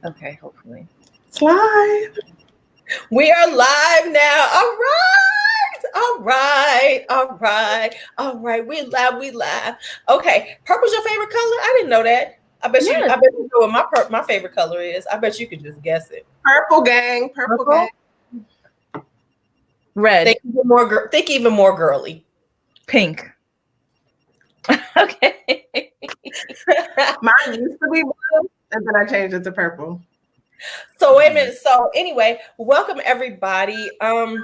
Okay, hopefully. It's live. We are live now. All right. We live. Okay, purple's your favorite color? I didn't know that. I bet you know what my favorite color is. I bet you could just guess it. Purple gang. Red. Think even more girly. Pink. Okay. Mine used to be blue, and then I changed it to purple. So wait a minute. So anyway, welcome everybody. So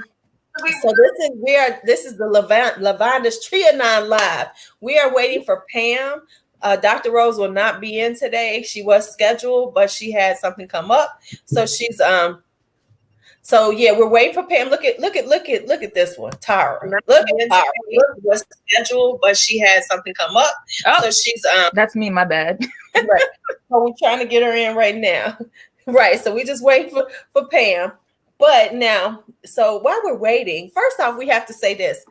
this is the Lavandes Trianon live. We are waiting for Pam. Dr. Rose will not be in today. She was scheduled, but she had something come up. So she's So yeah, we're waiting for Pam. Look at this one, Tara. Look at Tara. Look, was scheduled, but she had something come up. Oh, so she's that's me. My bad. Right. So we're trying to get her in right now. Right. So we just wait for Pam. But now, so while we're waiting, first off, we have to say this.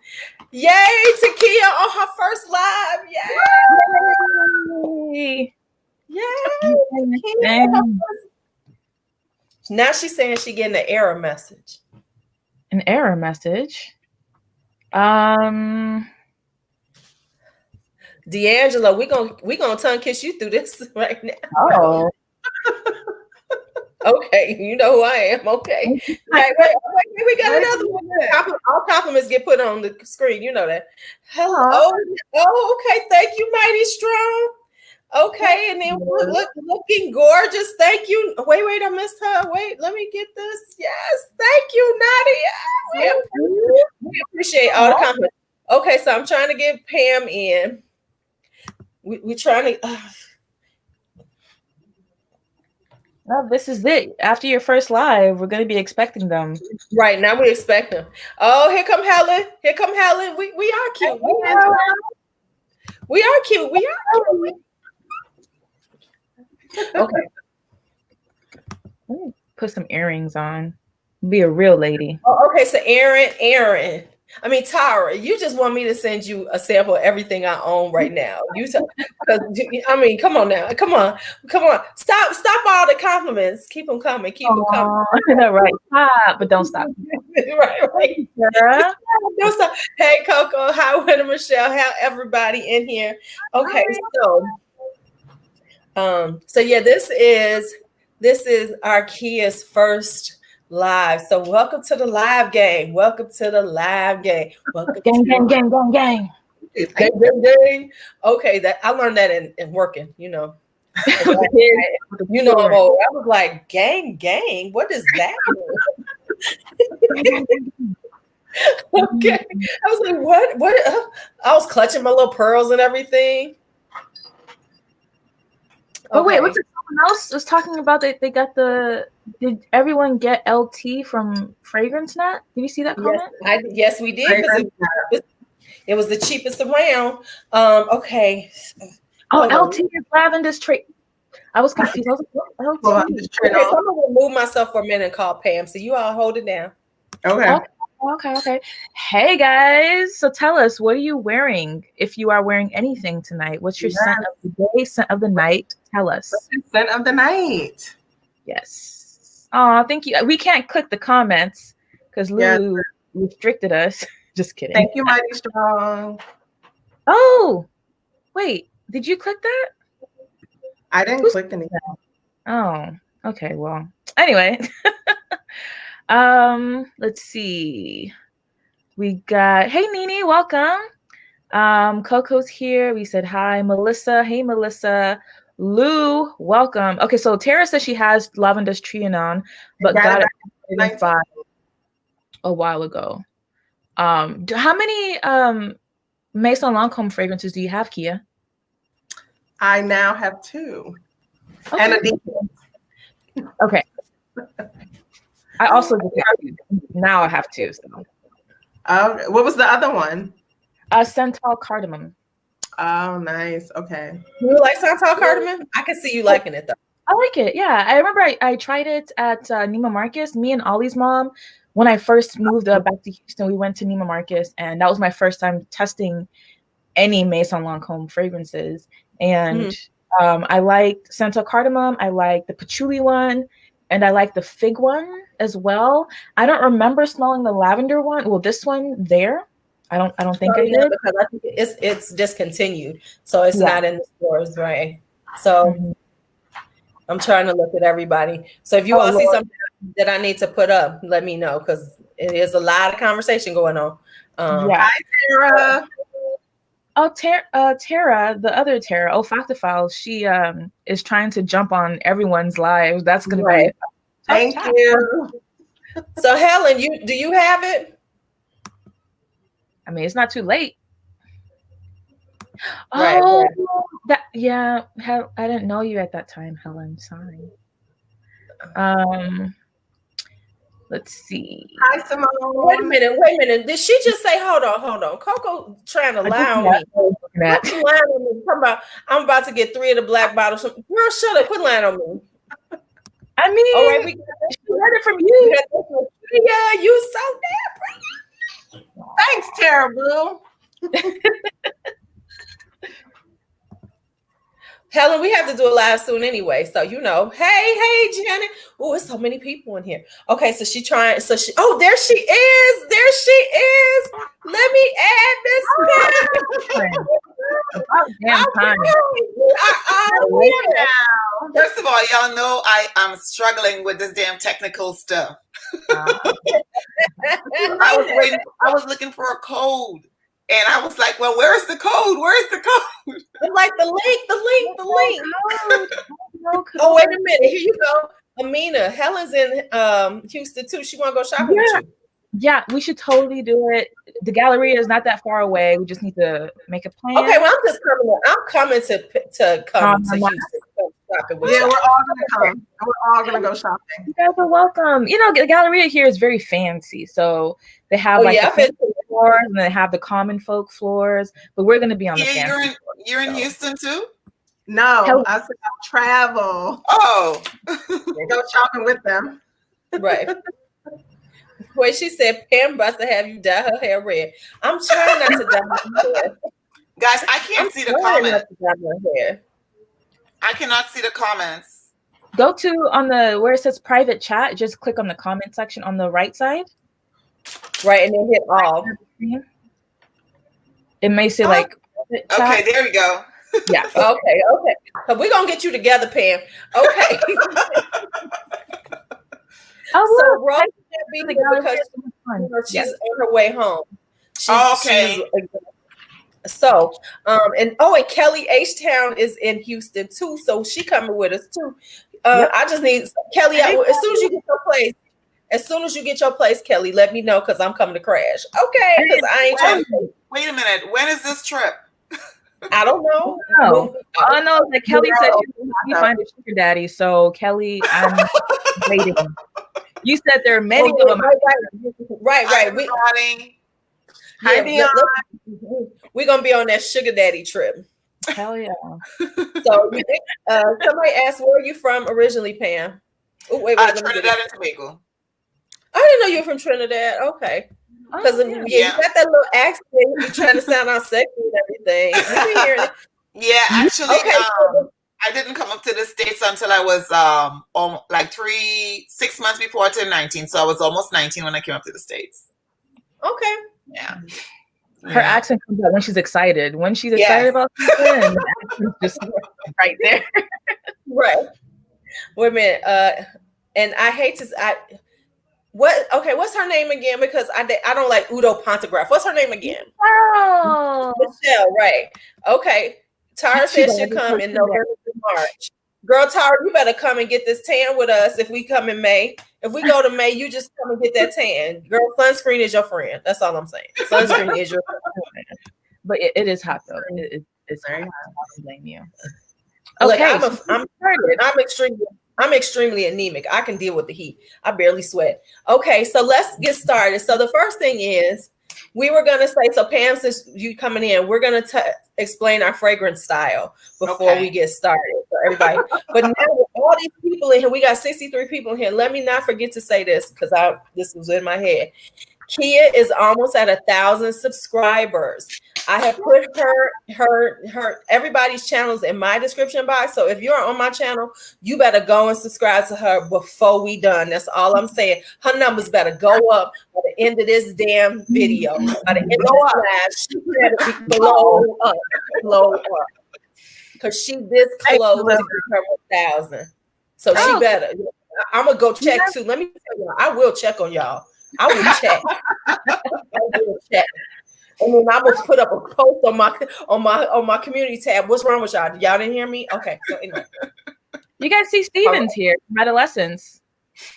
Yay, Takia on her first live. Yay. Yay. Now she's saying she's getting an error message. An error message? D'Angelo, we gonna tongue kiss you through this right now. Oh. Okay, you know who I am. Okay. Wait, we got another one. All compliments get put on the screen. You know that. Hello. Oh, okay. Thank you, Mighty Strong. Okay, and then looking gorgeous. Thank you. Wait, I missed her. Wait, let me get this. Yes, thank you, Nadia. We appreciate all the compliments. Okay, so I'm trying to get Pam in. We're trying to. No, this is it. After your first live, we're going to be expecting them. Right, now we expect them. Oh, here come Helen. We are cute. We are cute. Okay. Put some earrings on. Be a real lady. Oh, okay, so Tara, you just want me to send you a sample of everything I own right now. Come on now. Come on. Stop all the compliments. Keep them coming. Right. Stop, but don't stop. right. Yeah. Don't stop. Hey, Coco. Hi, Winter Michelle. How everybody in here? Okay, so yeah, this is Arkea's first live. So welcome to the live game. Welcome. Gang. Okay, that I learned that in working, you know. I'm old. I was like, gang. What is that? Okay. I was like, what? I was clutching my little pearls and everything. Oh, wait, what's someone else was talking about that they got did everyone get LT from Fragrance Net? Did you see that comment? Yes, we did. It was the cheapest around. Okay. LT is Lavandes Trianon. I was confused. I was like, what LT? Okay, so I'm gonna remove myself for a minute and call Pam. So you all hold it down. Okay. Hey guys. So tell us, what are you wearing? If you are wearing anything tonight, what's your scent of the day, scent of the night? Tell us. What's your scent of the night? Yes. Oh, thank you. We can't click the comments because Lulu restricted us. Just kidding. Thank you, Mighty Strong. Oh, wait. Did you click that? I didn't click anything. Oh, okay. Well, anyway. Let's see. We got, hey Nini, welcome. Coco's here. We said hi. Melissa, hey Melissa. Lou, welcome. Okay, so Tara says she has Lavandes Trianon, but got it a while ago. How many Maison Lancome fragrances do you have, Kia? I now have 2. Okay. And a decent. Okay. I also now I have 2. So. What was the other one? Centaur Cardamom. Oh, nice. Okay. You like Centaur Cardamom? I can see you liking it though. I like it. Yeah, I remember I tried it at Neiman Marcus. Me and Ollie's mom, when I first moved back to Houston, we went to Neiman Marcus, and that was my first time testing any Maison Lancome fragrances. And I like Sental Cardamom. I like the patchouli one, and I like the fig one as well. I don't remember smelling the lavender one. Well, this one there. I don't think I did, because I think it's discontinued, so it's not in the stores, right? So I'm trying to look at everybody. So if you all see something that I need to put up, let me know, because it is a lot of conversation going on. Hi, Tara. Oh, Tara, the other Tara, Factophile, she is trying to jump on everyone's lives. That's going to be thank you. So Helen, do you have it? I mean, it's not too late. Right. I didn't know you at that time, Helen. Sorry. Let's see. Hi, Simone. Wait a minute. Did she just say, hold on? Coco trying to lie on me. Quit lying on me. I'm about to get 3 of the black bottles. Girl, shut up. Quit lying on me. I mean, all right, we heard it from you. Yeah, you so damn pretty. Thanks, Tara Blue. Helen, we have to do a live soon anyway. So, hey, Janet. Oh, it's so many people in here. Okay, so there she is. Let me add this. First of all, y'all know I'm struggling with this damn technical stuff. I was looking for a code. And I was like, well, where's the code? Like the link. Oh, wait a minute. Here you go. Amina, Helen's in Houston too. She want to go shopping with you. Yeah, we should totally do it. The Galleria is not that far away. We just need to make a plan. Okay, well, I'm coming to Houston. We're all gonna come. We're all gonna go shopping. You guys are welcome. The Galleria here is very fancy, so they have the floors and they have the common folk floors. But we're gonna be on the fancy. You're in Houston too? No, I said I'll travel. Oh, go shopping with them. Right. Wait, she said Pam about to have you dye her hair red. I'm trying not to dye my hair. Guys, I can't see the comments. I cannot see the comments. Go to where it says private chat. Just click on the comment section on the right side. Right, and then hit all. It may say like. Okay, there we go. Yeah. Okay. We're gonna get you together, Pam. Okay. So Rose can't be here because she's on her way home. So, and Kelly H Town is in Houston too, so she coming with us too. I just need Kelly. As soon as you get your place, Kelly, let me know because I'm coming to crash. Okay, because I ain't trying to. Wait a minute. When is this trip? I don't know. All I know is that Kelly said you find a sugar daddy. So Kelly, I'm waiting. You said there are many of them. Right. We're gonna be on that sugar daddy trip. Hell yeah. So somebody asked, where are you from originally, Pam? Trinidad and Tobago. I didn't know you were from Trinidad. Okay. Because you got that little accent, you're trying to sound all sexy and everything. Yeah, actually, I didn't come up to the States until I was 6 months before I turned 19. So I was almost 19 when I came up to the States. Okay. Yeah. Her accent comes out when she's excited. When she's excited about something, the accent's just right there. Right. Wait a minute. And I hate to what's her name again? Because I don't like Udo Pontegraph. What's her name again? Oh, Michelle, right. Okay. Tara says she'll come in November and March. Girl, Tara, you better come and get this tan with us if we come in May. If we go to May, you just come and get that tan. Girl, sunscreen is your friend. That's all I'm saying. Sunscreen is your friend. But it is hot, though. It's very hot. I don't blame you. Okay. Look, I'm extremely anemic. I can deal with the heat. I barely sweat. Okay, so let's get started. So the first thing is, we were going to say, so Pam, since you coming in, we're going to explain our fragrance style before we get started for everybody. But now with all these people in here, we got 63 people in here. Let me not forget to say this because this was in my head. Kia is almost at 1,000 subscribers. I have put her everybody's channels in my description box. So if you're on my channel, you better go and subscribe to her before we done. That's all I'm saying. Her numbers better go up by the end of this damn video. By the end of this live, she better be blow up. Because she this close to her 1,000. So she better. I'm gonna go check too. Let me tell y'all, I will check on y'all. I will check. I will check. And then I'm gonna put up a post on my community tab. What's wrong with y'all? Y'all didn't hear me? Okay. So anyway. You guys see Steven's here from Adolescence.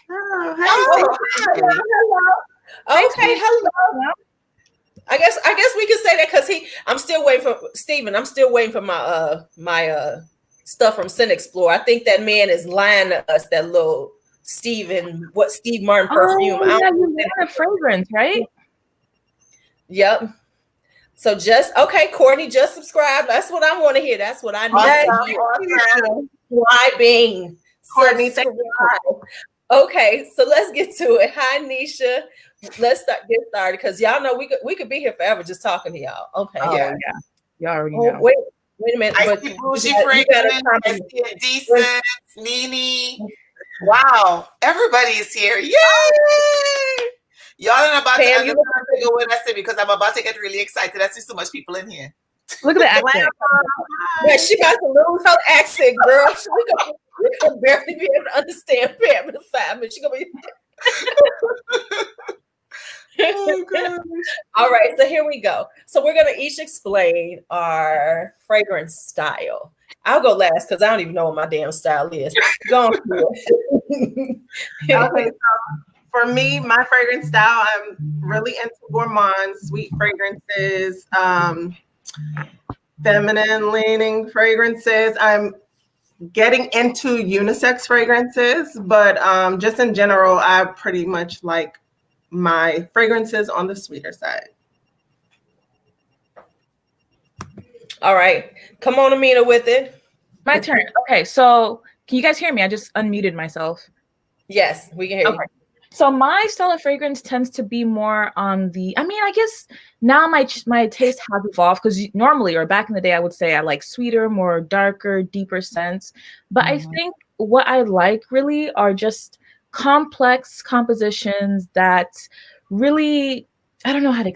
Oh, hey, hello. Okay, hello. I guess we can say that because I'm still waiting for Steven. I'm still waiting for my stuff from Sin Explore. I think that man is lying to us, that little Steven, what Steve Martin perfume. Oh, yeah, you want a fragrance, right? Yep. So Courtney, just subscribe. That's what I want to hear. That's what I need to hear. Subscribing. Courtney, subscribe. Okay, so let's get to it. Hi, Nisha. Let's get started because y'all know we could be here forever just talking to y'all. Okay. Oh, yeah. You already know. Wait a minute. I see Bougie Fragrance, I see Decent, Nini. Wow, everybody's here. Yay! Y'all are about to go with us because I'm about to get really excited. I see so much people in here. Look at the accent. Yeah, she about to lose her accent, girl. We could barely be able to understand Pam Simon. She gonna be. Oh, all right, so here we go. So we're gonna each explain our fragrance style. I'll go last because I don't even know what my damn style is. Go on. Okay, so for me, my fragrance style, I'm really into gourmand, sweet fragrances, feminine leaning fragrances. I'm getting into unisex fragrances, but just in general, I pretty much like my fragrances on the sweeter side. All right. Come on, Amina, with it. My turn. Okay, so can you guys hear me? I just unmuted myself. Yes, we can hear you. So my style of fragrance tends to be more on the, I guess now my taste has evolved because normally or back in the day, I would say I like sweeter, more darker, deeper scents. But I think what I like really are just complex compositions that really, I don't know how to,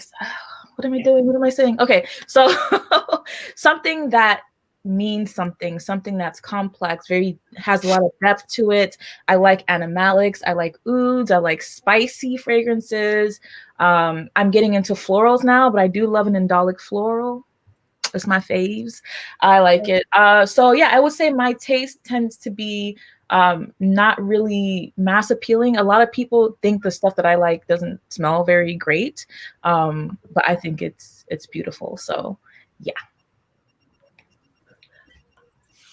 what am I doing? What am I saying? Okay, so something that means something that's complex, has a lot of depth to it. I like animalics, I like ouds, I like spicy fragrances. I'm getting into florals now, but I do love an indolic floral. It's my faves. I like it. So yeah, I would say my taste tends to be not really mass appealing. A lot of people think the stuff that I like doesn't smell very great, but I think it's beautiful. So yeah.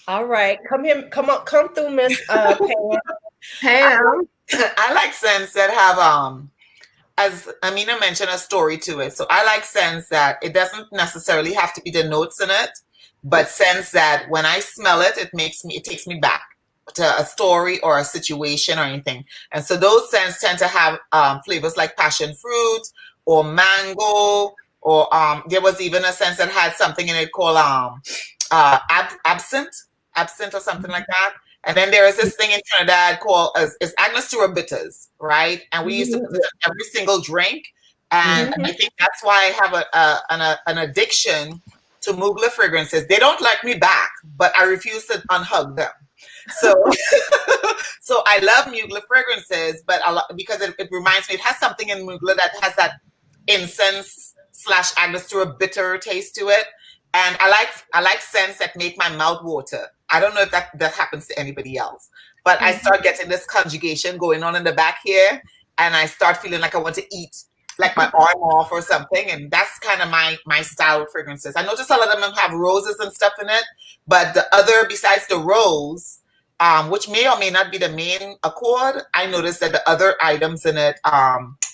All right, come through, Miss Pam. Pam. I like scents that have as Amina mentioned, a story to it. So I like scents that it doesn't necessarily have to be the notes in it, but scents that when I smell it, it takes me back to a story or a situation or anything. And so those scents tend to have flavors like passion fruit or mango, or there was even a scent that had something in it called absinthe or something like that. And then there is this thing in Trinidad called is Angostura bitters, right? And we used to put it in every single drink. And I think that's why I have an addiction to Mugler fragrances. They don't like me back, but I refuse to unhug them. So, so I love Mugler fragrances, but because it reminds me, it has something in Mugler that has that incense / Angostura bitter taste to it. And I like scents that make my mouth water. I don't know if that happens to anybody else, but I start getting this conjugation going on in the back here, and I start feeling like I want to eat like my arm off or something. And that's kind of my style of fragrances. I notice a lot of them have roses and stuff in it, but the other, besides the rose, which may or may not be the main accord, I noticed that the other items in it,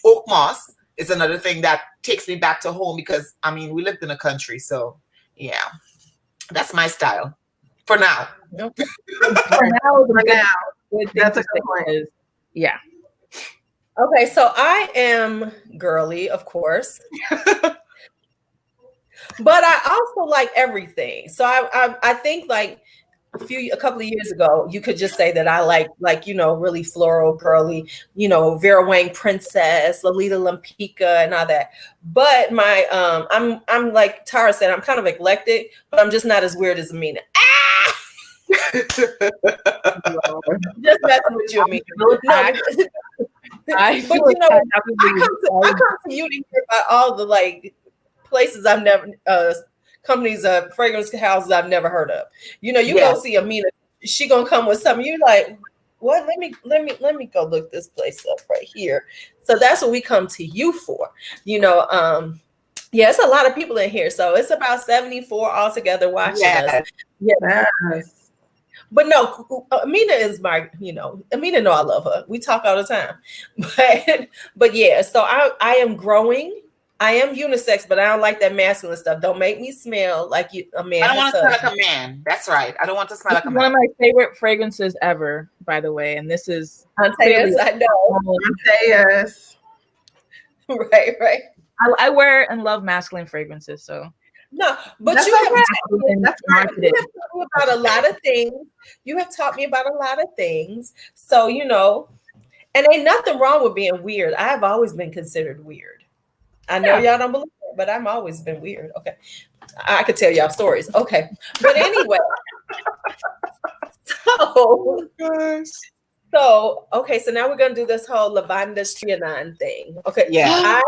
oak moss is another thing that takes me back to home because, we lived in the country. So yeah, that's my style. For now. For now. That's a good point. Yeah. Okay, so I am girly, of course. But I also like everything. So I think like a couple of years ago, you could just say that I like really floral, girly, Vera Wang Princess, Lolita Lampica, and all that. But my I'm like Tara said, I'm kind of eclectic, but I'm just not as weird as Amina. Ah! Just messing with you, Amina. No, I come to you to hear about all the like places I've never companies, fragrance houses I've never heard of. You go see Amina, she gonna come with something. You're like, what? Let me go look this place up right here. So that's what we come to you for. It's a lot of people in here, so it's about 74 altogether watching us. Yes. But no, Amina is Amina know I love her. We talk all the time. But yeah, so I am growing. I am unisex, but I don't like that masculine stuff. Don't make me smell like a man. I don't want to smell like a man. That's right. I don't want to smell like a man. One of my favorite fragrances ever, by the way. And this is Antaeus, I know. Antaeus. Right. I wear and love masculine fragrances, so. No, but you have taught me about a lot of things. You have taught me about a lot of things. So, and ain't nothing wrong with being weird. I have always been considered weird. I know y'all don't believe it, but I've always been weird. Okay. I could tell y'all stories. Okay. But anyway. So, so now we're going to do this whole Lavandes Trianon thing. Okay. Yeah.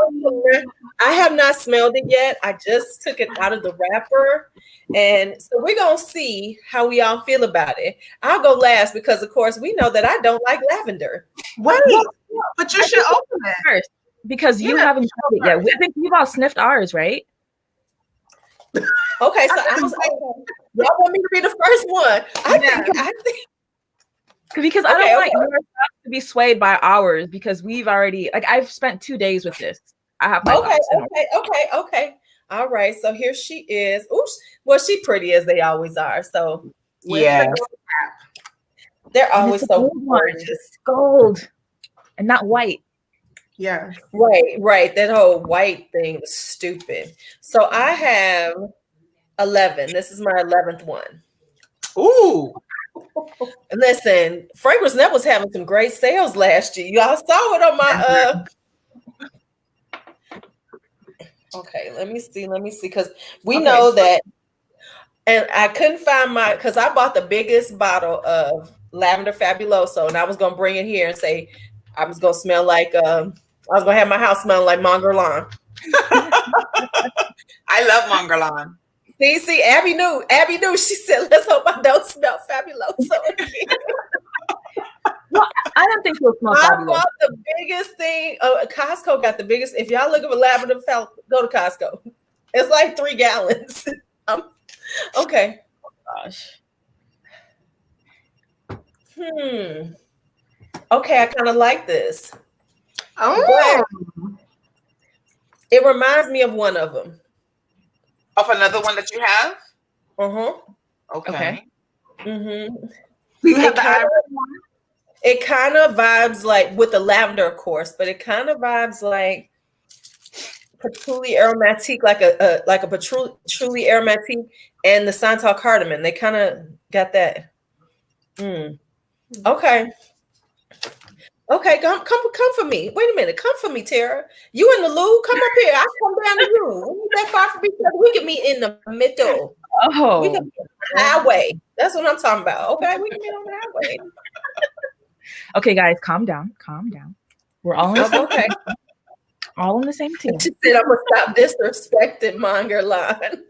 I have not smelled it yet. I just took it out of the wrapper. And so we're going to see how we all feel about it. I'll go last because, of course, we know that I don't like lavender. Wait, but you should open it first because you haven't tried it yet. I think we've all sniffed ours, right? Okay, so y'all want me to be the first one. I think. Because I don't want yours to be swayed by ours because we've already I've spent 2 days with this. I have my okay. All right. So here she is. Oops. Well, she pretty as they always are. So they're always so gorgeous. Gold and not white. Yeah. Right. That whole white thing was stupid. So I have 11. This is my 11th one. Ooh. Listen, Fragrance Net was having some great sales last year. Y'all saw it on my Okay, let me see, because we know that, and I couldn't find because I bought the biggest bottle of Lavender Fabuloso, and I was gonna bring it here and say I was gonna smell like I was gonna have my house smell like Mongerlan. I love Mongerlan. See, Abby knew. She said, "Let's hope I don't smell Fabuloso again." Well, I don't think you'll smell Fabuloso. I bought the biggest thing. Costco got the biggest. If y'all looking for lavender, go to Costco. It's like 3 gallons. Okay. Oh, gosh. Okay, I kind of like this. Oh. But it reminds me of one of them. Of another one that you have? Okay. Do you have the Iris one? It kind of vibes like with the lavender, of course, but it kind of vibes like patchouli aromatique, like a patchouli aromatique, and the Santal cardamom. They kind of got that. Okay, come for me. Wait a minute, come for me, Tara. You in the loo? Come up here. I come down the room. We ain't that far from each other. We can meet in the middle. Oh, we can meet on the highway. That's what I'm talking about. Okay, we can meet on the highway. Okay, guys, calm down. We're all in the same team. All in the same team. She said I'm gonna stop disrespecting Mongerlan.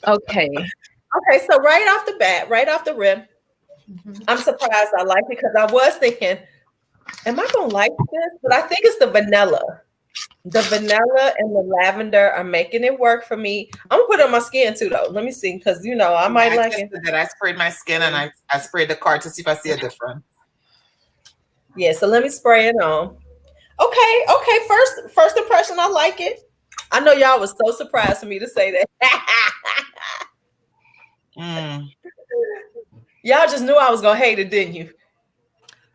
Okay, so right off the bat, right off the rip, I'm surprised I like it because I was thinking, am I gonna like this? But I think it's the vanilla. The vanilla and the lavender are making it work for me. I'm gonna put it on my skin too, though. Let me see, because I might like it. I sprayed my skin and I sprayed the card to see if I see a difference. Yeah, so let me spray it on. Okay. First impression, I like it. I know y'all was so surprised for me to say that. Y'all just knew I was gonna hate it, didn't you?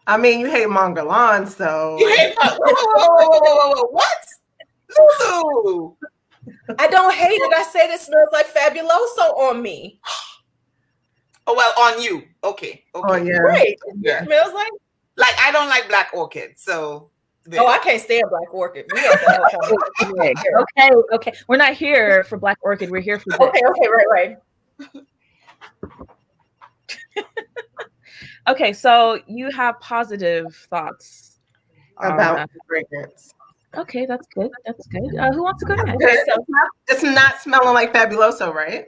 I mean, you hate Mongerlan, so you hate whoa, what? Lulu. I don't hate it. I said it smells like Fabuloso on me. Oh, well, on you. Okay. Oh, yeah. Right. Yeah. It smells like. Like, I don't like black orchid, so. Oh, I can't stand black orchid. We have that whole Okay. We're not here for black orchid. We're here for this. Okay, right. Okay, so you have positive thoughts About fragrance. Okay, that's good. Who wants to go next? Okay, so it's not smelling like Fabuloso, right?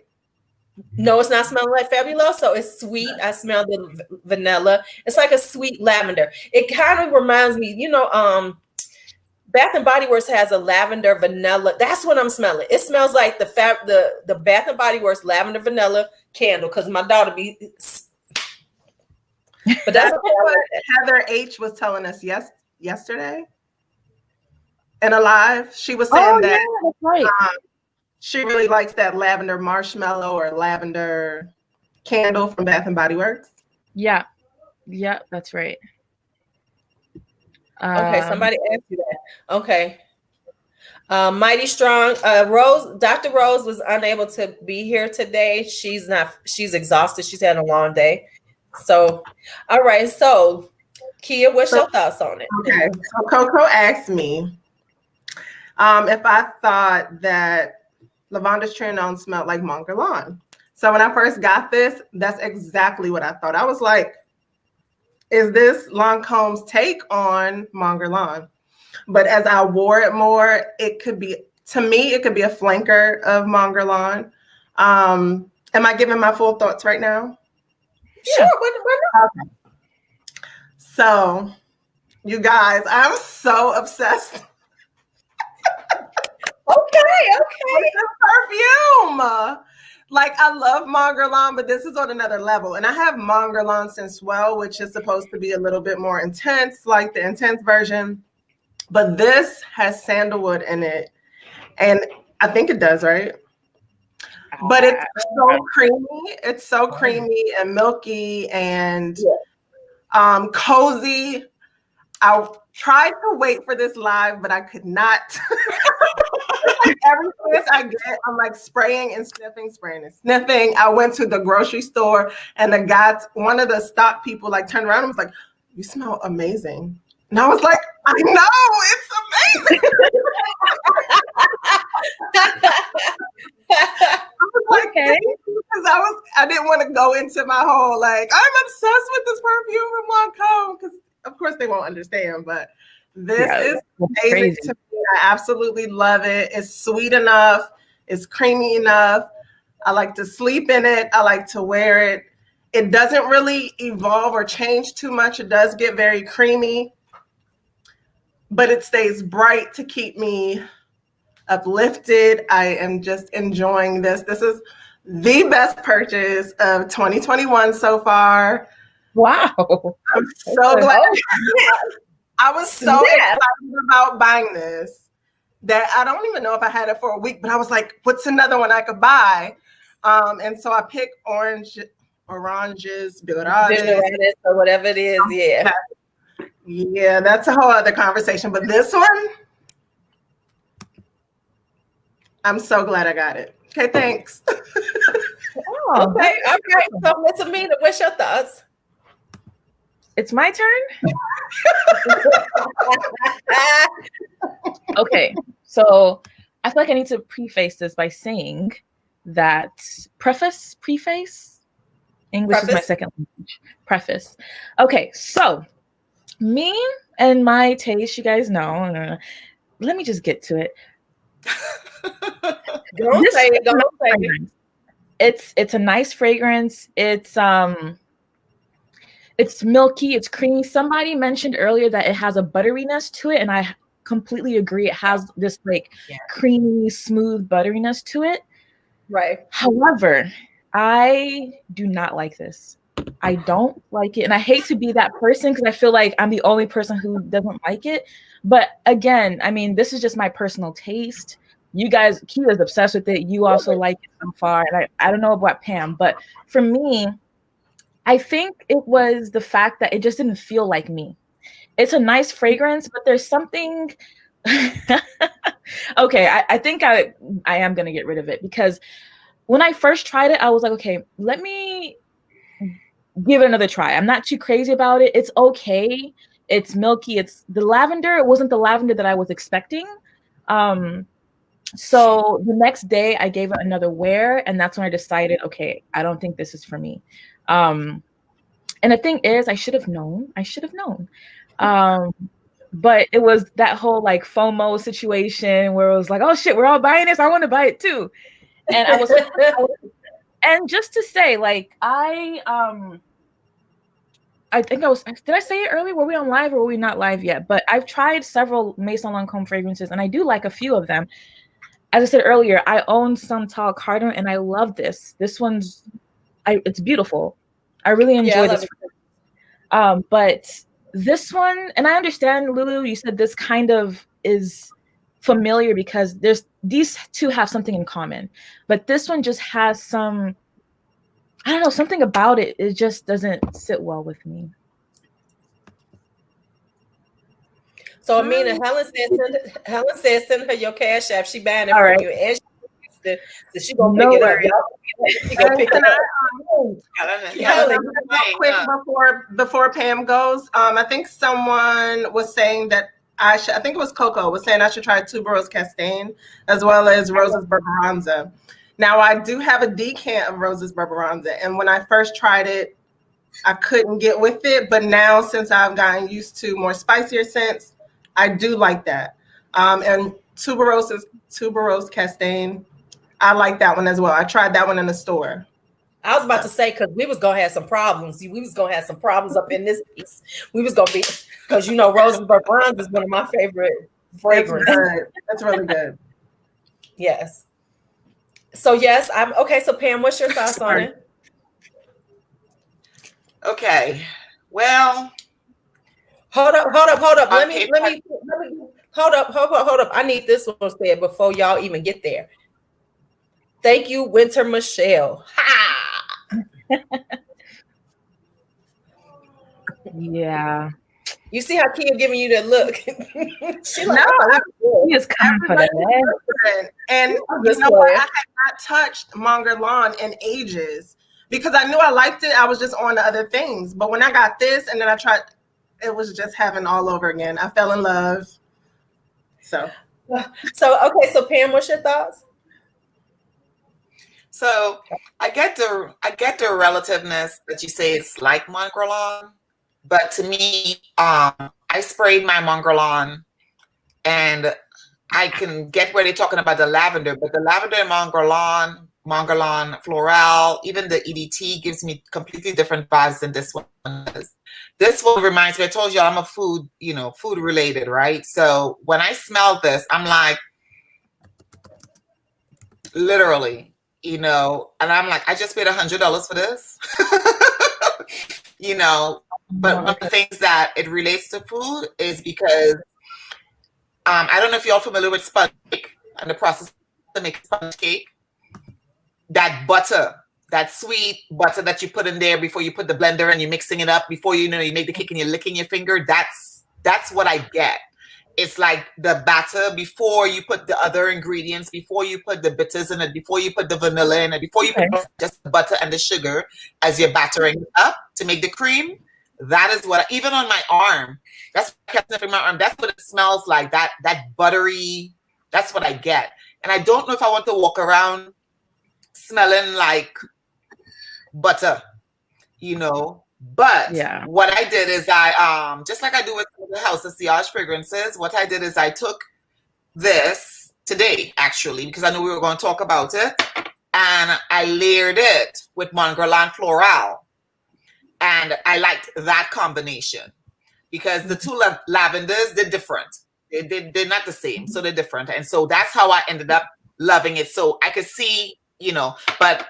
No, it's not smelling like Fabuloso. It's sweet. I smell the vanilla. It's like a sweet lavender. It kind of reminds me, Bath and Body Works has a lavender vanilla. That's what I'm smelling. It smells like the Bath and Body Works lavender vanilla candle because my daughter be. But that's what Heather H was telling us yesterday in a live. She was saying that that's right. She really likes that lavender marshmallow or lavender candle from Bath and Body Works. Yeah, that's right. Okay, somebody asked you that. Okay. Mighty Strong. Dr. Rose was unable to be here today. She's exhausted. She's had a long day. So, all right. So, Kia, what's your thoughts on it? Okay. So Coco asked me if I thought that Lavandes Trianon smelled like Mon Guerlain. So when I first got this, that's exactly what I thought. I was like, is this Lancome's take on Mon Guerlain? But as I wore it more, it could be a flanker of Mon Guerlain. Am I giving my full thoughts right now? Sure. Okay. So, you guys, I'm so obsessed. Okay. With this perfume. Like, I love Mon Guerlain, but this is on another level. And I have Mon Guerlain Sensuel, which is supposed to be a little bit more intense, like the intense version. But this has sandalwood in it. And I think it does, right? But it's so creamy. It's so creamy and milky and cozy. I tried to wait for this live, but I could not. Like every chance I get, I'm like spraying and sniffing, spraying and sniffing. I went to the grocery store and one of the stock people like turned around and was like, "You smell amazing." And I was like, "I know, it's amazing." I was like, okay, because I didn't want to go into my whole like I'm obsessed with this perfume from Lancome because of course they won't understand, but this is amazing to me. I absolutely love it. It's sweet enough. It's creamy enough. I like to sleep in it. I like to wear it. It doesn't really evolve or change too much. It does get very creamy, but it stays bright to keep me uplifted. I am just enjoying this. This is the best purchase of 2021 so far. Wow. I'm so glad. I was so excited about buying this that I don't even know if I had it for a week, but I was like, what's another one I could buy? And so I picked oranges, Doradas, or whatever it is. Yeah. Yeah, that's a whole other conversation. But this one, I'm so glad I got it. Okay, thanks. Okay. So, Miss Amina, what's your thoughts? It's my turn? Okay, so I feel like I need to preface this by saying that preface? English is my second language. Preface. Okay, so me and my taste, you guys know. Let me just get to it. Don't say it. It's a nice fragrance. It's milky, it's creamy. Somebody mentioned earlier that it has a butteriness to it, and I completely agree. It has this creamy, smooth butteriness to it. Right. However, I do not like this. I don't like it. And I hate to be that person because I feel like I'm the only person who doesn't like it. But again, I mean, this is just my personal taste. You guys, Kia's obsessed with it. You also like it so far. And I don't know about Pam, but for me, I think it was the fact that it just didn't feel like me. It's a nice fragrance, but there's something Okay, I think I am gonna get rid of it, because when I first tried it, I was like, okay, let me give it another try. I'm not too crazy about it. It's okay. It's milky. It's the lavender. It wasn't the lavender that I was expecting. So the next day I gave it another wear, and that's when I decided, okay, I don't think this is for me. And the thing is, I should have known. But it was that whole like FOMO situation where it was like, oh shit, we're all buying this. I want to buy it too. And I was and just to say, like, I think did I say it earlier? Were we on live or were we not live yet? But I've tried several Maison Lancome fragrances, and I do like a few of them. As I said earlier, I own some Tall Cardinal, and I love this. This one's, it's beautiful. I really enjoy this. But this one, and I understand, Lulu, you said this kind of is familiar because these two have something in common. But this one just has some, I don't know, something about it. It just doesn't sit well with me. So Amina, Helen says send her your cash app. She buying it from you, and she gonna pick it up. She gonna pick it up. Quick before Pam goes, I think someone was saying that I think it was Coco was saying I should try Tuberose Castaigne as well as Roses Barbaranza. Now, I do have a decant of Roses Barbaranza, and when I first tried it, I couldn't get with it. But now, since I've gotten used to more spicier scents, I do like that. And Tuberose Castaigne, I like that one as well. I tried that one in the store. I was about to say, because we was going to have some problems. We was going to have some problems up in this piece. We was going to be, because, you know, Roses Barbaranza is one of my favorite fragrances. That's really good. Yes. So yes, I'm okay. So Pam, what's your thoughts on it? Okay. Well, hold up. Let me hold up. I need this one said before y'all even get there. Thank you, Winter Michelle. Ha! Yeah. You see how Kia giving you that look? She like, no, he is coming for that. And you know what? I had not touched Mon Guerlain in ages because I knew I liked it. I was just on to other things. But when I got this and then I tried, it was just having all over again. I fell in love. So okay. So Pam, what's your thoughts? So I get the relativeness that you say it's like Mon Guerlain. But to me, I sprayed my Mon Guerlain, and I can get where they're talking about the lavender, but the lavender in Mon Guerlain Floral, even the EDT gives me completely different vibes than this one does. This one reminds me, I told you I'm a food related, right? So when I smell this, I'm like, literally, and I'm like, I just paid $100 for this, But one of the things that it relates to food is because I don't know if you're familiar with sponge cake and the process to make sponge cake. That butter, that sweet butter that you put in there before you put the blender and you're mixing it up before you make the cake and you're licking your finger. That's what I get. It's like the batter before you put the other ingredients, before you put the bitters in it, before you put the vanilla in it, before you put just the butter and the sugar as you're battering it up to make the cream. That is what, even on my arm, that's what I kept sniffing my arm. That's what it smells like, that buttery, that's what I get. And I don't know if I want to walk around smelling like butter, But what I did is I, just like I do with the House of Sillage fragrances, what I did is I took this today, actually, because I knew we were going to talk about it, and I layered it with Mon Guerlain Floral. And I liked that combination because the two lavenders, they're different. They're not the same. So they're different. And so that's how I ended up loving it. So I could see, but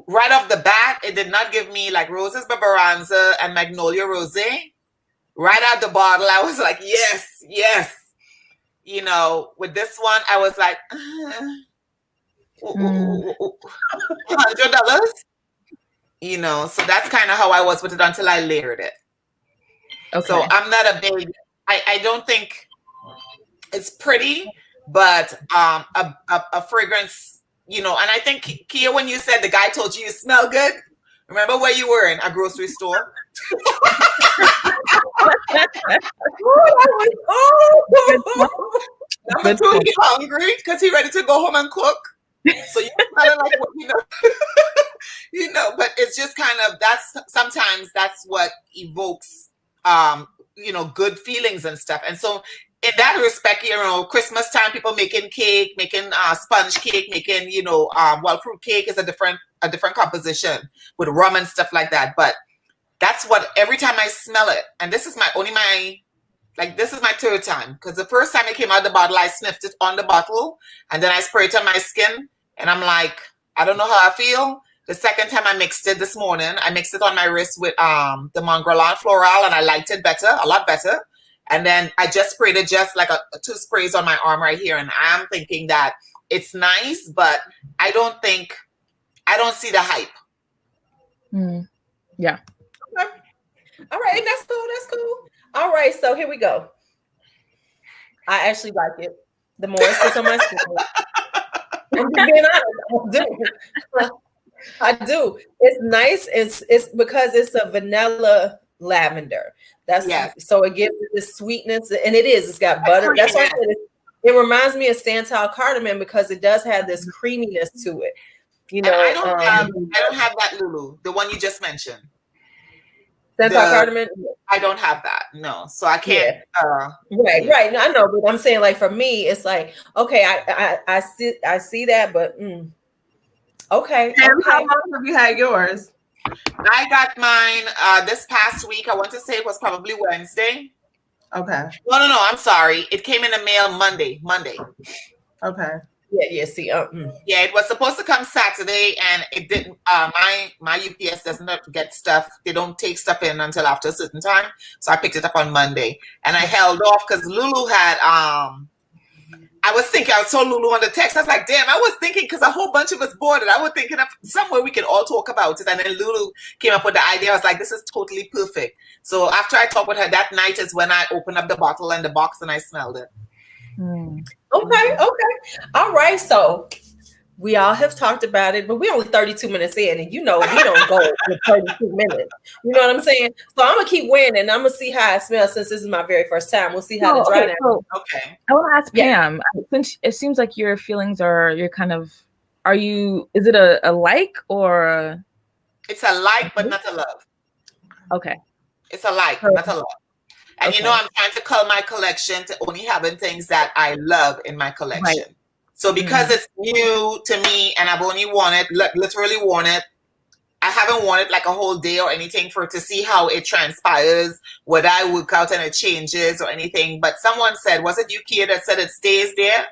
right off the bat, it did not give me like Roses Barbaranza and Magnolia Rosé. Right out the bottle, I was like, yes. With this one, I was like, $100. So that's kind of how I was with it until I layered it. Okay. So I'm not a big, I don't think it's pretty, but a fragrance, you know. And I think, Kia, when you said the guy told you smell good, remember where you were in a grocery store? Number two, he's hungry because he's ready to go home and cook. So you kind of like, you know, you know. But it's just kind of sometimes that's what evokes, you know, good feelings and stuff. And so in that respect, you know, Christmas time, people making cake, making sponge cake, making, you know, well, fruit cake is a different composition with rum and stuff like that. But that's what, every time I smell it, and this is this is my third time, because the first time it came out of the bottle, I sniffed it on the bottle, and then I sprayed it on my skin, and I'm like, I don't know how I feel. The second time I mixed it this morning, I mixed it on my wrist with the Mongrelon Floral, and I liked it better, a lot better. And then I just sprayed it, just like 2 sprays on my arm right here, and I'm thinking that it's nice, but I don't see the hype. Yeah. Okay. All right, that's cool. All right, so here we go. I actually like it. The more it sits on my skin. I'm just being honest, I do. It's nice. It's because it's a vanilla lavender. That's so it gives it this sweetness, and it's got butter. That's why I said it reminds me of Santal cardamom, because it does have this creaminess to it. You know, I don't have that, Lulu, the one you just mentioned. Santal cardamom. I don't have that. No, so I can't. Yeah. Right. No, I know, but I'm saying, like, for me, it's like, okay, I see that, but okay. And how long have you had yours? I got mine this past week. I want to say it was probably Wednesday. Okay. No. I'm sorry. It came in the mail Monday. Okay. Yeah. See, yeah, it was supposed to come Saturday, and it didn't. My UPS doesn't get stuff. They don't take stuff in until after a certain time. So I picked it up on Monday, and I held off because Lulu had. I told Lulu on the text. I was like, damn, I was thinking, because a whole bunch of us boarded. I was thinking of somewhere we can all talk about it, and then Lulu came up with the idea. I was like, this is totally perfect. So after I talked with her that night is when I opened up the bottle and the box, and I smelled it. Okay. All right. So we all have talked about it, but we're only 32 minutes in, and you know we don't go with 32 minutes. You know what I'm saying? So I'm gonna keep wearing it, and I'm gonna see how it smells, since this is my very first time. We'll see how it dries out. Okay. I want to ask Pam, since it seems like your feelings is it a like, or? It's a like, but not a love. Okay. It's a like, not a love. And you know, I'm trying to cull my collection to only having things that I love in my collection. Right. So because it's new to me, and I've only literally worn it, I haven't worn it like a whole day or anything to see how it transpires, whether I work out and it changes or anything. But someone said, was it you, Kia, that said it stays there?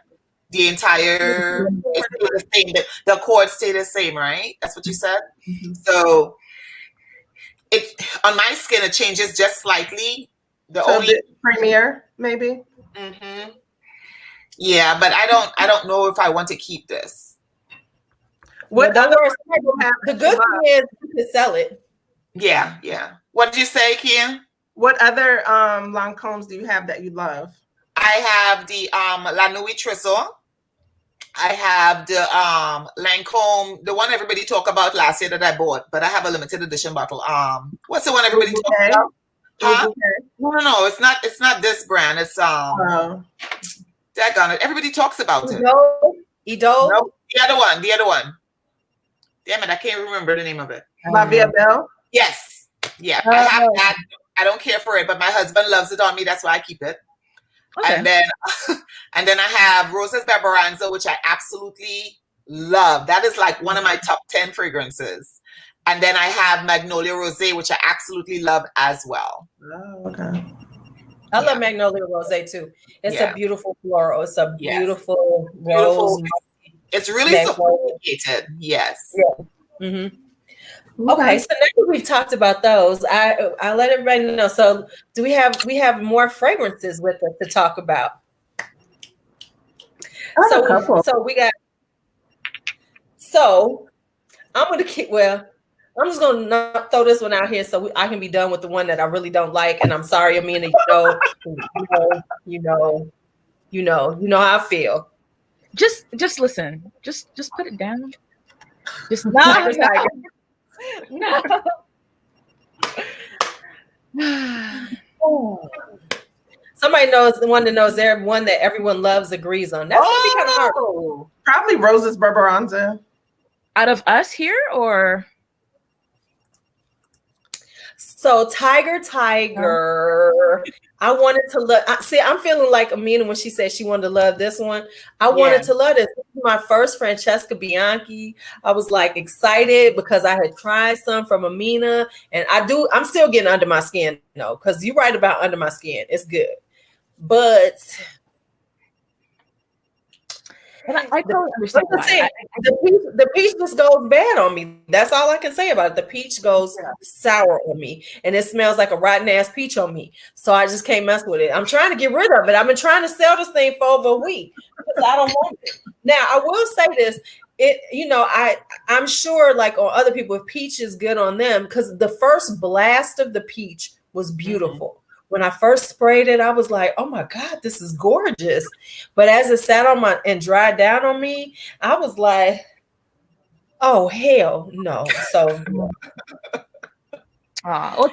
The entire, the same, the cords stay the same, right? That's what you said? Mm-hmm. So on my skin, it changes just slightly. The Premier, maybe. Mm-hmm. Yeah, but I don't know if I want to keep this. What other the good thing is you can sell it. Yeah. What did you say, Kia? What other Lancomes do you have that you love? I have the La Nuit Tresor. I have the Lancome, the one everybody talked about last year that I bought, but I have a limited edition bottle. What's the one everybody talked about? Huh? No, it's not this brand. It's daggone it. Everybody talks about it. Ido? No, the other one. Damn it, I can't remember the name of it. La Vie Belle? Yes. Yeah. I have that. I don't care for it, but my husband loves it on me. That's why I keep it. Okay. And then I have Roses Barbaranza, which I absolutely love. That is like one of my top 10 fragrances. And then I have Magnolia Rosé, which I absolutely love as well. Oh, okay. I love Magnolia Rosé too. It's a beautiful floral. It's a beautiful rose. It's really sophisticated. Yes. Yeah. Mm-hmm. Okay, so now that we've talked about those, I let everybody know. So do we have more fragrances with us to talk about? So we got. So I'm gonna keep. Well, I'm just gonna throw this one out here so I can be done with the one that I really don't like. And I'm sorry, Amina. You know. You know how I feel. Just listen. Just put it down. Just Tiger. no. Somebody knows the one that knows their one that everyone loves agrees on. That's gonna be kind of hard. Probably Rose's Barbaranza. Out of us here, or so Tiger. I wanted to love. See, I'm feeling like Amina when she said she wanted to love this one. I wanted to love this. This is my first Francesca Bianchi. I was like excited because I had tried some from Amina, and I'm still getting under my skin, because you're right about under my skin. It's good, but. And I totally understand. The peach just goes bad on me. That's all I can say about it. The peach goes sour on me, and it smells like a rotten ass peach on me. So I just can't mess with it. I'm trying to get rid of it. I've been trying to sell this thing for over a week because I don't want it. Now I will say this. I'm sure like on other people, if peach is good on them, because the first blast of the peach was beautiful. Mm-hmm. When I first sprayed it, I was like, oh my God, this is gorgeous. But as it sat on and dried down on me, I was like, oh, hell no. So. Well,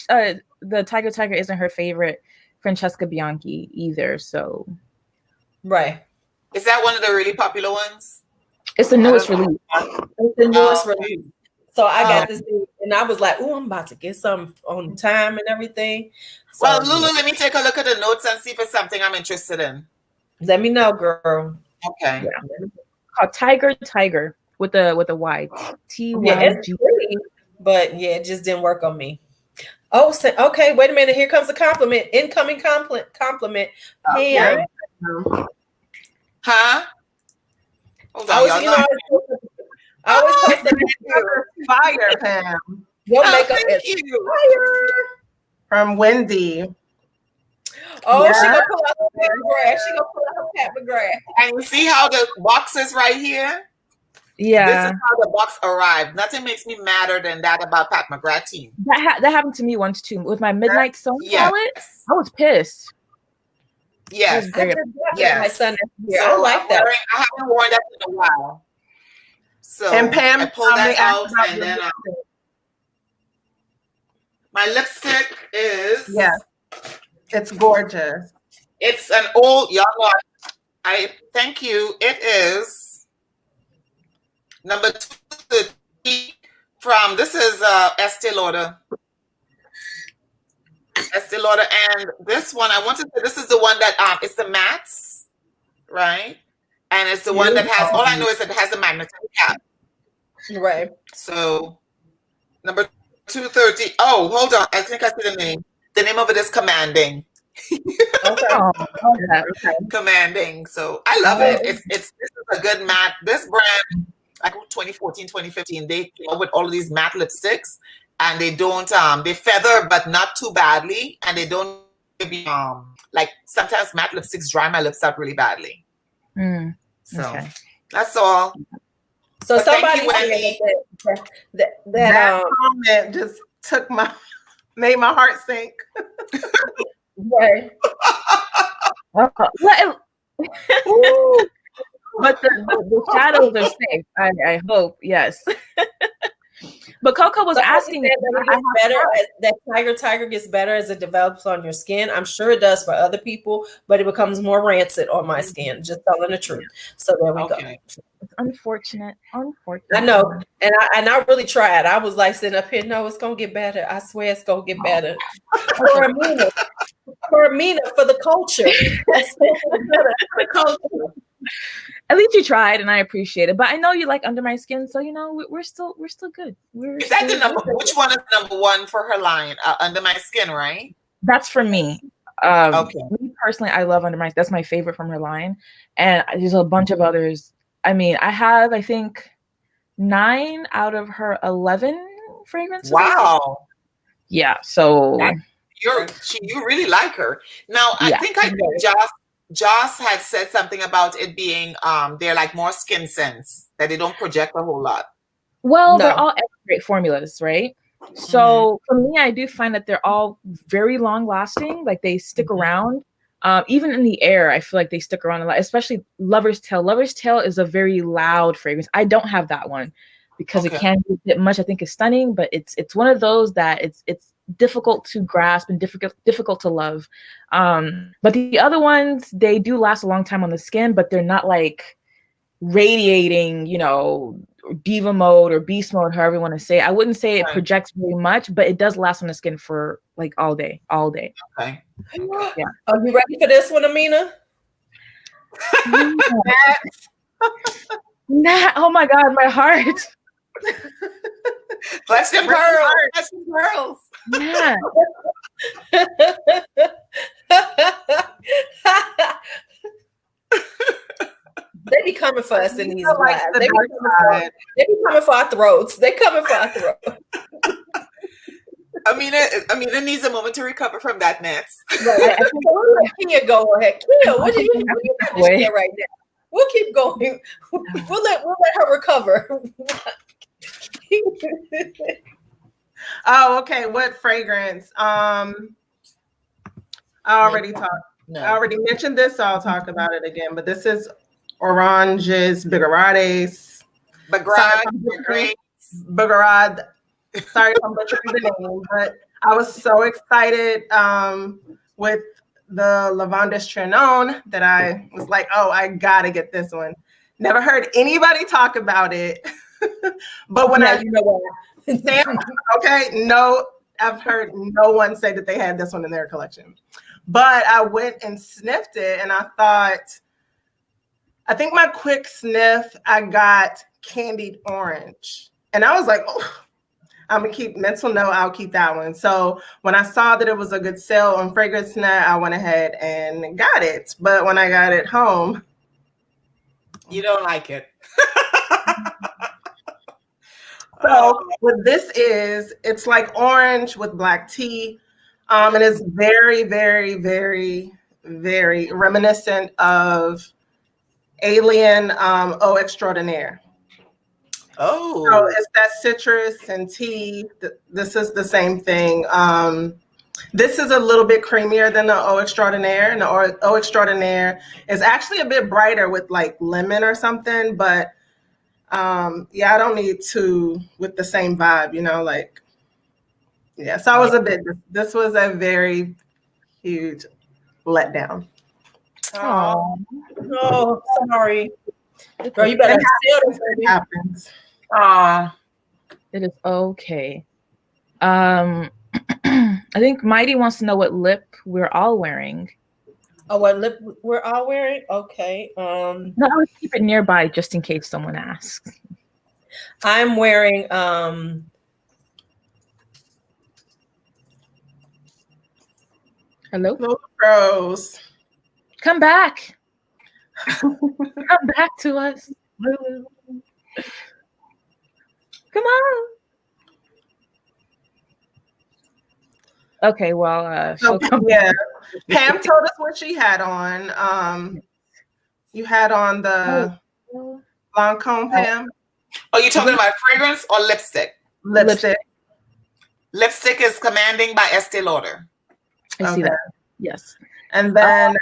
Tara, the Tiger isn't her favorite Francesca Bianchi either. So. Right. Is that one of the really popular ones? It's the newest release. It's the newest release. So I got this thing, and I was like, oh, I'm about to get some on time and everything. So, well, Lulu, let me take a look at the notes and see if it's something I'm interested in. Let me know, girl. Okay. Yeah. Called Tiger with the Y. TYG. But yeah, it just didn't work on me. Oh, okay. Wait a minute. Here comes a compliment. Incoming compliment. Pam. Huh? Hold on, I always post that fire, Pam. Your makeup is fire. From Wendy. Oh, she gonna pull out her Pat McGrath. She gonna pull out her Pat McGrath. And you see how the box is right here? Yeah. This is how the box arrived. Nothing makes me madder than that about Pat McGrath team. That happened to me once too. With my Midnight Sun palette, I was pissed. Yes. My son is here. So I like that. I haven't worn that in a while. So and Pam, I pulled that out, and then my lipstick is it's gorgeous. It's an old y'all know. I thank you. It is number 2 from this is Estee Lauder. Estee Lauder, and this one I want to say this is the one that it's the mattes, right? And it's the one that has, all I know is that it has a magnetic cap. Right. So, number 230. Oh, hold on. I think I see the name. The name of it is Commanding. Okay. Commanding. So, I love it. This is a good matte. This brand, like 2014, 2015, they came up with all of these matte lipsticks. And they don't, they feather, but not too badly. And they don't, like sometimes matte lipsticks dry my lips out really badly. So that's all. So but somebody that comment just made my heart sink. Right. But the shadows are safe. I hope, yes. But Coco was asking that Tiger gets better as it develops on your skin. I'm sure it does for other people, but it becomes more rancid on my skin. Just telling the truth. So there we go. It's unfortunate. I know, and I really tried. I was like sitting up here. No, it's gonna get better. I swear it's gonna get better. For Amina, for the culture. The culture. At least you tried, and I appreciate it. But I know you like Under My Skin, so we're still good. Is that the number? Which one is number 1 for her line? Under My Skin, right? That's for me. Okay. Me personally, I love Under My Skin. That's my favorite from her line, and there's a bunch of others. I mean, I have I think 9 out of her 11 fragrances. Wow. Yeah. So you really like her. Now I think Joss had said something about it being they're like more skin sense, that they don't project a whole lot. Well, they're all great formulas, right? So for me, I do find that they're all very long lasting, like they stick around. Even in the air, I feel like they stick around a lot, especially Lover's Tale. Lover's Tale is a very loud fragrance. I don't have that one because it can be a bit much. I think it's stunning, but it's one of those that it's difficult to grasp and difficult to love. But the other ones, they do last a long time on the skin, but they're not like radiating, diva mode or beast mode, however you want to say. I wouldn't say it projects very much, but it does last on the skin for like all day. Okay. Yeah. Are you ready for this one, Amina? Oh my God, my heart. Bless them pearls. Bless them pearls. Yeah. They be coming for us in these lives. They be coming for our throats. They coming for our throats. Amina needs a moment to recover from that mess. Right. We'll let Kia go ahead. Kia, what do you got to share right now? We'll keep going. We'll let her recover. Oh, okay. What fragrance? I already mentioned this, so I'll talk about it again. But this is Orange's Bigarades. Bigarade. Sorry if I'm butchering the name, but I was so excited with the Lavandes Trianon that I was like, oh, I gotta get this one. Never heard anybody talk about it. But when I've heard no one say that they had this one in their collection. But I went and sniffed it and I think my quick sniff, I got candied orange. And I was like, oh, I'm gonna keep mental note, I'll keep that one. So when I saw that it was a good sale on Fragrance Net, I went ahead and got it. But when I got it home, you don't like it. So what this is, it's like orange with black tea. And it's very, very, very, very reminiscent of Alien Eau Extraordinaire. Oh. So it's that citrus and tea. This is the same thing. This is a little bit creamier than the Eau Extraordinaire. And the Eau Extraordinaire is actually a bit brighter with like lemon or something. But I don't need two with the same vibe, So I was this was a very huge letdown. Oh, sorry. Girl, you better seal this, baby. Happens. It is okay. I think Mighty wants to know what lip we're all wearing. Oh, what lip we're all wearing? Okay. No, I would keep it nearby just in case someone asks. I'm wearing Hello? Rose. Come back. Come back to us. Come on. Okay, well, she'll come. Yeah. Pam told us what she had on. You had on the Lancome, Pam. Are you talking about fragrance or lipstick? Lipstick. Lipstick is Commanding by Estee Lauder. I see that. Yes. And then,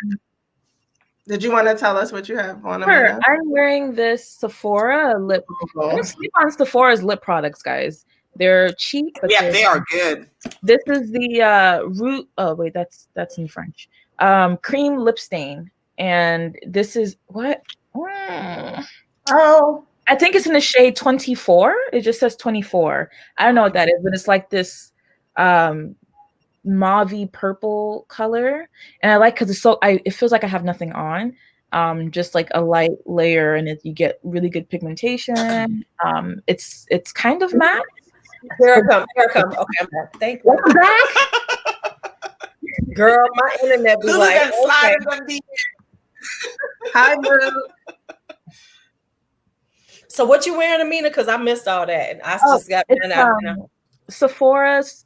did you want to tell us what you have on? Sure. I'm wearing this Sephora lip. I'm gonna sleep on Sephora's lip products, guys. They're cheap, but they are good. This is the root. Oh wait, that's in French. Cream lip stain, and this is what? Oh, I think it's in the shade 24. It just says 24. I don't know what that is, but it's like this mauve purple color, and I like because it's it feels like I have nothing on. Just like a light layer, and you get really good pigmentation. It's kind of matte. Here I come. Okay, I'm back. Thank you. Welcome back. Girl, my internet be like, okay. Hi, Boo. So what you wearing, Amina? Because I missed all that, and I just got out. Sephora's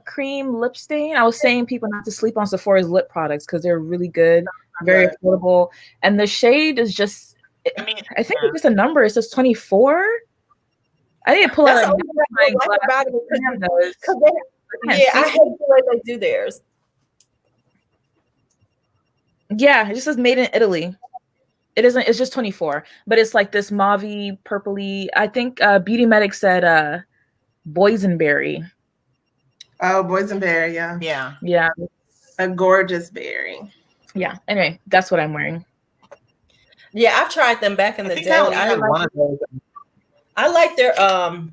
cream lip stain. I was saying people not to sleep on Sephora's lip products because they're really good, very affordable, and the shade is just. I think it's just a number. It says 24. I didn't pull out. I hate the way they do theirs. Yeah, it just says made in Italy. It isn't. It's just 24, but it's like this mauvey, purpley. I think Beauty Medic said boysenberry. Oh, boysenberry, yeah. Yeah. Yeah. A gorgeous berry. Yeah. Anyway, that's what I'm wearing. Yeah, I've tried them back in the day. I had one of those. I like their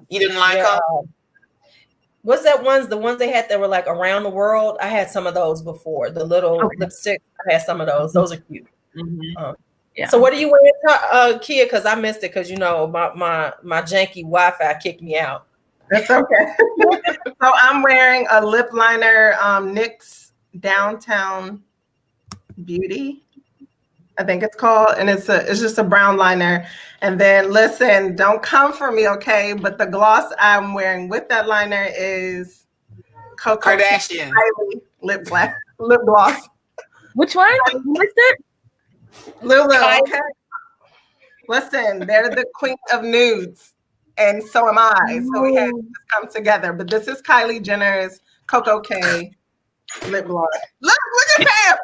You didn't like them? What's that ones? The ones they had that were like around the world. I had some of those before. The little lipstick. I had some of those. Those are cute. Yeah. So what are you wearing, Kia? Because I missed it because my janky Wi-Fi kicked me out. That's okay. So I'm wearing a lip liner, NYX Downtown Beauty, I think it's called, and it's just a brown liner. And then listen, don't come for me, okay? But the gloss I'm wearing with that liner is Coco Kardashian lip gloss. Which one? You missed it? Lulu, okay? Listen, they're the queen of nudes, and so am I. So we had to come together. But this is Kylie Jenner's Coco K lip gloss. Look at Pam.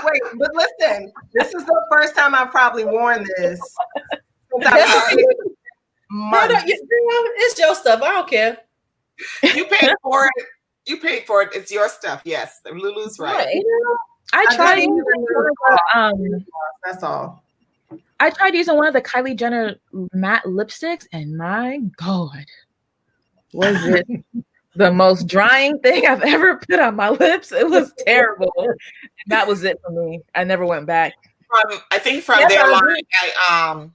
Wait, but listen, this is the first time I've probably worn this. It's your stuff. I don't care. You paid for it. You paid for it. It's your stuff. Yes, Lulu's right. I tried. That's all. I tried using one of the Kylie Jenner matte lipsticks, and my God, was it the most drying thing I've ever put on my lips? It was terrible. And that was it for me. I never went back. I think from their line,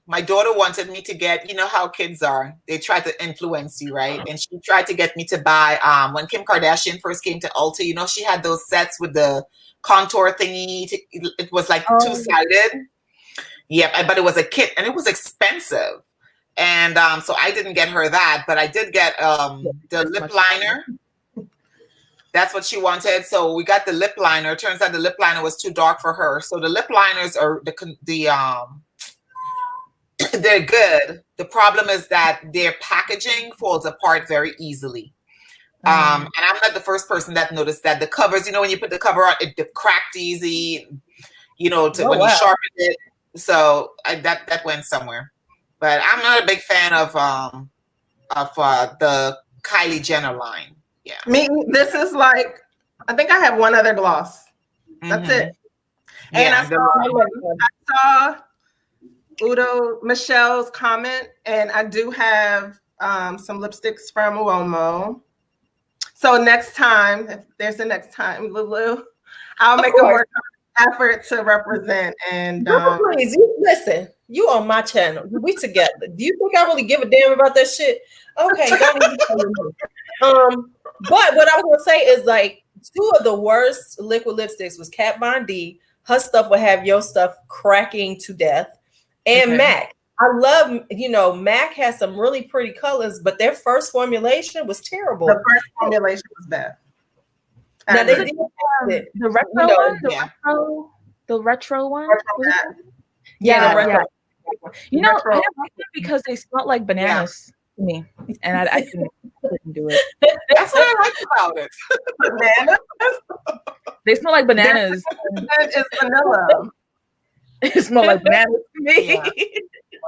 my daughter wanted me to get, you know how kids are. They try to influence you, right? And she tried to get me to buy, when Kim Kardashian first came to Ulta, you know, she had those sets with the contour thingy. It was like two-sided. Yep, but it was a kit, and it was expensive. And so I didn't get her that, but I did get the lip liner. That's what she wanted. So we got the lip liner. Turns out the lip liner was too dark for her. So the lip liners are they're good. The problem is that their packaging falls apart very easily. And I'm not the first person that noticed that. The covers, you know, when you put the cover on, it cracked easy. You know, when you sharpen it. So that went somewhere. But I'm not a big fan of the Kylie Jenner line. Yeah. Me, this is like, I think I have one other gloss. That's it. And I saw Michelle's comment, and I do have some lipsticks from Uomo. So next time, if there's a next time, Lulu, I'll make a more effort to represent. And please, listen, you on my channel. We together. Do you think I really give a damn about that shit? Okay. But what I was gonna say is, like, two of the worst liquid lipsticks was Kat Von D. Her stuff would have your stuff cracking to death. And MAC. I love, MAC has some really pretty colors, but their first formulation was terrible. The first formulation was bad. Now they did the retro one? The retro one? Yeah. Retro. You know, I didn't like them because they smelled like bananas to me. And I couldn't do it. That's what I like about it. Bananas? They smell like bananas. It's vanilla. It smelled like bananas to me. Yeah.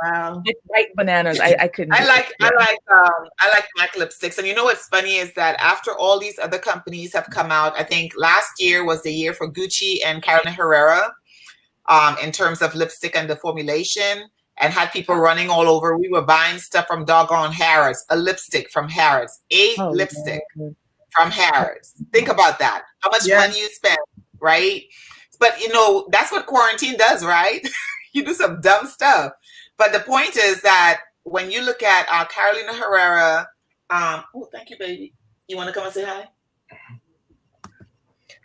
Wow. It's white bananas. I couldn't. I like MAC lipsticks. And you know what's funny is that after all these other companies have come out, I think last year was the year for Gucci and Carolina Herrera in terms of lipstick and the formulation, and had people running all over. We were buying stuff from doggone Harrods, a lipstick from Harrods, lipstick from Harrods. Think about that. How much money you spend, right? But, that's what quarantine does, right? You do some dumb stuff. But the point is that when you look at Carolina Herrera, thank you, baby. You want to come and say hi?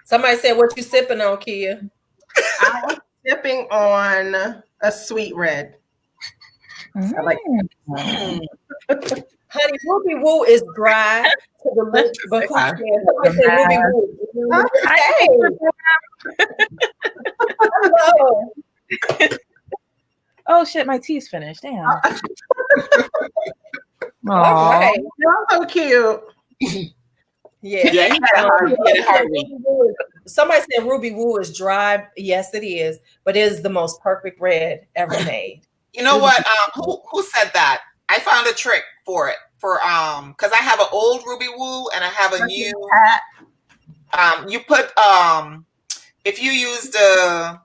Somebody said, what you sipping on, Kia? I'm sipping on a sweet red. I like Honey, Ruby Woo is dry to the lips, but who cares? Somebody said Ruby Woo. Oh shit, my tea's finished. Damn. All right. You're so cute. Yeah. Yeah, he had a hard week. Somebody said Ruby Woo is dry. Yes, it is, but it is the most perfect red ever made. You know what? Who said that? I found a trick for it because I have an old Ruby Woo and I have a new. You put if you use the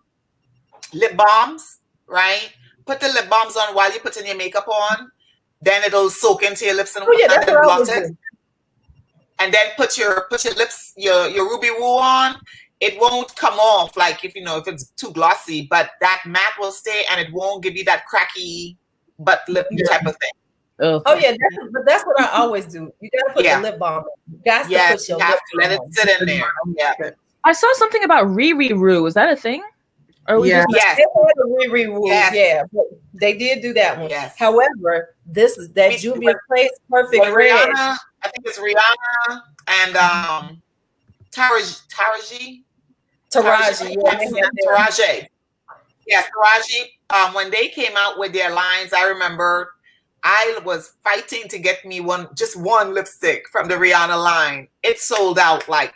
lip balms, right? Put the lip balms on while you're putting your makeup on. Then it'll soak into your lips and that's then what blot it. And then put your lips, your Ruby Woo on. It won't come off like if it's too glossy, but that matte will stay and it won't give you that cracky butt lip type of thing. Oh yeah, that's what I always do. You gotta put the lip balm. You got to put your lip balm. Let it sit in there. Yeah. I saw something about Riri Roo. Is that a thing? Or yes. They had a Riri Roo. Yeah, but they did do that one. Yes. However, this is that Juvia's Place Perfect Red. Rihanna, I think it's Rihanna and Taraji. Yes, Taraji. When they came out with their lines, I remember I was fighting to get me just one lipstick from the Rihanna line. It sold out like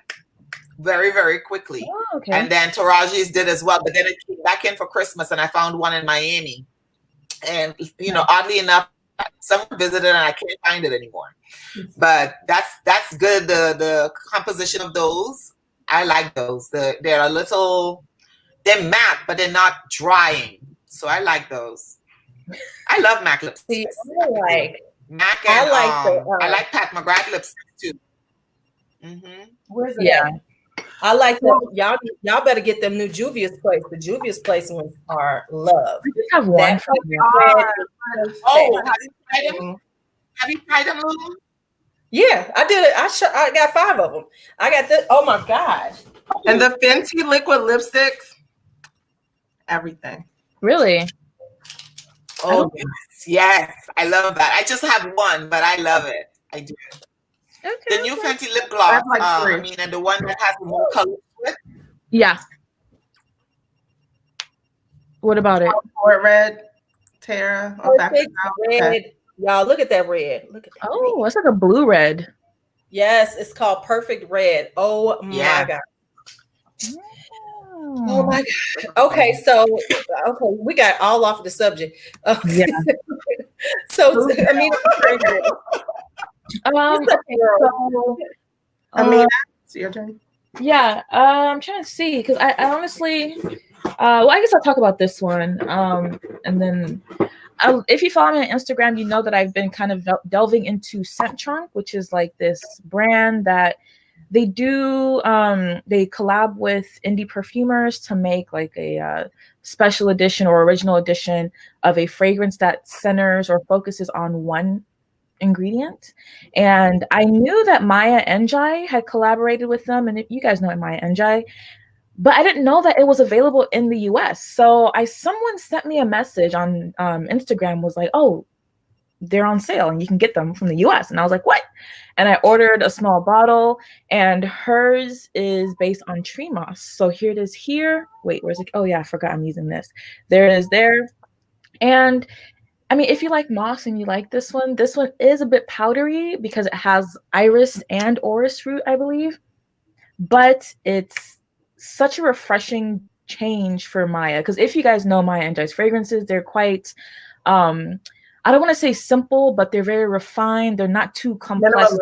very, very quickly. Oh, okay. And then Taraji's did as well, but then it came back in for Christmas and I found one in Miami. And oddly enough, someone visited and I can't find it anymore. But that's good. The composition of those, I like those. They're matte, but they're not drying. So I like those. I love MAC lipsticks. MAC and I like Pat McGrath lipsticks too. Mm-hmm. Where's it at? I like that. Y'all better get them new Juvia's Place. The Juvia's Place ones are love. We just have one. Have you tried them, Lulu? Yeah, I did it. I got 5 of them. I got this. Oh my God. And the Fenty liquid lipsticks, everything. Really? Oh yes, I love that. I just have one, but I love it. I do. Okay, the new Fenty lip gloss. And the one that has more color to it. Yeah. What about it? Red, Tara. Red. Y'all look at that red. Look at that. Oh, it's like a blue red. Yes, it's called Perfect Red. Oh my God. Oh my God. Okay, we got all off of the subject. Okay. Yeah. So I mean, it's your turn. Yeah, I'm trying to see because I honestly, I guess I'll talk about this one, and then if you follow me on Instagram, you know that I've been kind of delving into Scent Trunk, which is like this brand that they do. They collab with indie perfumers to make like a special edition or original edition of a fragrance that centers or focuses on one ingredient. And I knew that Maya Njai had collaborated with them, and you guys know Maya Njai, but I didn't know that it was available in the US. So someone sent me a message on Instagram, was like, oh, they're on sale and you can get them from the US. And I was like, what? And I ordered a small bottle, and hers is based on tree moss. So here it is here. Wait, where's it? Oh yeah, I forgot I'm using this. There it is there. And I mean, if you like moss and you like this one is a bit powdery because it has iris and orris root, I believe. But it's such a refreshing change for Maya. Because if you guys know Maya Njai's fragrances, they're quite, I don't want to say simple, but they're very refined. They're not too complex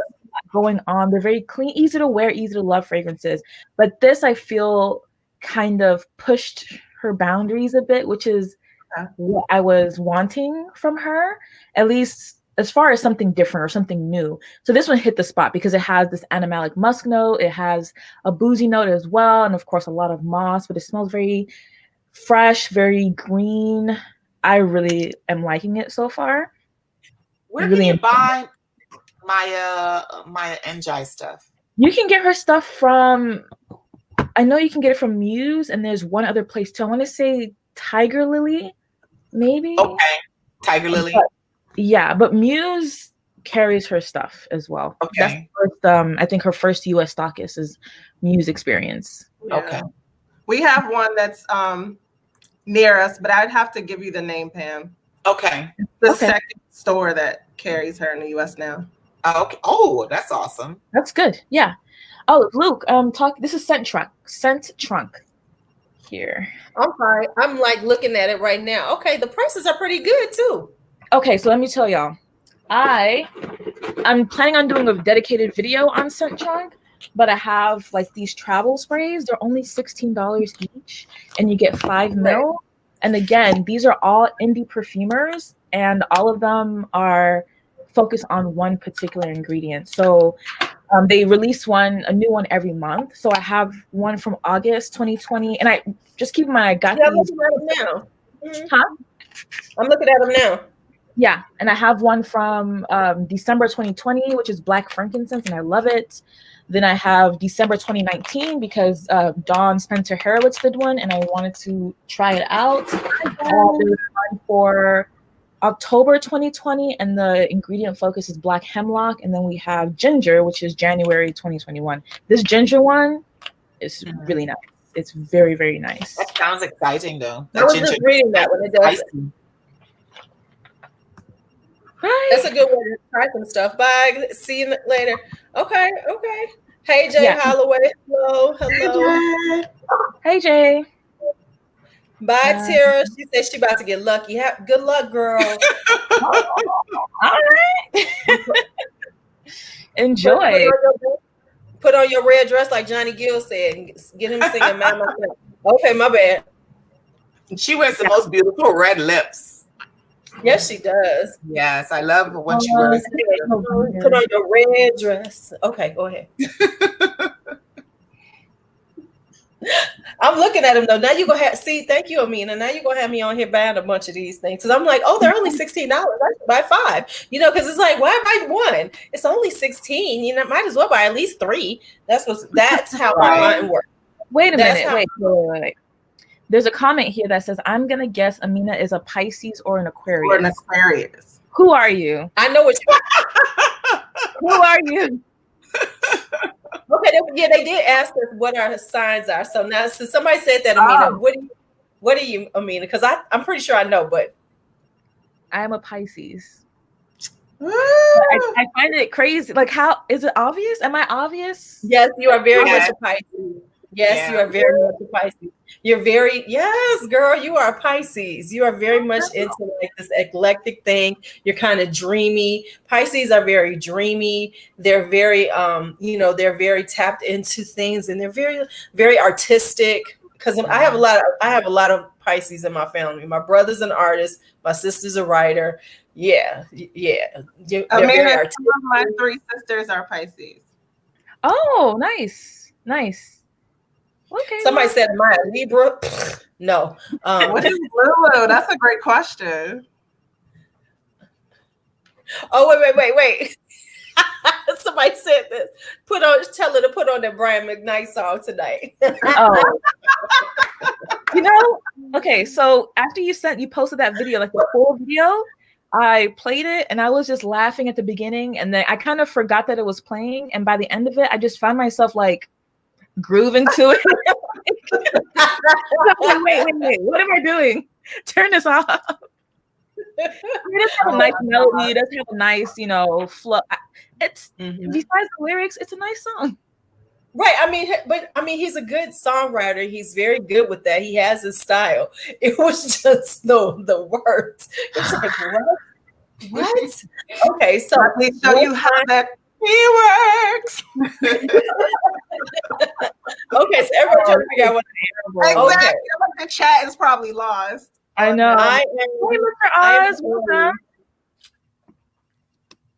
going on. They're very clean, easy to wear, easy to love fragrances. But this, I feel, kind of pushed her boundaries a bit, which is what I was wanting from her, at least as far as something different or something new. So this one hit the spot because it has this animalic musk note. It has a boozy note as well. And of course, a lot of moss, but it smells very fresh, very green. I really am liking it so far. Where can you buy Maya Njai stuff? You can get her stuff from, I know you can get it from Muse, and there's one other place too. I want to say Tiger Lily, maybe. Okay, Tiger Lily. But Muse carries her stuff as well. Okay. That's the first, I think her first US stockist is Muse Experience. Yeah. Okay. We have one that's near us, but I'd have to give you the name, Pam. Okay. It's the second store that carries her in the US now. Okay. Oh, that's awesome. That's good. Yeah. Oh, Luke, talk. This is Scent Trunk here. I'm sorry. I'm like looking at it right now. Okay, the prices are pretty good too. Okay, so let me tell y'all. I'm planning on doing a dedicated video on Scent Trunk, but I have like these travel sprays. They're only $16 each, and you get 5 ml. And again, these are all indie perfumers, and all of them are focused on one particular ingredient. So they release a new one every month. So I have one from August 2020, and I just keep in mind I got these. I'm looking at them now. Huh? I'm looking at them now. Yeah, and I have one from December 2020, which is Black Frankincense, and I love it. Then I have December 2019 because Dawn Spencer Horowitz did one, and I wanted to try it out. There's one for October 2020, and the ingredient focus is Black Hemlock, and then we have Ginger, which is January 2021. This Ginger one is really nice. It's very, very nice. That sounds exciting, though. I was just reading that when it does. Right. That's a good way to try some stuff. Bye. See you later. Okay. Hey, Jay Holloway. Hello. Hey, Jay. Bye, Tara. She said she about to get lucky. Good luck, girl. All right. Enjoy. Put on your red dress like Johnny Gill said and get him singing Mama. Okay, my bad. She wears the most beautiful red lips. Yes, she does. Yes, I love when she wears. Put on your red dress. Okay, go ahead. I'm looking at them though. Now you gonna have thank you, Amina. Now you're gonna have me on here buying a bunch of these things. Cause I'm like, oh, they're only $16. I should buy 5. You know, because it's like, why buy 1? It's only 16. You know, might as well buy at least 3. That's how mine works. Wait a minute. Wait. There's a comment here that says, I'm gonna guess Amina is a Pisces or an Aquarius. Who are you? I know what Who are you? Okay, they did ask us what our signs are. So now, since somebody said that, Amina, what are you, Amina? Because I'm pretty sure I know, but I am a Pisces. I find it crazy. Like, how is it obvious? Am I obvious? Yes, you are very much a Pisces. Yes, you are very much a Pisces. Yes, girl, you are a Pisces. You are very much into like this eclectic thing. You're kind of dreamy. Pisces are very dreamy. They're very, they're very tapped into things, and they're very, very artistic. Because I have a lot of Pisces in my family. My brother's an artist. My sister's a writer. Yeah. I mean, 2 of my 3 sisters are Pisces. Oh, nice. Okay. Somebody said, "Am I a Libra?" No. What is Lulu? That's a great question. Oh, wait. Somebody said this. Tell her to put on that Brian McKnight song tonight. Oh. Okay, so after you posted that video, like the full video, I played it and I was just laughing at the beginning, and then I kind of forgot that it was playing, and by the end of it, I just found myself like grooving to it. Wait, what am I doing? Turn this off. It does have a nice melody. It does have a nice, flow. It's besides the lyrics, it's a nice song. Right. He's a good songwriter. He's very good with that. He has his style. It was just the words. It's like, what? Okay, so let me show you how that works. Okay, so everyone's trying to figure out what exactly. Okay. The chat is probably lost. I know. Hey, Mr. Oz, welcome.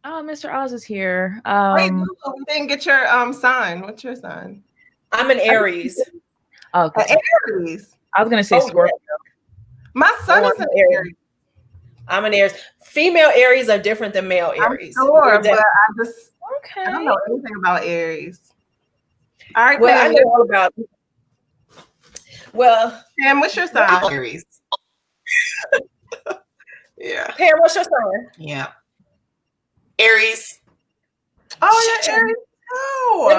Oh, Mr. Oz is here. Wait, we didn't get your sign. What's your sign? I'm an Aries. Okay. Aries. I was gonna say Scorpio. My son is an Aries. I'm an Aries. Female Aries are different than male Aries. I'm sure, but I don't know anything about Aries. All right. Well, I know all about. Well, Pam, what's your sign? Aries. Yeah. Pam, what's your sign? Yeah. Aries. Oh, yeah, Aries. Oh.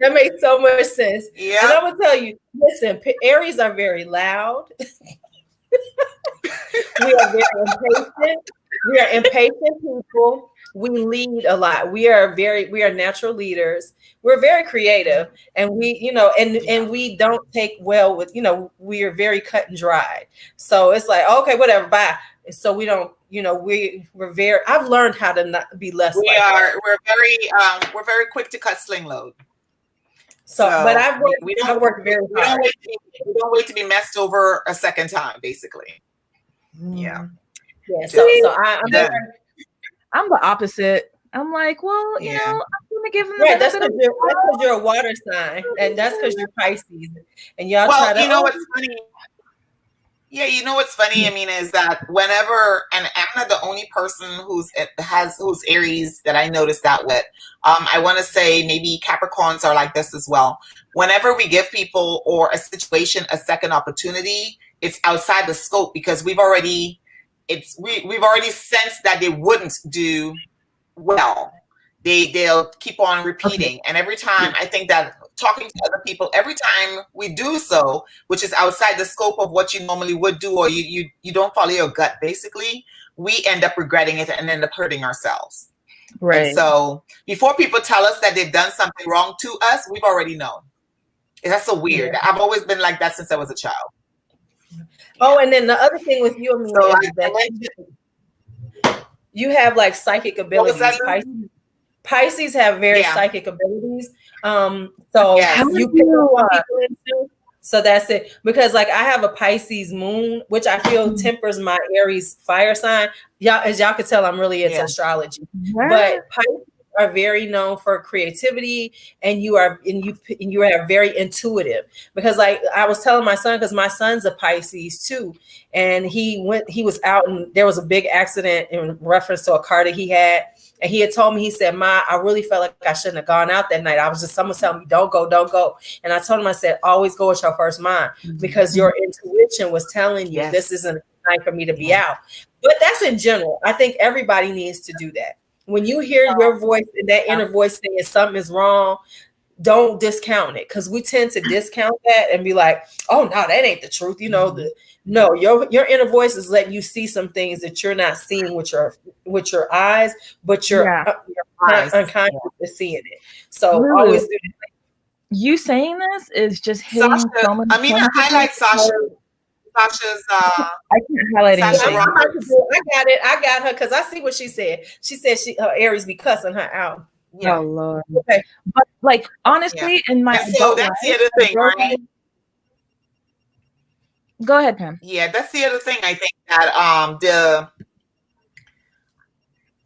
That makes so much sense. Yeah. And I'm gonna tell you, listen, Aries are very loud. We are very impatient. We are impatient people. we lead a lot. We are natural leaders. We're very creative, and we, and we don't take well with, we are very cut and dried. So it's like, okay, whatever, bye. So we don't, we're very. I've learned how to not be less. We're very quick to cut sling load. So but I've worked. We don't wait to be messed over a second time, basically. Yeah. Yeah. So I'm the opposite. I'm like, well, you know, I'm gonna give them the right. That's because you're a water sign, and that's because you're Pisces, and y'all try to. You know what's funny? Yeah, you know what's funny? I mean, is that whenever, and I'm not the only person who's Aries that I noticed that with. I want to say maybe Capricorns are like this as well. Whenever we give people or a situation a second opportunity, it's outside the scope because we've already sensed that they wouldn't do well. They'll keep on repeating, and every time I think that talking to other people, every time we do so, which is outside the scope of what you normally would do, or you don't follow your gut, basically, we end up regretting it and end up hurting ourselves. Right. And so before people tell us that they've done something wrong to us, we've already known. That's so weird. Yeah. I've always been like that since I was a child. Oh, and then the other thing with you, Amelia, is that you have like psychic abilities. Pisces have very psychic abilities. So you pick up people into. So that's it. Because like I have a Pisces moon, which I feel tempers my Aries fire sign. As y'all can tell, I'm really into astrology. Yeah. But Pisces are very known for creativity, and you are very intuitive. Because like I was telling my son, because my son's a Pisces too, and he was out and there was a big accident in reference to a car that he had. And he had told me, he said, Ma, I really felt like I shouldn't have gone out that night. Someone telling me, don't go. And I told him, I said, always go with your first mind, because your intuition was telling you this isn't a time for me to be out. But that's in general. I think everybody needs to do that. When you hear your voice, that inner voice saying something is wrong, don't discount it, because we tend to discount that and be like, oh, no, that ain't the truth. No, your inner voice is letting you see some things that you're not seeing with your eyes, but your unconscious is seeing it. So always do that. You saying this is just hitting so many. Highlight Sasha. Sasha's I can't highlight anything. I got her because I see what she said. She said her Aries be cussing her out. Yeah. Oh Lord. Okay. But like honestly, in my that's the other thing, right? Go ahead, Pam. Yeah, that's the other thing. I think that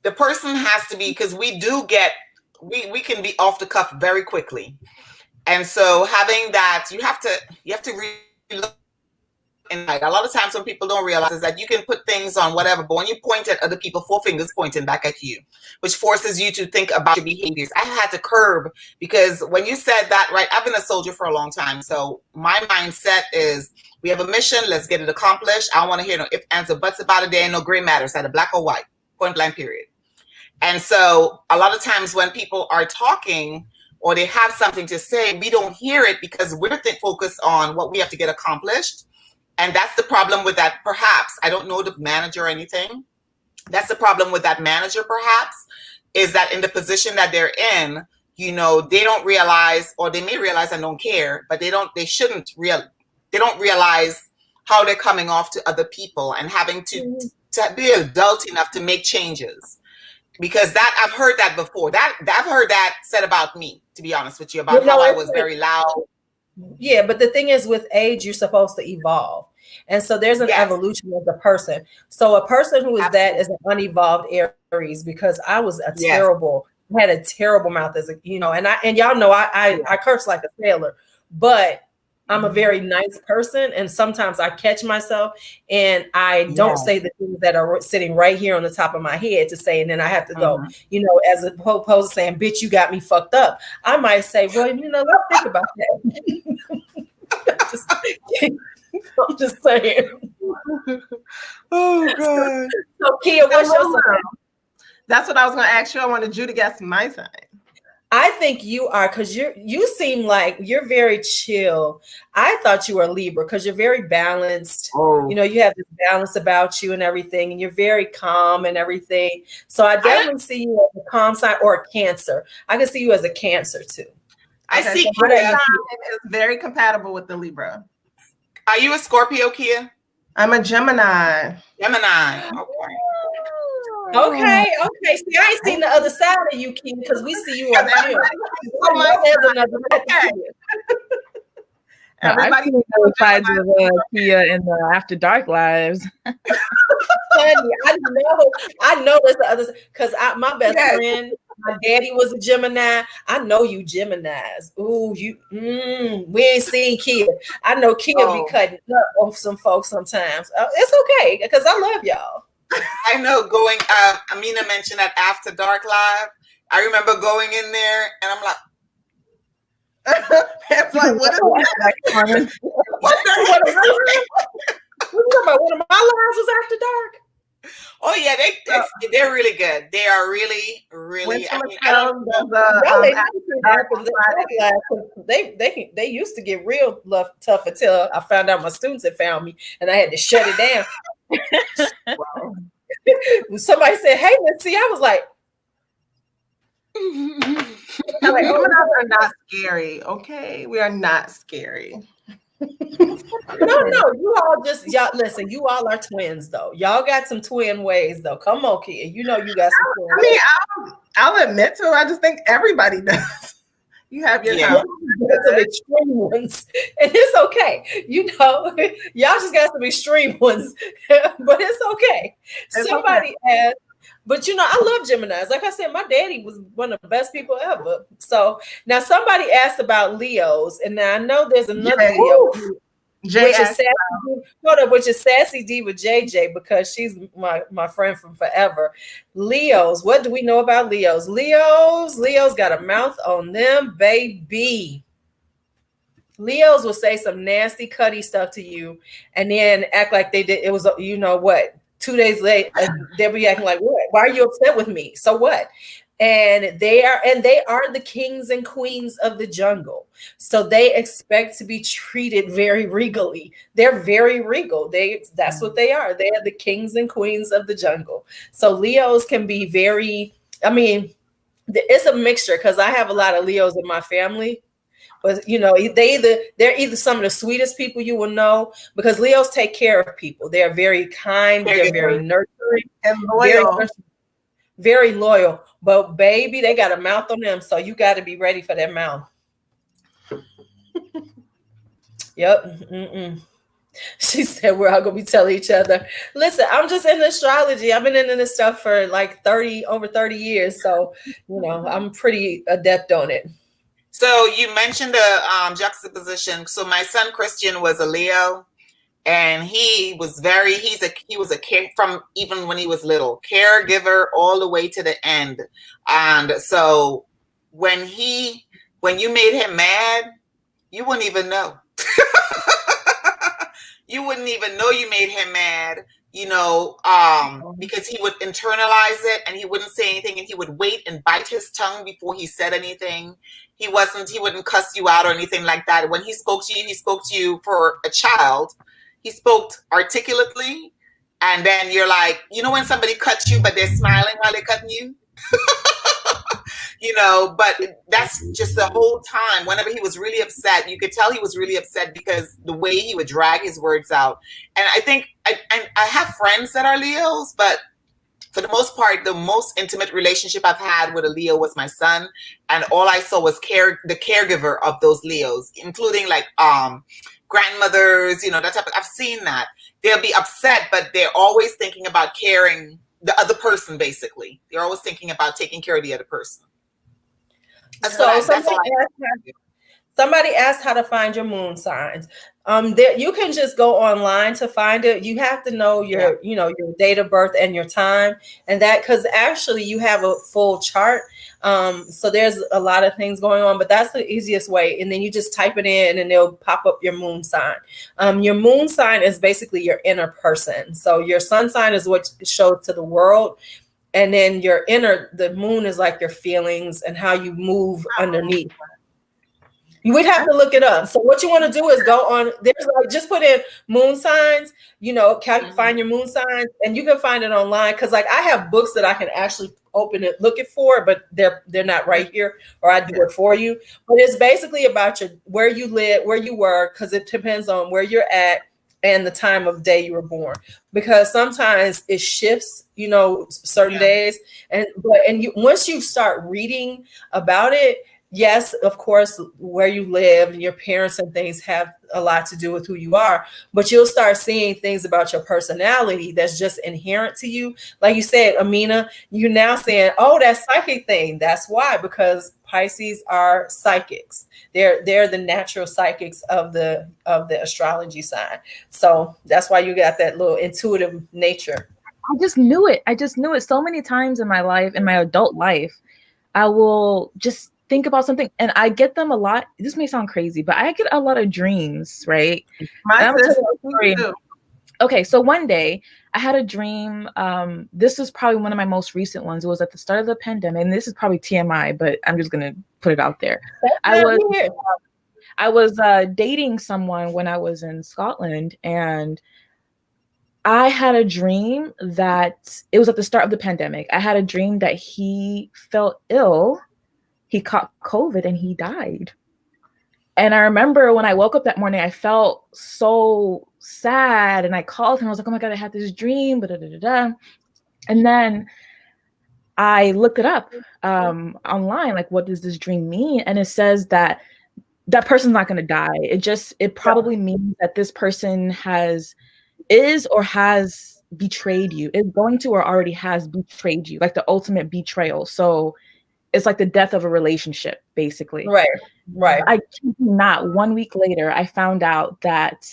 the person has to be, because we can be off the cuff very quickly, and so having that, you have to really look. And like a lot of times when people don't realize is that you can put things on whatever, but when you point at other people, 4 fingers pointing back at you, which forces you to think about your behaviors. I had to curb, because when you said that, right, I've been a soldier for a long time. So my mindset is, we have a mission, let's get it accomplished. I don't want to hear no ifs, ands, or buts about it. There ain't no gray matters, either black or white, point blank, period. And so a lot of times when people are talking or they have something to say, we don't hear it because we're focused on what we have to get accomplished. And that's the problem with that, perhaps. I don't know the manager or anything. That's the problem with that manager, perhaps, is that in the position that they're in, they don't realize, or they may realize and don't care, but they don't realize how they're coming off to other people and having to be adult enough to make changes. Because that, I've heard that before. I've heard that said about me, to be honest with you, about how I was very loud. Yeah, but the thing is, with age, you're supposed to evolve. And so there's an evolution of the person. So a person who is that is an unevolved Aries, because I was had a terrible mouth as and y'all know I curse like a sailor, but I'm a very nice person. And sometimes I catch myself and I don't say the things that are sitting right here on the top of my head to say, and then I have to go, as opposed to saying, bitch, you got me fucked up. I might say, well, let's think about that. I'm just saying. Oh, God. So, Kia, what's your sign? That's what I was going to ask you. I wanted you to guess my sign. I think you are, because you seem like you're very chill. I thought you were a Libra because you're very balanced. Oh. You know, you have this balance about you and everything, and you're very calm and everything. So I definitely see you as a calm sign or a Cancer. I can see you as a Cancer too. I see. So my sign is very compatible with the Libra. Are you a Scorpio, Kia? I'm a Gemini. Gemini. Okay. See, I ain't seen the other side of you, Kia, because we see you on film. I've seen those sides of Kia in the After Dark lives. Honey, I know there's the other, because my best friend, my daddy was a Gemini. I know you Geminis. Ooh, we ain't seen Kia. I know Kia be cutting up on some folks sometimes. It's okay, because I love y'all. I know going, Amina mentioned that After Dark Live. I remember going in there and I'm like, it's like, what is that? What about one of my lives was After Dark? Oh yeah, they're really good. They are really. They used to get real tough until I found out my students had found me and I had to shut it down. Somebody said, "Hey, let's see." I was like, Geminis are not scary. Okay, we are not scary. No, you all listen. You all are twins, though. Y'all got some twin ways, though. Come on, kid. You know you got some twin ways. I mean, I'll admit to it. I just think everybody does. You have your some extreme ones, and it's okay. You know, y'all just got some extreme ones, but it's okay. Somebody asked, but you know, I love Geminis. Like I said, my daddy was one of the best people ever. So now somebody asked about Leos, and now I know there's another Leo, which is Sassy D with JJ, because she's my friend from forever. Leos, what do we know about Leos? Leos got a mouth on them, baby. Leos will say some nasty, cutty stuff to you, and then act like they did. It was, you know what? 2 days later, they'll be acting like, "What? Why are you upset with me? So what?" And they are the kings and queens of the jungle. So they expect to be treated very regally. They're very regal. That's what they are. They are the kings and queens of the jungle. So Leos can be very, I mean, it's a mixture, because I have a lot of Leos in my family. But you know, they're either some of the sweetest people you will know, because Leos take care of people. They're very kind, they're very nurturing and loyal. Very loyal. But baby, they got a mouth on them, so you got to be ready for their mouth. Yep. She said we're all gonna be telling each other. Listen, I'm just in astrology. I've been into this stuff for like over 30 years, so you know I'm pretty adept on it. So you mentioned the juxtaposition. So my son Christian was a Leo, and he was from even when he was little, caregiver all the way to the end. And so when you made him mad, you wouldn't even know. You wouldn't even know you made him mad, you know, because he would internalize it and he wouldn't say anything, and he would wait and bite his tongue before he said anything. He wouldn't cuss you out or anything like that. When he spoke to you for a child. He spoke articulately, and then you're like, you know, when somebody cuts you, but they're smiling while they're cutting you, you know, but that's just the whole time. Whenever he was really upset, you could tell he was really upset because the way he would drag his words out. And I think I have friends that are Leos, but for the most part, the most intimate relationship I've had with a Leo was my son. And all I saw was the caregiver of those Leos, including like, grandmothers, you know, that type of, I've seen that. They'll be upset, but they're always thinking about caring the other person, basically. They're always thinking about taking care of the other person. Somebody asked how to find your moon signs. You can just go online to find it. You have to know your date of birth and your time, and that, because actually you have a full chart. So there's a lot of things going on, but that's the easiest way. And then you just type it in and it'll pop up your moon sign. Your moon sign is basically your inner person. So your sun sign is what shows to the world. And then the moon is like your feelings and how you move underneath. You would have to look it up. So what you want to do is go on, there's like, just put in moon signs, find your moon signs, and you can find it online. Cause like I have books that I can actually open it, look it for, but they're not right here, or I do it for you. But it's basically about where you live, where you work, because it depends on where you're at and the time of day you were born. Because sometimes it shifts, certain days. Once you start reading about it, yes, of course, where you live and your parents and things have a lot to do with who you are, but you'll start seeing things about your personality that's just inherent to you. Like you said, Amina, you're now saying, oh, that psychic thing. That's why, because Pisces are psychics. They're the natural psychics of the astrology sign. So that's why you got that little intuitive nature. I just knew it. So many times in my life, in my adult life, I will just think about something and I get them a lot. This may sound crazy, but I get a lot of dreams, right? Okay, so one day I had a dream. This is probably one of my most recent ones. It was at the start of the pandemic, and this is probably TMI, but I'm just gonna put it out there. I was dating someone when I was in Scotland, and I had a dream that it was at the start of the pandemic. I had a dream that he felt ill. He caught COVID and he died. And I remember when I woke up that morning, I felt so sad. And I called him. I was like, oh my God, I had this dream. And then I looked it up online. Like, what does this dream mean? And it says that that person's not going to die. It probably means that this person is or has betrayed you, is going to or already has betrayed you, like the ultimate betrayal. So it's like the death of a relationship, basically. Right. I kid you not, 1 week later, I found out that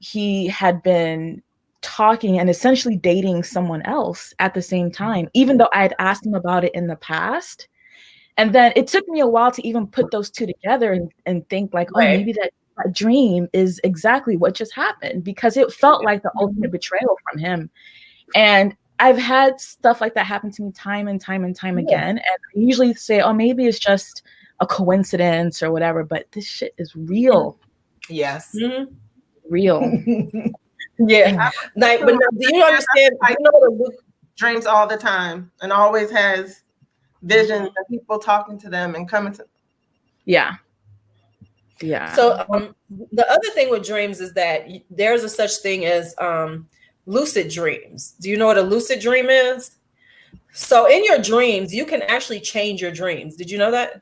he had been talking and essentially dating someone else at the same time, even though I had asked him about it in the past. And then it took me a while to even put those two together and think like, oh, maybe that dream is exactly what just happened, because it felt like the ultimate betrayal from him. And I've had stuff like that happen to me time and time again. And I usually say, oh, maybe it's just a coincidence or whatever, but this shit is real. Yes. Mm-hmm. Real. Yeah. But now, do you understand? Dreams all the time and always has visions of people talking to them and coming to. Yeah. So the other thing with dreams is that there's a such thing as lucid dreams. Do you know what a lucid dream is? So in your dreams, you can actually change your dreams. Did you know that?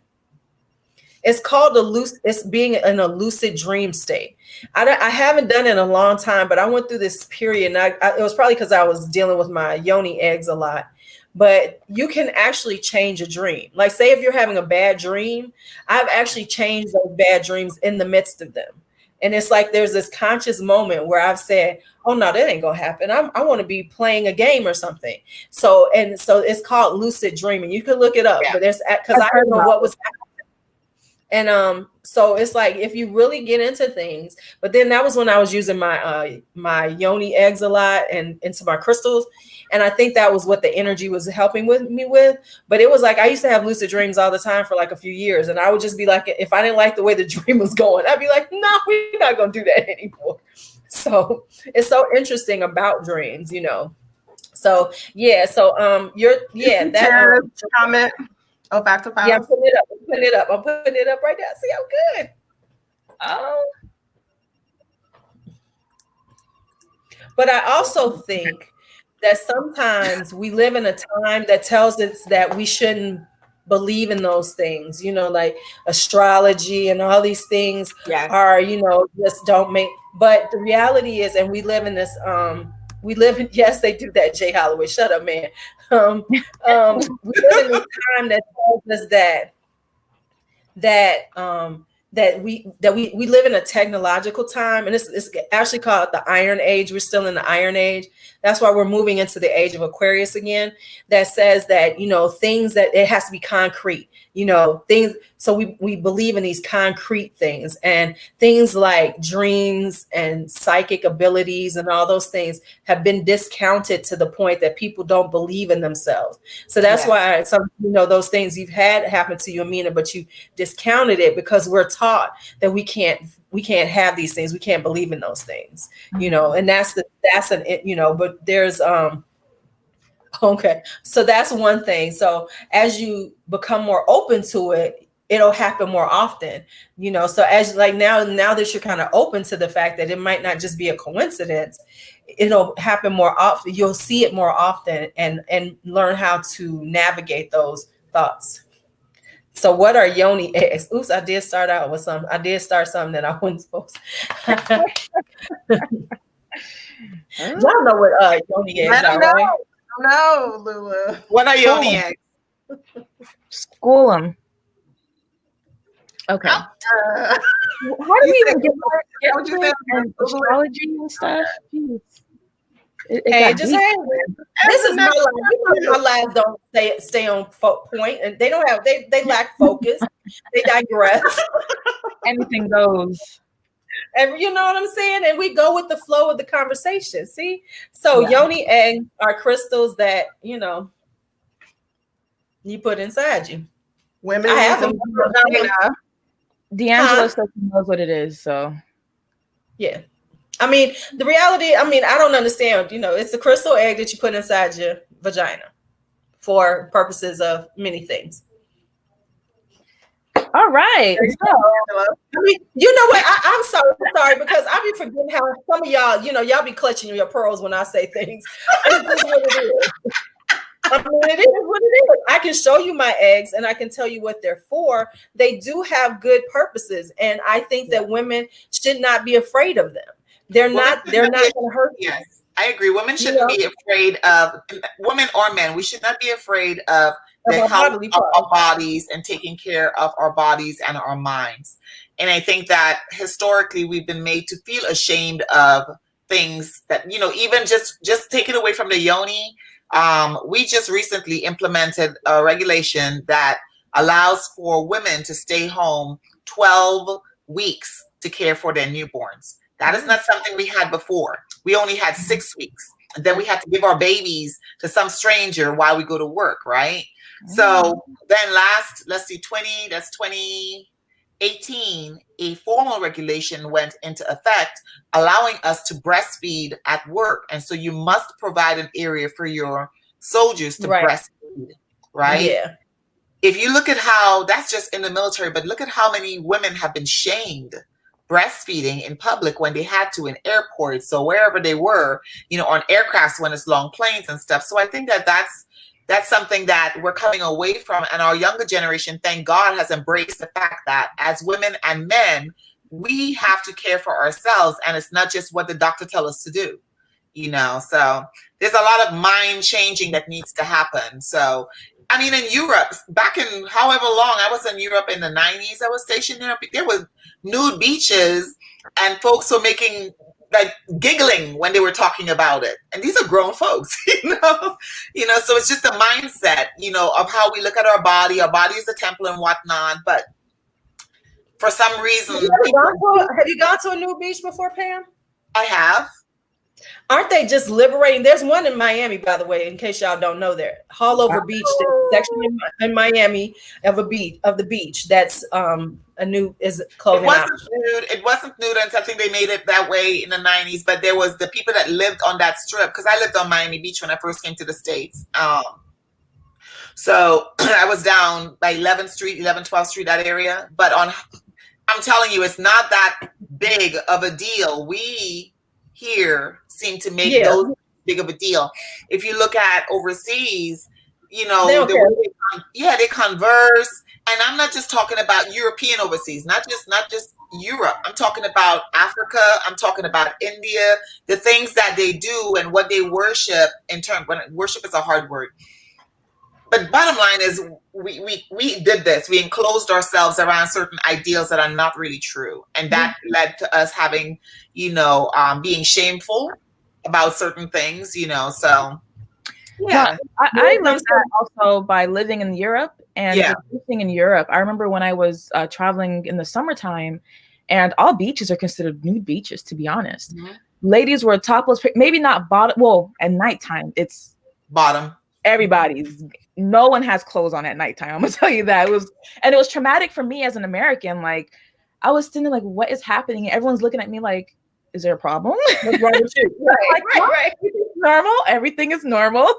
It's called it's being in a lucid dream state. I haven't done it in a long time, but I went through this period, and it was probably because I was dealing with my yoni eggs a lot. But you can actually change a dream. Like, say if you're having a bad dream, I've actually changed those bad dreams in the midst of them. And it's like there's this conscious moment where I've said, oh, no, that ain't going to happen. I want to be playing a game or something. So it's called lucid dreaming. You can look it up, but because I don't know what was happening. And so it's like if you really get into things, but then that was when I was using my my yoni eggs a lot and into my crystals. And I think that was what the energy was helping me with. But it was like I used to have lucid dreams all the time for like a few years. And I would just be like, if I didn't like the way the dream was going, I'd be like, no, we're not going to do that anymore. So it's so interesting about dreams, So yeah, so that comment. Oh, back to power. Yeah, I'm putting it up. I'm putting it up right now. See how good. Oh. But I also think that sometimes we live in a time that tells us that we shouldn't believe in those things, like astrology and all these things are, just don't make. But the reality is, and we live in this, yes, they do that, Jay Holloway. Shut up, man. We live in this time that tells us that that we live in a technological time, and it's actually called the Iron Age. We're still in the Iron Age. That's why we're moving into the age of Aquarius again. That says that, you know, things that it has to be concrete, you know, things. So we believe in these concrete things, and things like dreams and psychic abilities and all those things have been discounted to the point that people don't believe in themselves. So that's why some, you know, those things you've had happen to you, Amina, but you discounted it because we're taught that we can't have these things. We can't believe in those things, you know, and that's an, you know, but there's, okay. So that's one thing. So as you become more open to it, it'll happen more often, you know. So as like now that you're kind of open to the fact that it might not just be a coincidence, it'll happen more often. You'll see it more often and learn how to navigate those thoughts. So what are yoni eggs? Oops, I did start something that I wasn't supposed to. Y'all know what yoni eggs are, right? No, Lula. What are yoni eggs? School them. Okay. How do we even get astrology and stuff? Jeez. This is my life. My lives don't stay on point, and they don't have they lack focus. They digress. Anything goes. And you know what I'm saying? And we go with the flow of the conversation. See? So yoni eggs are crystals that, you know, you put inside you. Women, I have them. D'Angelo says he knows what it is, so yeah. I mean, the reality, I don't understand, you know, it's a crystal egg that you put inside your vagina for purposes of many things. All right. So, I mean, you know what? I'm sorry because I be forgetting how some of y'all, you know, y'all be clutching your pearls when I say things. It's just what it is. I mean, it is what it is. I can show you my eggs and I can tell you what they're for. They do have good purposes. And I think that women should not be afraid of them. They're not going to hurt you. Yes, I agree. Women shouldn't be afraid of, women or men, we should not be afraid of the health of our bodies and taking care of our bodies and our minds. And I think that historically we've been made to feel ashamed of things that, you know, even just take it away from the yoni. We just recently implemented a regulation that allows for women to stay home 12 weeks to care for their newborns. That is not something we had before. We only had 6 weeks. And then we had to give our babies to some stranger while we go to work, right? So then let's see, 2018, a formal regulation went into effect, allowing us to breastfeed at work. And so you must provide an area for your soldiers to breastfeed, right? Yeah. If you look at how, that's just in the military, but look at how many women have been shamed breastfeeding in public when they had to in airports. So wherever they were, you know, on aircrafts when it's long planes and stuff. So I think that that's something that we're coming away from. And our younger generation, thank God, has embraced the fact that as women and men, we have to care for ourselves. And it's not just what the doctor tells us to do, you know. So there's a lot of mind changing that needs to happen. So, I mean, in Europe, back in however long, I was in Europe in the 90s, I was stationed there. There was nude beaches and folks were making, like, giggling when they were talking about it. And these are grown folks, you know, so it's just a mindset, you know, of how we look at our body. Our body is a temple and whatnot. But for some reason. Have you gone to a nude beach before, Pam? I have. Aren't they just liberating? There's one in Miami, by the way, in case y'all don't know there. Hallover Beach, section in Miami of the beach. That's a new clothing option. It wasn't nude until I think they made it that way in the 90s. But there was the people that lived on that strip, because I lived on Miami Beach when I first came to the States. So I was down by 12th Street, that area. But I'm telling you, it's not that big of a deal. We here seem to make those big of a deal. If you look at overseas, you know, they converse. And I'm not just talking about European overseas, not just Europe. I'm talking about Africa. I'm talking about India, the things that they do and what they worship in terms, when worship is a hard word. but bottom line is we did this. We enclosed ourselves around certain ideals that are not really true, and that led to us having, being shameful about certain things. So yeah. I learned that also by living in Europe and living in Europe. I remember when I was traveling in the summertime, and all beaches are considered nude beaches, to be honest. Ladies were topless, maybe not bottom. Well, at nighttime, it's bottom. Everybody's, no one has clothes on at nighttime. I'm gonna tell you that. It was traumatic for me as an American. Like, I was sitting like, what is happening? And everyone's looking at me like, is there a problem? What's wrong with you? Right. It's normal. Everything is normal.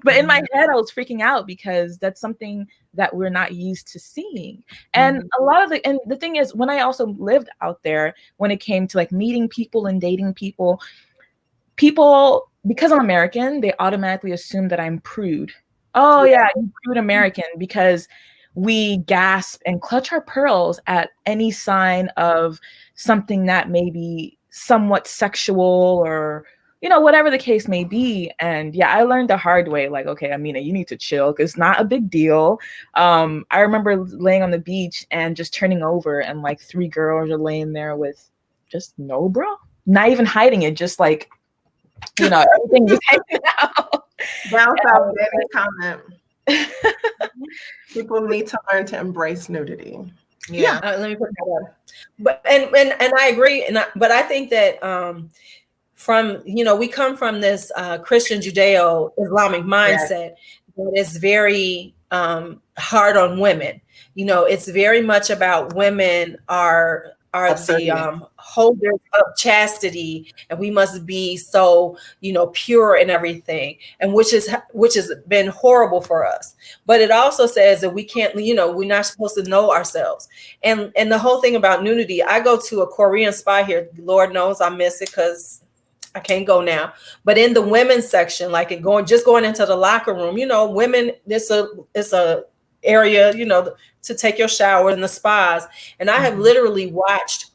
But in my head, I was freaking out because that's something that we're not used to seeing. And a lot of and the thing is, when I also lived out there, when it came to like meeting people and dating people, because I'm American, they automatically assume that I'm prude. Oh yeah, you prude American, because we gasp and clutch our pearls at any sign of something that may be somewhat sexual or, whatever the case may be. And yeah, I learned the hard way, like, okay, Amina, you need to chill, because it's not a big deal. I remember laying on the beach and just turning over, and like 3 girls are laying there with just no bra, not even hiding it, just like, everything was hanging out. Bounce out any comment. People need to learn to embrace nudity. Yeah, let me put that up. But and I agree, but I think that from we come from this Christian Judeo-Islamic mindset that is very hard on women. It's very much about women are the holders of chastity, and we must be so pure and everything, and which has been horrible for us. But it also says that we can't, we're not supposed to know ourselves. And the whole thing about nudity, I go to a Korean spa here. Lord knows I miss it because I can't go now. But in the women's section, like going into the locker room, women, it's a area, to take your shower in the spas. And I have literally watched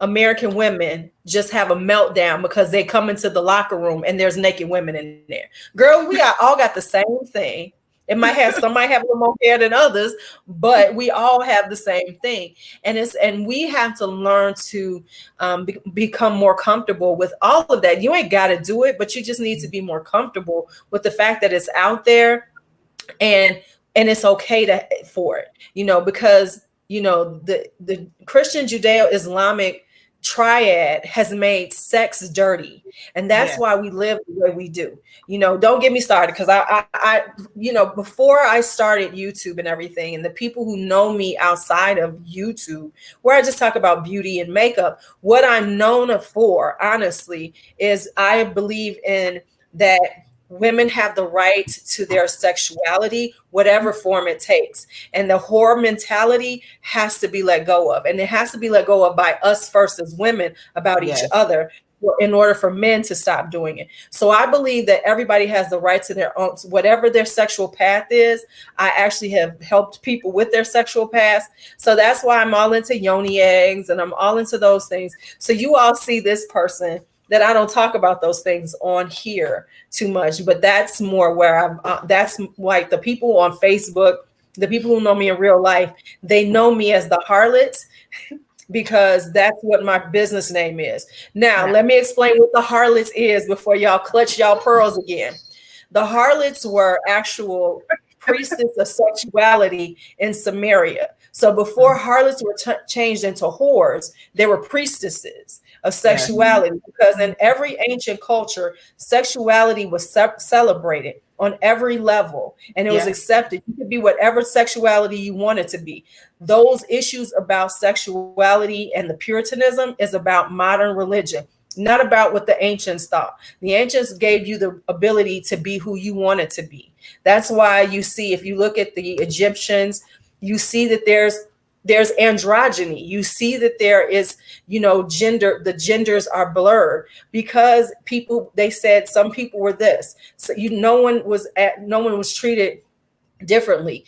American women just have a meltdown because they come into the locker room and there's naked women in there. Girl, we all got the same thing. It might have, some might have a little more hair than others, but we all have the same thing. And we have to learn to become more comfortable with all of that. You ain't got to do it, but you just need to be more comfortable with the fact that it's out there, and it's okay for it, because, the Christian Judeo-Islamic triad has made sex dirty. And that's why we live the way we do. Don't get me started, because I before I started YouTube and everything, and the people who know me outside of YouTube, where I just talk about beauty and makeup, what I'm known for, honestly, is I believe in that women have the right to their sexuality, whatever form it takes. And the whore mentality has to be let go of. And it has to be let go of by us first as women about each other, in order for men to stop doing it. So I believe that everybody has the right to their own, whatever their sexual path is. I actually have helped people with their sexual path. So that's why I'm all into yoni eggs, and I'm all into those things. So you all see this person that I don't talk about those things on here too much, but that's more where that's like the people on Facebook, the people who know me in real life, they know me as the harlots, because that's what my business name is. Now, let me explain what the harlots is before y'all clutch y'all pearls again. The harlots were actual priestess of sexuality in Samaria. So before harlots were changed into whores, they were priestesses of sexuality, because in every ancient culture, sexuality was celebrated on every level, and it was accepted. You could be whatever sexuality you wanted to be. Those issues about sexuality and the Puritanism is about modern religion, not about what the ancients thought. The ancients gave you the ability to be who you wanted to be. That's why you see, if you look at the Egyptians, you see that there's androgyny. You see that there is, gender, the genders are blurred, because they said some people were this. So no one was treated differently.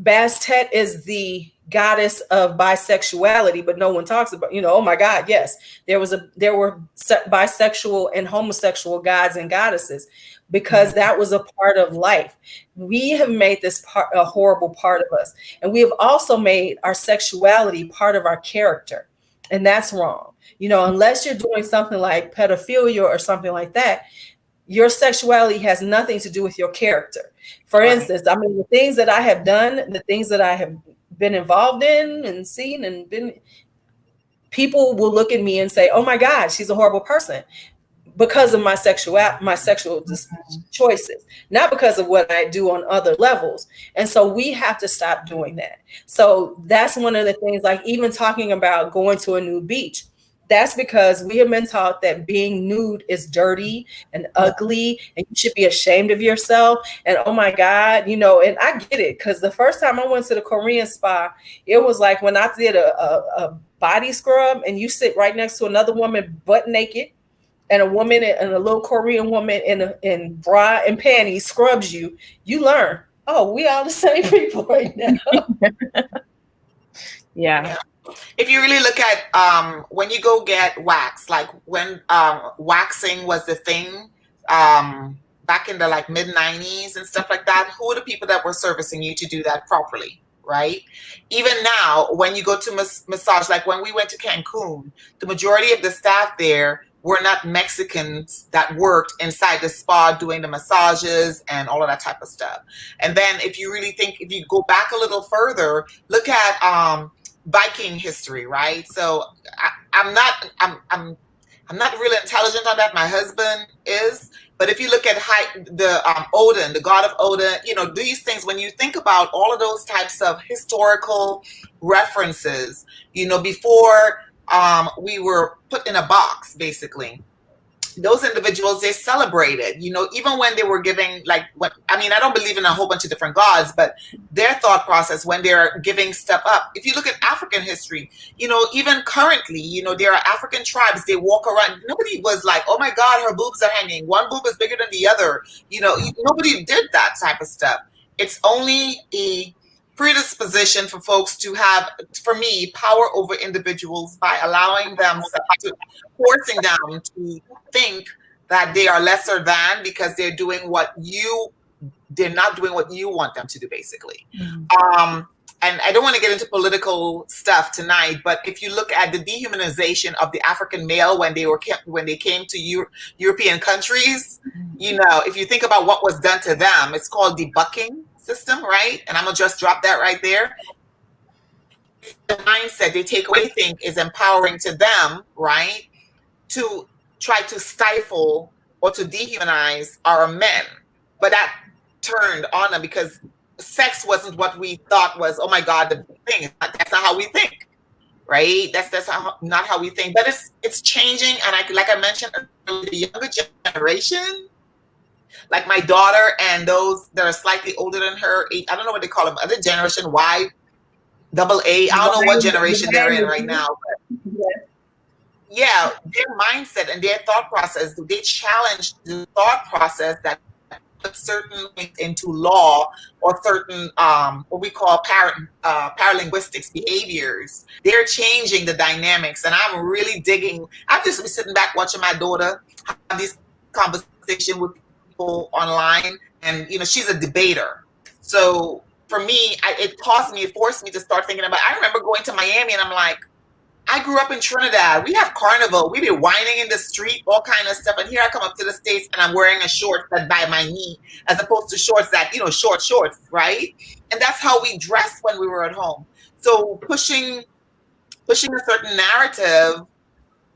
Bastet is the goddess of bisexuality, but no one talks about, oh my God, yes, there were bisexual and homosexual gods and goddesses, because that was a part of life. We have made this part a horrible part of us. And we have also made our sexuality part of our character. And that's wrong. Unless you're doing something like pedophilia or something like that, your sexuality has nothing to do with your character. For instance, I mean, the things that I have done, the things that I have been involved in and seen and been, people will look at me and say, oh my God, she's a horrible person, because of my sexual choices, not because of what I do on other levels. And so we have to stop doing that. So that's one of the things, like even talking about going to a nude beach. That's because we have been taught that being nude is dirty and ugly, and you should be ashamed of yourself. And oh my God, and I get it, because the first time I went to the Korean spa, it was like when I did a body scrub, and you sit right next to another woman butt naked, and a woman and a little Korean woman in bra and panties scrubs you, you learn, oh, we all the same people right now. Yeah. If you really look at when you go get wax, like when waxing was the thing back in the like mid 90s and stuff like that, who are the people that were servicing you to do that properly, right? Even now, when you go to massage, like when we went to Cancun, the majority of the staff there were not Mexicans that worked inside the spa doing the massages and all of that type of stuff. And then if you really think, if you go back a little further, look at Viking history, right? So I'm not really intelligent on that. My husband is, but if you look at Odin, the god of Odin, these things, when you think about all of those types of historical references, before we were put in a box, basically, those individuals, they celebrated, even when they were giving, I don't believe in a whole bunch of different gods, but their thought process when they're giving stuff up. If you look at African history, even currently, there are African tribes, they walk around. Nobody was like, oh my God, her boobs are hanging. One boob is bigger than the other. Nobody did that type of stuff. It's only a predisposition for folks to have, for me, power over individuals by allowing them forcing them to think that they are lesser than because they're not doing what you want them to do, basically. Mm-hmm. And I don't want to get into political stuff tonight, but if you look at the dehumanization of the African male when they came to European countries, if you think about what was done to them, it's called debucking system, right? And I'm gonna just drop that right there. The mindset they take away, think is empowering to them, right? To try to stifle or to dehumanize our men, but that turned on them because sex wasn't what we thought was. Oh my God, the thing. That's not how we think, right? That's not how we think. But it's changing, and like I mentioned, the younger generation. Like my daughter and those that are slightly older than her, I don't know what they call them, other generation Y, double A. I don't know what generation they're in right now. But yeah, their mindset and their thought process, they challenge the thought process that put certain things into law or certain what we call paralinguistics behaviors. They're changing the dynamics, and I'm really digging. I've just been sitting back watching my daughter have these conversations with online, and she's a debater. So for me, it forced me to start thinking about. I remember going to Miami, and I'm like, I grew up in Trinidad. We have carnival. We be whining in the street, all kind of stuff. And here I come up to the States, and I'm wearing a short that's by my knee, as opposed to shorts that short shorts, right? And that's how we dressed when we were at home. So pushing a certain narrative.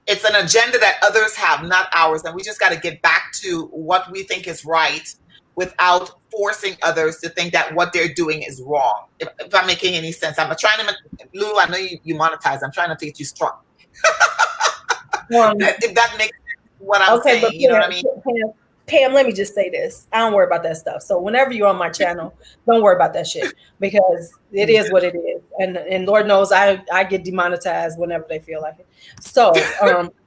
It's an agenda that others have, not ours. And we just got to get back to what we think is right without forcing others to think that what they're doing is wrong. If I'm making any sense. I'm trying to, Lou, I know you monetize. I'm trying not to get you strong. If that makes what I'm saying, but you know what I mean? Pam, let me just say this. I don't worry about that stuff. So whenever you're on my channel, don't worry about that shit, because it is what it is. and Lord knows I get demonetized whenever they feel like it. So,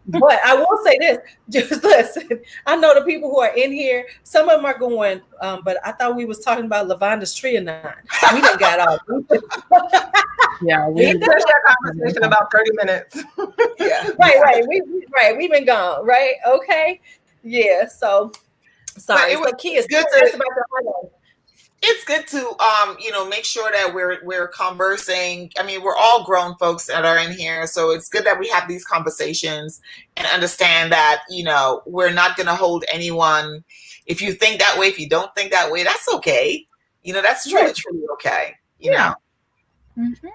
but I will say this: just listen. I know the people who are in here. Some of them are going, but I thought we was talking about Lavandes Trianon. We done got off. Yeah, we finished that conversation about 30 minutes. Yeah. Right. We've been gone. Right. Okay. Yeah. So sorry. It was kids. Good it's good to make sure that we're conversing. I mean, we're all grown folks that are in here, so it's good that we have these conversations and understand that we're not going to hold anyone. If you think that way, if you don't think that way, that's okay. That's truly okay. You know. Mm-hmm.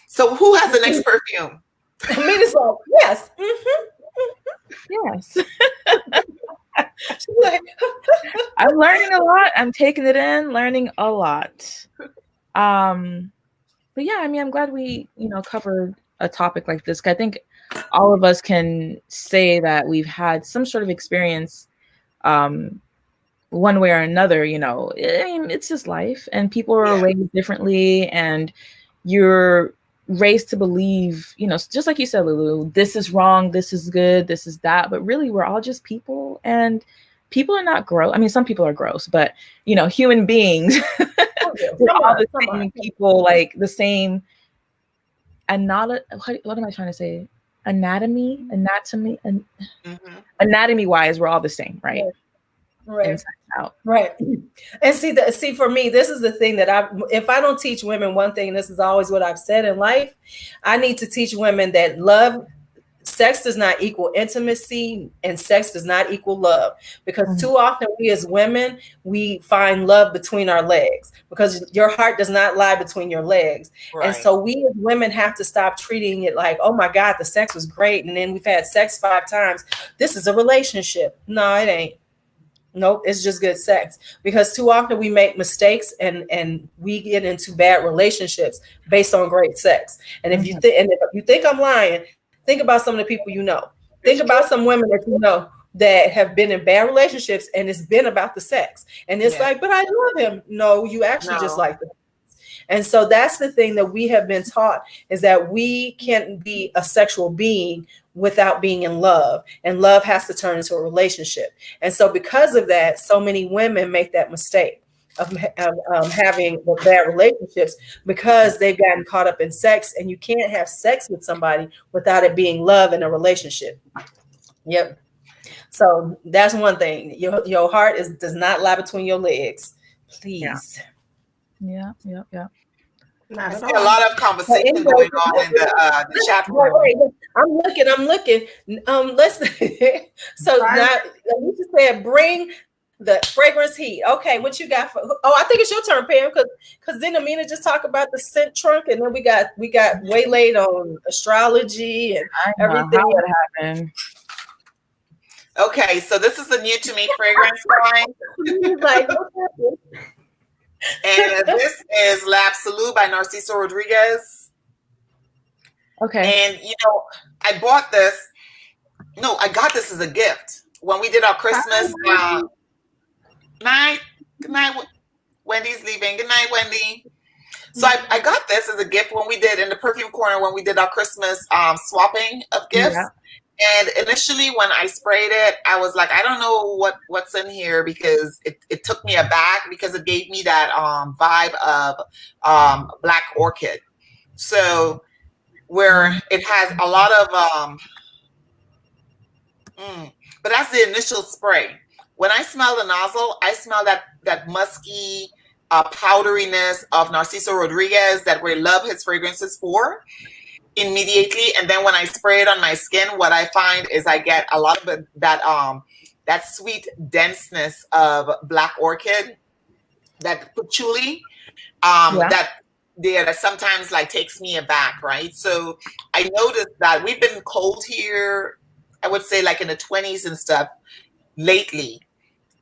So who has the next perfume? I mean, it's like, yes. Yes. I'm learning a lot. I'm taking it in, learning a lot. But yeah, I mean, I'm glad we, covered a topic like this. I think all of us can say that we've had some sort of experience, one way or another. I mean, it's just life, and people are raised differently, and you're raised to believe, just like you said, Lulu, this is wrong, this is good, this is that. But really, we're all just people, and people are not gross. I mean, some people are gross, but human beings, we're all the same people, like the same. And not what am I trying to say? Anatomy, and anatomy wise, we're all the same, right? Right. Inside out. Right. And see, for me, this is the thing that if I don't teach women one thing, this is always what I've said in life, I need to teach women that sex does not equal intimacy, and sex does not equal love, because too often we as women, we find love between our legs, because your heart does not lie between your legs. Right. And so we as women have to stop treating it like, oh my God, the sex was great, and then we've had sex 5 times. This is a relationship. No, it ain't. Nope, it's just good sex. Because too often we make mistakes and we get into bad relationships based on great sex. And if you think I'm lying, think about some of the people you know. Think about some women that you know that have been in bad relationships, and it's been about the sex. And it's like, but I love him. No, you actually just like them. And so that's the thing that we have been taught, is that we can't be a sexual being without being in love, and love has to turn into a relationship. And so because of that, so many women make that mistake of having bad relationships, because they've gotten caught up in sex, and you can't have sex with somebody without it being love in a relationship. Yep. So that's one thing. Your heart does not lie between your legs. Please. Yeah. I see a lot of conversation going on in the chat room. I'm looking. Let's. So now, you just said bring the fragrance heat. Okay, what you got for? Oh, I think it's your turn, Pam, because then Amina just talked about the scent trunk, and then we got waylaid on astrology and everything. How it happened. Okay, so this is the new to me fragrance line. And this is L'Absolu by Narciso Rodriguez. Okay. And I bought this. No, I got this as a gift when we did our Christmas. Night. Good night. Wendy's leaving. Good night, Wendy. So I got this as a gift when we did in the perfume corner, when we did our Christmas swapping of gifts. Yeah. And initially, when I sprayed it, I was like, I don't know what's in here, because it took me aback, because it gave me that vibe of Black Orchid. So where it has a lot of, but that's the initial spray. When I smell the nozzle, I smell that musky powderiness of Narciso Rodriguez that we love his fragrances for. Immediately, and then when I spray it on my skin, what I find is I get a lot of that sweet denseness of Black Orchid, that patchouli, that sometimes like takes me aback, right? So I noticed that we've been cold here, I would say like in the 20s and stuff lately.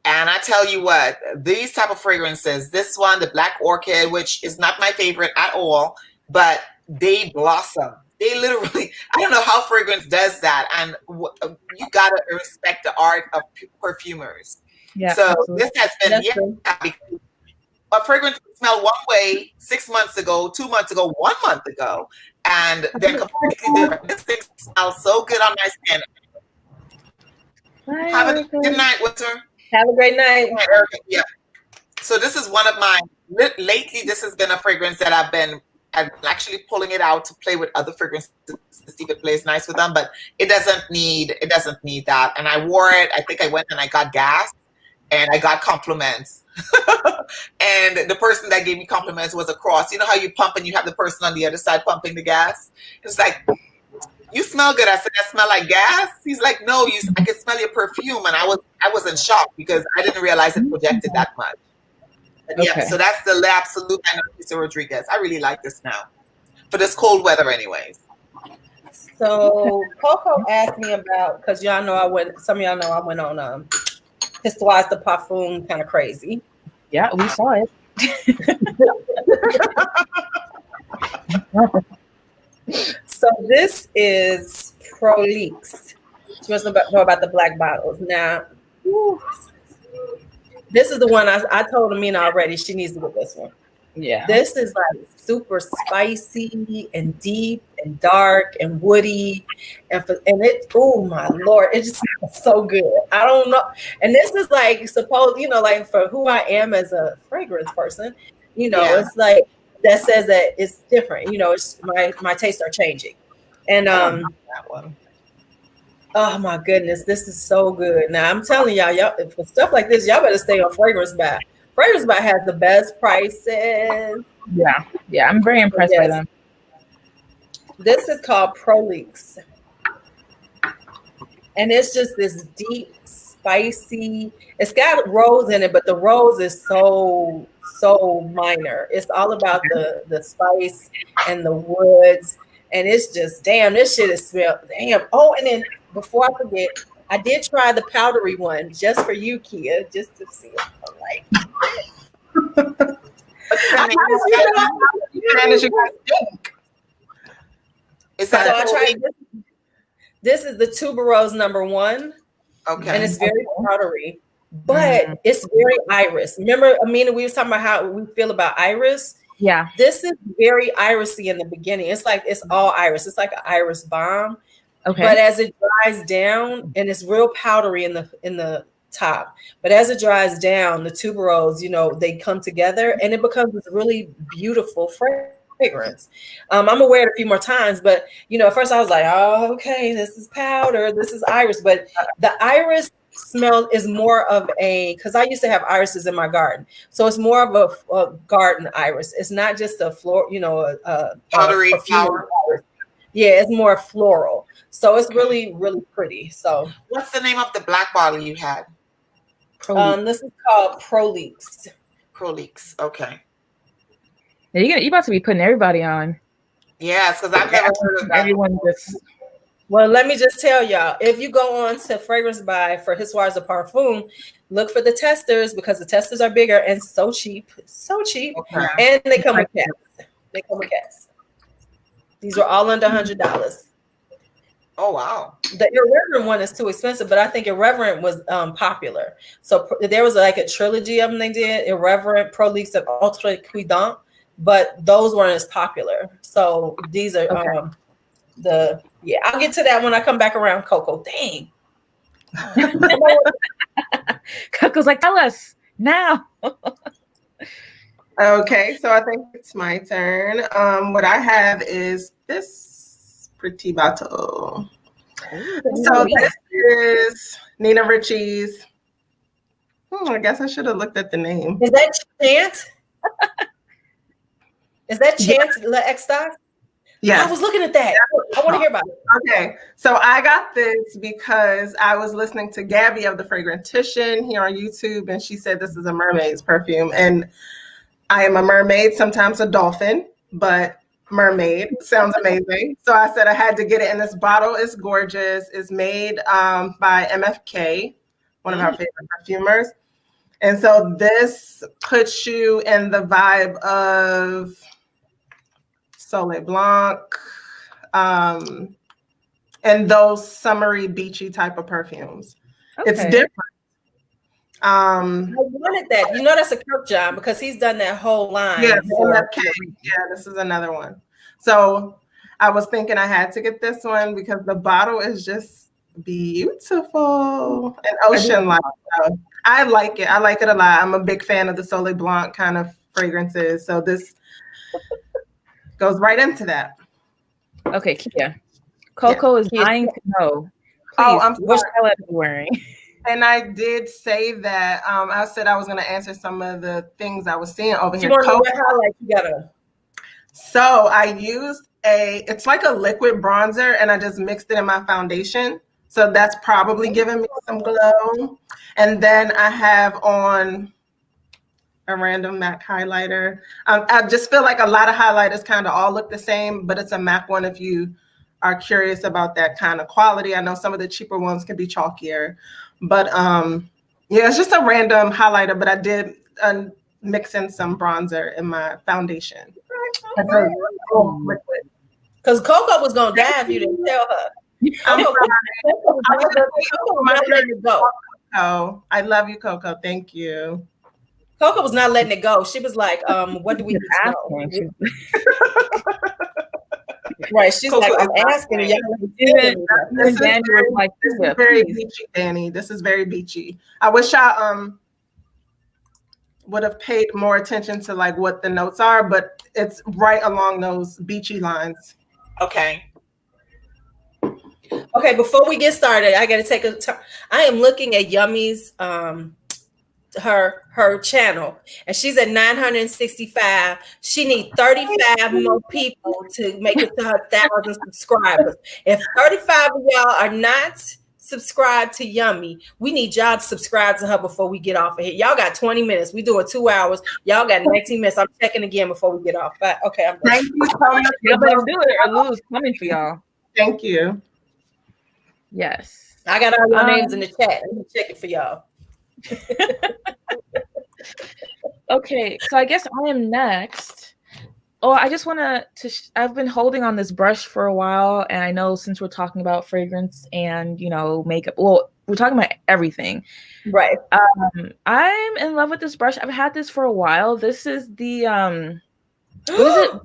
And I tell you what, these type of fragrances, this one, the Black Orchid, which is not my favorite at all, but they blossom. They literally, I don't know how fragrance does that. And you got to respect the art of perfumers. Yeah, so absolutely. This has been, a fragrance smelled one way 6 months ago, 2 months ago, 1 month ago, and then completely different. This thing smells so good on my skin. Have a good night, Winter. Have a great night. Yeah. So this is one of my, lately this has been a fragrance that I'm actually pulling it out to play with other fragrances to see if it plays nice with them, but it doesn't need that. And I wore it, I think I went and I got gas and I got compliments. And the person that gave me compliments was across. You know how you pump and you have the person on the other side pumping the gas? It's like, you smell good. I said, I smell like gas? He's like, no, I can smell your perfume. And I was in shock because I didn't realize it projected that much. But yeah, so that's the La Absolute by Narciso Rodriguez. I really like this now. For this cold weather anyways. So Coco asked me about, because some of y'all know I went on Histoire de Parfum kind of crazy. Yeah, we saw it. So this is Prolix. She wants to know about the black bottles. Now, this is the one I told Amina already. She needs to get this one. Yeah. This is like super spicy and deep and dark and woody. And it, oh my Lord, it just smells so good. I don't know. And this is like, like for who I am as a fragrance person, it's like, that says that it's different. It's my tastes are changing. And that one. Oh my goodness, this is so good. Now I'm telling y'all, for stuff like this, y'all better stay on Fragrance Buy. Fragrance Buy has the best prices. Yeah, I'm very impressed by them. This is called Prolix. And it's just this deep, spicy, it's got rose in it, but the rose is so minor. It's all about the spice and the woods. And it's just, damn, this shit is smelled. Damn. Oh, and then before I forget, I did try the powdery one just for you, Kia, just to see what I like. This is the tuberose #1. Okay. And it's very powdery, but it's very iris. Remember, Amina, we was talking about how we feel about iris. Yeah. This is very irisy in the beginning. It's like it's all iris. It's like an iris bomb. Okay. But as it dries down, and it's real powdery in the top, but as it dries down, the tuberose, they come together and it becomes this really beautiful fragrance. I'm gonna wear it a few more times, but at first I was like, oh, okay, this is powder, this is iris, but the iris smell is more of because I used to have irises in my garden, so it's more of a garden iris. It's not just a powdery flower. Yeah, it's more floral, so it's really, really pretty. So what's the name of the black bottle you had? This is called Prolix. Prolix, okay. Yeah, you're about to be putting everybody on. Yes, because I've never heard of that. Everyone just. Well, let me just tell y'all, if you go on to Fragrance Buy for Histoire de Parfum, look for the testers because the testers are bigger and so cheap. Okay. And they come with caps. These are all under $100. Oh, wow. The Irreverent one is too expensive, but I think Irreverent was popular. So there was like a trilogy of them they did, Irreverent, Prolix, and Ultra Cuidant, but those weren't as popular. So these are I'll get to that when I come back around, Coco. Dang. Coco's like, tell us now. Okay, so I think it's my turn. What I have is this pretty bottle. So this is Nina Ricci's. I guess I should have looked at the name. Is that Chance? Is that Chance L'Extase? Yeah, I was looking at that. I want to hear about it. Okay, so I got this because I was listening to Gabby of the Fragrantician here on YouTube, and she said this is a mermaid's perfume, and I am a mermaid, sometimes a dolphin, but mermaid sounds amazing. So I said I had to get it, and this bottle is gorgeous. It's made by MFK, one of our favorite perfumers, and so this puts you in the vibe of Soleil Blanc, and those summery, beachy type of perfumes. Okay. It's different. I wanted that. You know, that's a Kirk John because he's done that whole line. Yeah, this is another one. So I was thinking I had to get this one because the bottle is just beautiful and ocean-like. So I like it. I like it a lot. I'm a big fan of the Soleil Blanc kind of fragrances. So this goes right into that. Okay, Kia. Coco is dying to know. Please, what color are you wearing? And I did say that I said I was going to answer some of the things I was seeing over here. You want to know what highlight you got on? So I used it's like a liquid bronzer, and I just mixed it in my foundation. So that's probably giving me some glow. And then I have on a random MAC highlighter. I just feel like a lot of highlighters kind of all look the same, but it's a MAC one if you are curious about that kind of quality. I know some of the cheaper ones can be chalkier, but yeah, it's just a random highlighter, but I did mix in some bronzer in my foundation. Because Coco was going to die if you didn't tell her. I love you, Coco. Thank you. Coco was not letting it go. She was like, what do we need to know? Right. She's Coco, like, I'm asking you. This is very beachy, Danny. This is very beachy. I wish I would have paid more attention to like what the notes are, but it's right along those beachy lines. Okay. Okay, before we get started, I got to take a turn. I am looking at Yummy's her channel, and she's at 965. She needs 35 more people to make it to her 1,000 subscribers. If 35 of y'all are not subscribed to Yummy, we need y'all to subscribe to her before we get off of here. Y'all got 20 minutes. We do it 2 hours. Y'all got 19 minutes. I'm checking again before we get off. But okay, I'm thank you so much. Y'all better do it or Lou's coming for y'all. Thank you. Yes. I got all your names in the chat. Let me check it for y'all. Okay, so I guess I am next. Oh, I just want to I've been holding on this brush for a while, and I know since we're talking about fragrance and, you know, makeup, well, we're talking about everything. Right. I'm in love with this brush. I've had this for a while. This is the what is it?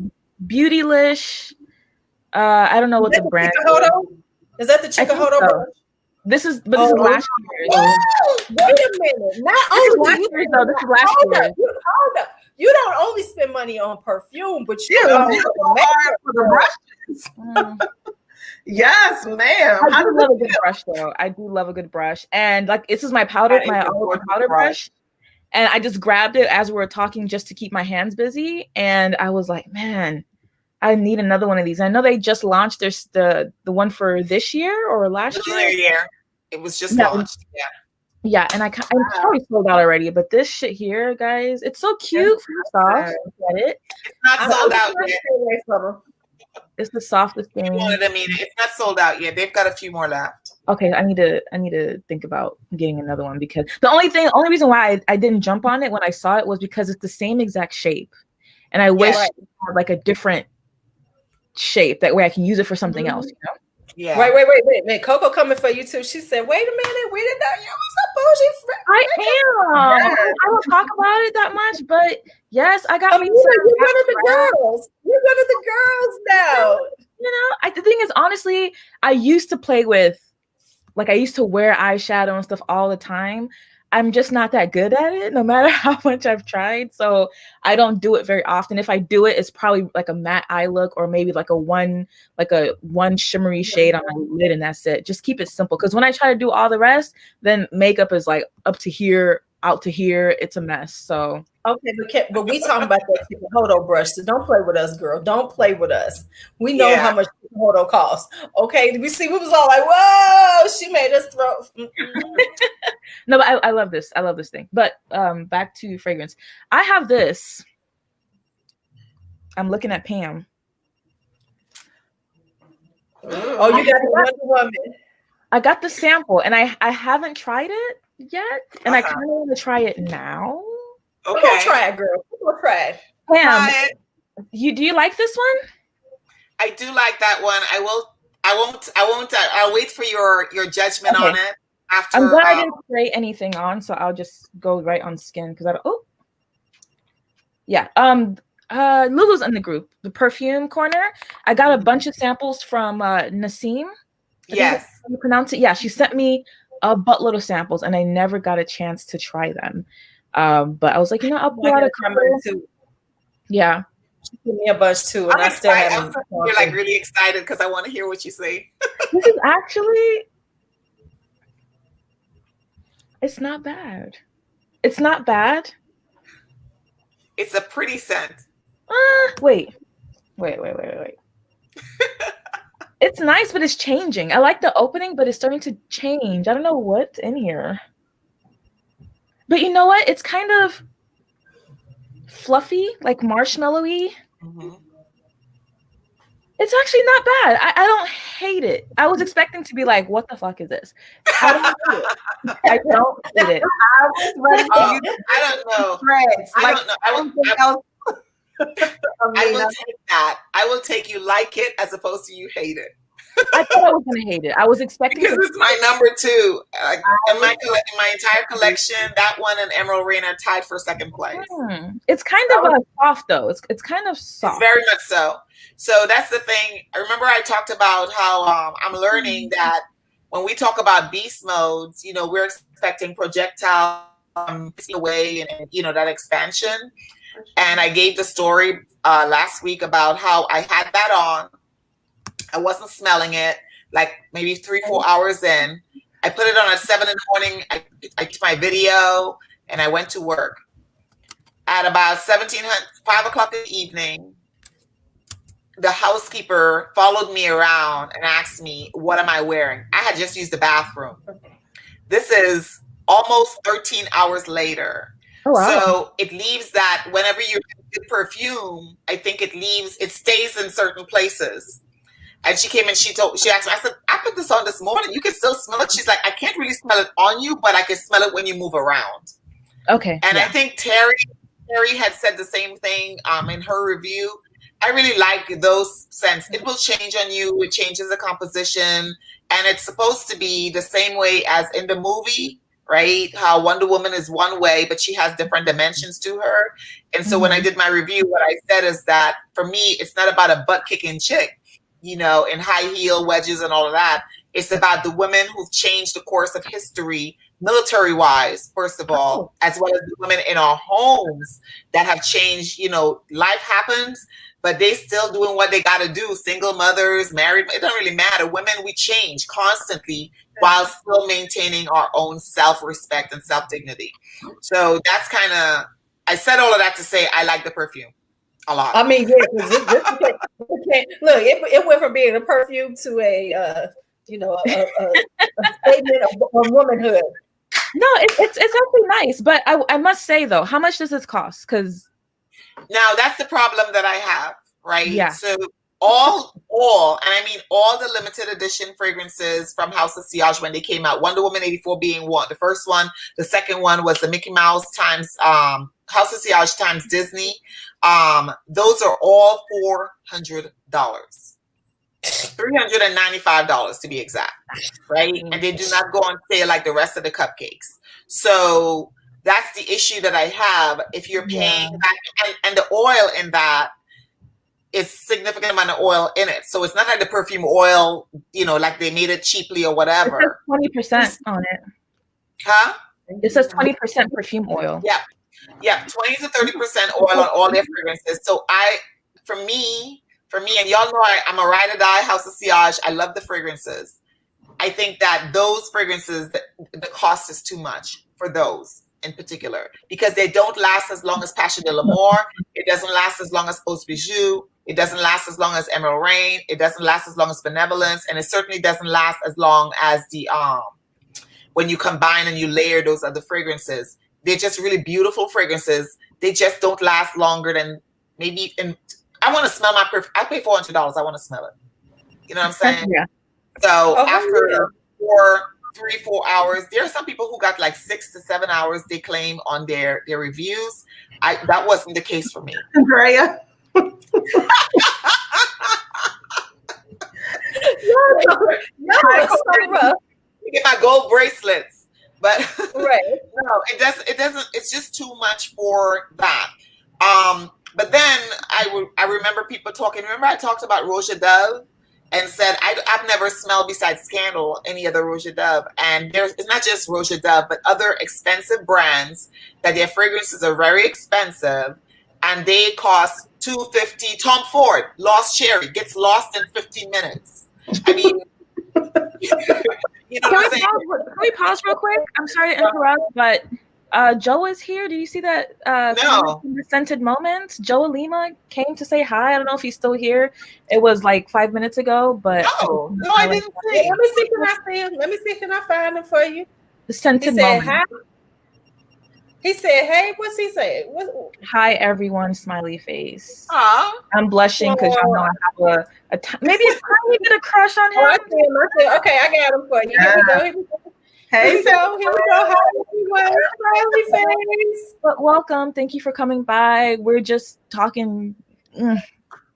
Beautylish. I don't know what the brand is. That the Chikahodo brush? This is last year. Wait a minute. Not only last year, though. This is last year. Hold up. You don't only spend money on perfume, but you for the brushes. Yes, ma'am. I do love a good brush, though. I do love a good brush, and like this is my powder brush, and I just grabbed it as we were talking just to keep my hands busy, and I was like, man, I need another one of these. I know they just launched the one for this year or last year. It was just launched. Yeah. Yeah, and I'm probably sold out already, but this shit here, guys, it's so cute. First off, get it. It's not sold out yet. It's the softest thing. It's not sold out yet. They've got a few more left. Okay, I need to think about getting another one because the only reason why I didn't jump on it when I saw it was because it's the same exact shape, and I wish it had like a different shape. That way I can use it for something else, you know? Yeah. Wait. Coco coming for you too. She said, wait a minute, we didn't know you was a bougie friend. I am. I don't talk about it that much, but yes, I got you're one of the girls. You're one of the girls now. You know, the thing is, honestly, I used to wear eyeshadow and stuff all the time. I'm just not that good at it, no matter how much I've tried. So I don't do it very often. If I do it, it's probably like a matte eye look or maybe like a one shimmery shade on my lid, and that's it. Just keep it simple. Because when I try to do all the rest, then makeup is like up to here, out to here. It's a mess. So okay, but we talking about that Chikahodo brush. So don't play with us, girl. Don't play with us. We know how much Chikahodo costs. Okay, we was all like, whoa, she made us throw. No, but I love this. I love this thing. But back to fragrance. I have this. I'm looking at Pam. Oh, you got the Wonder Woman. I got the sample, and I haven't tried it yet, and I kind of want to try it now. Okay, come on, try it, girl. Come on, try it. Pam, do you like this one? I do like that one. I'll wait for your judgment on it. after. I'm glad I didn't spray anything on, so I'll just go right on skin because I don't. Oh, yeah. Lulu's in the group, the perfume corner. I got a bunch of samples from Naseem. Yes. How you pronounce it? Yeah, she sent me a buttload of samples, and I never got a chance to try them. But I was like, you know, I'll pull out a couple. Too. Yeah. She gave me a bunch too, and I still haven't. You're like really excited because I want to hear what you say. This is actually, it's not bad. It's not bad. It's a pretty scent. Wait. It's nice, but it's changing. I like the opening, but it's starting to change. I don't know what's in here. But you know what? It's kind of fluffy, like marshmallowy. Mm-hmm. It's actually not bad. I don't hate it. I was expecting to be like, what the fuck is this? I don't hate it. I don't hate it. I was ready for you to I don't know. I don't know. I will take that. I will take you like it as opposed to you hate it. I thought I was gonna hate it. I was expecting because it's my number 2. In my entire collection, that one and Emerald Rain are tied for second place. It's kind of soft though. It's kind of soft. It's very much so. So that's the thing. I remember I talked about how I'm learning that when we talk about beast modes, you know, we're expecting projectile away and you know that expansion. And I gave the story last week about how I had that on. I wasn't smelling it. Like maybe 3-4 hours in, I put it on at 7 in the morning. I took my video and I went to work. At about 5 o'clock in the evening, the housekeeper followed me around and asked me, "What am I wearing?" I had just used the bathroom. This is almost 13 hours later. Oh, wow. So it leaves that whenever you get perfume, I think it stays in certain places. And she came and she asked me, I said, "I put this on this morning. You can still smell it." She's like, "I can't really smell it on you, but I can smell it when you move around." Okay. And I think Terry had said the same thing in her review. I really like those scents. It will change on you. It changes the composition. And it's supposed to be the same way as in the movie, right? How Wonder Woman is one way, but she has different dimensions to her. And so when I did my review, what I said is that for me, it's not about a butt-kicking chick, you know, in high heel wedges and all of that. It's about the women who've changed the course of history, military-wise, first of all, as well as the women in our homes that have changed. You know, life happens, but they still doing what they got to do. Single mothers, married, it doesn't really matter. Women, we change constantly while still maintaining our own self-respect and self-dignity. So that's kind of, I said all of that to say I like the perfume a lot. I mean, yeah, because look, it went from being a perfume to a statement of womanhood. No, it's actually nice, but I must say though, how much does this cost? Because now that's the problem that I have, right? Yeah. So all, and I mean all the limited edition fragrances from House of Sillage when they came out, Wonder Woman 84 being one, the first one, the second one was the Mickey Mouse times House of Sillage times Disney. Those are all $400. $395 to be exact, right? And they do not go on sale like the rest of the cupcakes. So that's the issue that I have. If you're paying back, and the oil in that is significant amount of oil in it. So it's not like the perfume oil, you know, like they made it cheaply or whatever. It says 20% on it. Huh? It says 20% perfume oil. Yeah, 20 to 30% oil on all their fragrances. So for me, and y'all know I'm a ride or die House of Sillage. I love the fragrances. I think that those fragrances, the cost is too much for those in particular because they don't last as long as Passion de l'Amour. It doesn't last as long as Eau Bijou. It doesn't last as long as Emerald Rain. It doesn't last as long as Benevolence, and it certainly doesn't last as long as the when you combine and you layer those other fragrances. They're just really beautiful fragrances. They just don't last longer than maybe. I want to smell my perfume. I pay $400. I want to smell it. You know what I'm saying? Yeah. So after 3-4 hours, there are some people who got like 6 to 7 hours. They claim on their reviews. That wasn't the case for me. Andrea. get my gold bracelets. But right. No, it doesn't, it's just too much for that. But then I remember people talking. Remember I talked about Rouge à Dove and said I've never smelled besides Scandal any other Rouge à Dove. And it's not just Rouge à Dove, but other expensive brands that their fragrances are very expensive and they cost $250. Tom Ford, Lost Cherry, gets lost in 15 minutes. I mean, you know what I'm saying? Can we pause real quick? I'm sorry to interrupt, but Joe is here. Do you see that? No. The Scented Moments. Joe Lima came to say hi. I don't know if he's still here. It was like 5 minutes ago, but no, I didn't see. Let me see. Can I see him? Let me see. Can I find him for you? The Scented Moments. Hi. He said, "Hey, what's he saying? Hi, everyone, smiley face." Aww. I'm blushing because y'all know I have maybe a tiny bit of crush on him. Oh, I see him. Okay, I got him for you. Here we go. Hey, so here we go. Hi, everyone. Smiley face. But welcome. Thank you for coming by. We're just talking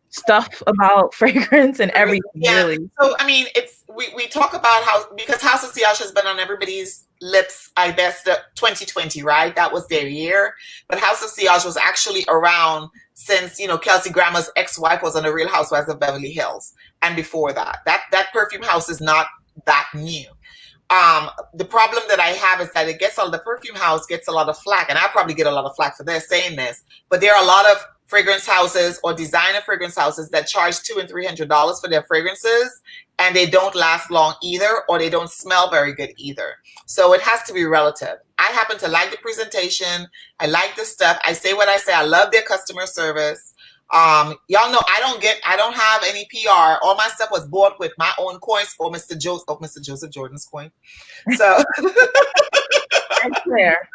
stuff about fragrance and everything, really. So, I mean, we talk about because House of Sillage has been on everybody's lips, I guess, 2020, right? That was their year. But House of Sillage was actually around since, Kelsey Grammer's ex-wife was on The Real Housewives of Beverly Hills. And before that, that perfume house is not that new. The problem that I have is that the perfume house gets a lot of flack, and I probably get a lot of flack for this saying this, but there are a lot of fragrance houses or designer fragrance houses that charge $200 and $300 for their fragrances, and they don't last long either, or they don't smell very good either. So it has to be relative. I happen to like the presentation. I like the stuff. I say what I say. I love their customer service. Y'all know I don't have any PR. All my stuff was bought with my own coins or Mr. Joseph Jordan's coin. So fair.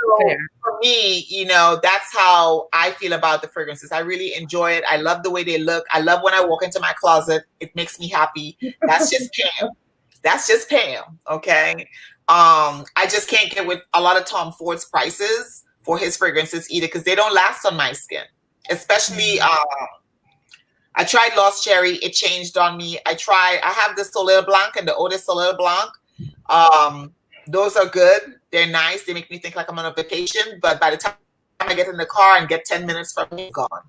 For me, that's how I feel about the fragrances. I really enjoy it. I love the way they look. I love when I walk into my closet. It makes me happy. That's just Pam. Okay. I just can't get with a lot of Tom Ford's prices for his fragrances either, because they don't last on my skin. Especially, I tried Lost Cherry. It changed on me. I have the Soleil Blanc and the Eau de Soleil Blanc. Those are good. They're nice. They make me think like I'm on a vacation. But by the time I get in the car and get 10 minutes from me, gone.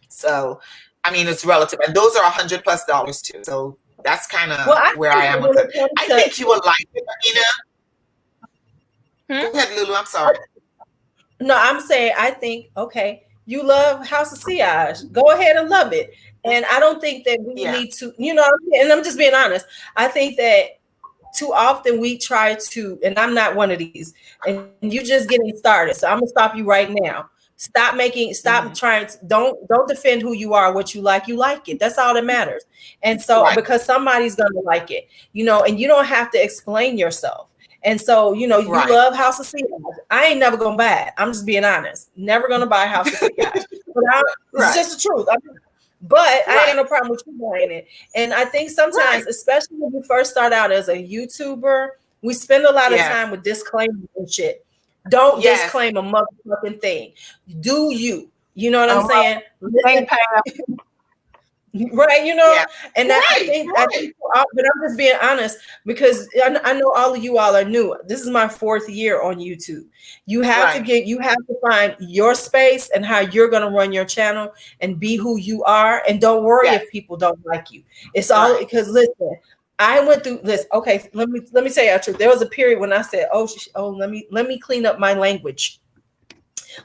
So, I mean, it's relative. And those are $100+ too. So that's kind of where I am with it. I think you will like it, Nina. Go ahead, Lulu. I'm sorry. No, I'm saying I think, okay, you love House of Sillage. Go ahead and love it. And I don't think that we need to, and I'm just being honest. I think that too often we try to, and I'm not one of these, and you just getting started. So I'm gonna stop you right now. Stop trying to, don't defend who you are, what you like it. That's all that matters. And so because somebody's gonna like it, and you don't have to explain yourself. And so, you love House of Sillage. I ain't never gonna buy it. I'm just being honest. Never gonna buy House of Sillage. It's just the truth. But I ain't no problem with you buying it. And I think sometimes, especially when you first start out as a YouTuber, we spend a lot of time with disclaimers and shit. Don't disclaim a motherfucking thing. Do you? You know what I'm saying? Right, and I think, but I'm just being honest because I know all of you all are new. This is my 4th year on YouTube. You have to find your space and how you're going to run your channel and be who you are. And don't worry if people don't like you. It's all because listen, I went through this. Okay, let me tell you the truth. There was a period when I said, let me clean up my language.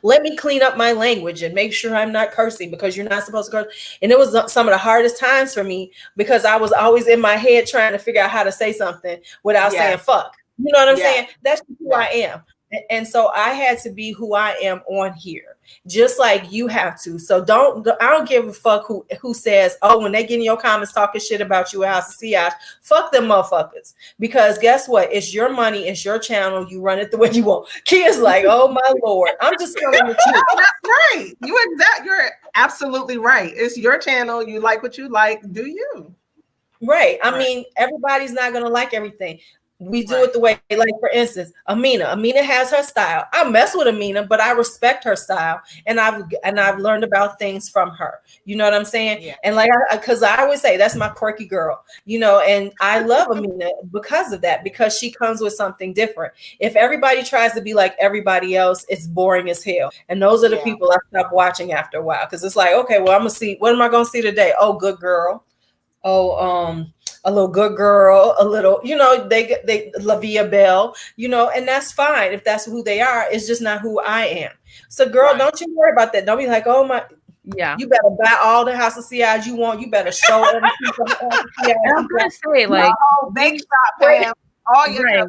Let me clean up my language and make sure I'm not cursing because you're not supposed to curse. And it was some of the hardest times for me because I was always in my head trying to figure out how to say something without saying fuck. You know what I'm saying? That's who I am. And so I had to be who I am on here, just like you have to. So I don't give a fuck who says, when they get in your comments talking shit about you, House of Sillage, fuck them motherfuckers. Because guess what? It's your money. It's your channel. You run it the way you want. Kids like, oh my Lord. I'm just telling the truth. That's right. You're absolutely right. It's your channel. You like what you like. Do you? Right. I mean, everybody's not going to like everything. We do it the way, like for instance, Amina has her style. I mess with Amina, but I respect her style, and I've learned about things from her. You know what I'm saying? Yeah. And like, because I always say that's my quirky girl, you know, and I love Amina because of that, because she comes with something different. If everybody tries to be like everybody else, it's boring as hell. And those are the people I stop watching after a while, because it's like, okay, well, I'm gonna see, what am I gonna see today? Oh, good girl. Oh, a little good girl, a little, you know, they Lavia Bell, you know, and that's fine if that's who they are. It's just not who I am. So, girl, don't you worry about that. Don't be like, oh my, you better buy all the House of CIs you want. You better show everything from the House of CIs. I'm gonna say, like, they stop paying all your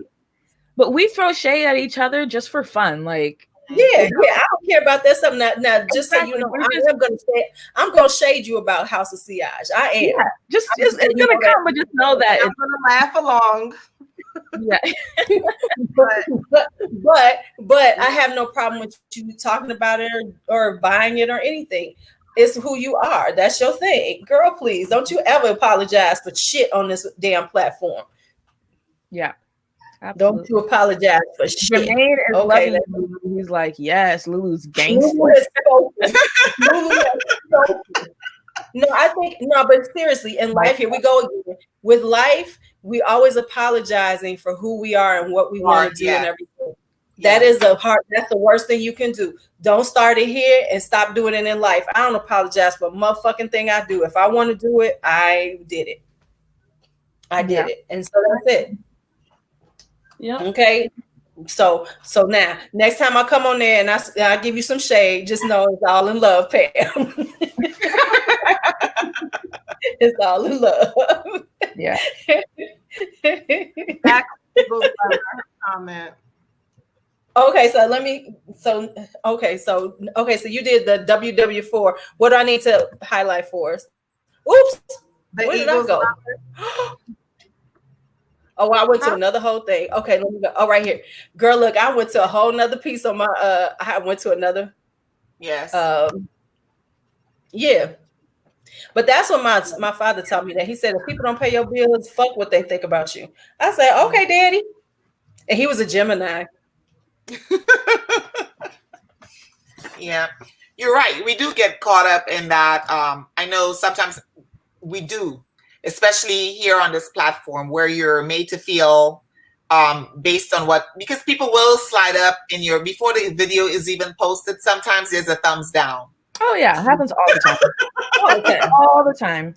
but we throw shade at each other just for fun, like. Yeah, I don't care about that stuff. Now, just so you know, I'm gonna shade you about House of CIs. I am. Yeah, it's gonna come, but just know that I'm gonna laugh along. Yeah. but I have no problem with you talking about it or buying it or anything. It's who you are. That's your thing. Girl, please don't you ever apologize for shit on this damn platform. Yeah. Absolutely. Don't you apologize for shit. Jermaine is loving Lulu. He's like, yes, Lulu's gangster. Lulu is so No, I think but seriously, in life, here we go again. With life, we always apologizing for who we are and what we want to do and everything. That is that's the worst thing you can do. Don't start it here and stop doing it in life. I don't apologize for a motherfucking thing I do. If I want to do it, I did it. I did it. And so that's it. Yeah. Okay. So now, next time I come on there and I give you some shade, just know it's all in love, Pam. It's all in love. Yeah. Comment. Okay, so you did the WW4. What do I need to highlight for us? Oops. Where did I go? Oh, I went to another whole thing. Okay, let me go. Oh, right here. Girl, look, I went to a whole nother piece on my I went to another. Yes. Yeah. But that's what my father told me, that he said, if people don't pay your bills, fuck what they think about you. I said, okay, daddy. And he was a Gemini. Yeah, you're right. We do get caught up in that. I know sometimes we do, especially here on this platform where you're made to feel based on because people will slide up in before the video is even posted. Sometimes there's a thumbs down. Oh yeah, it happens all the time. All the time.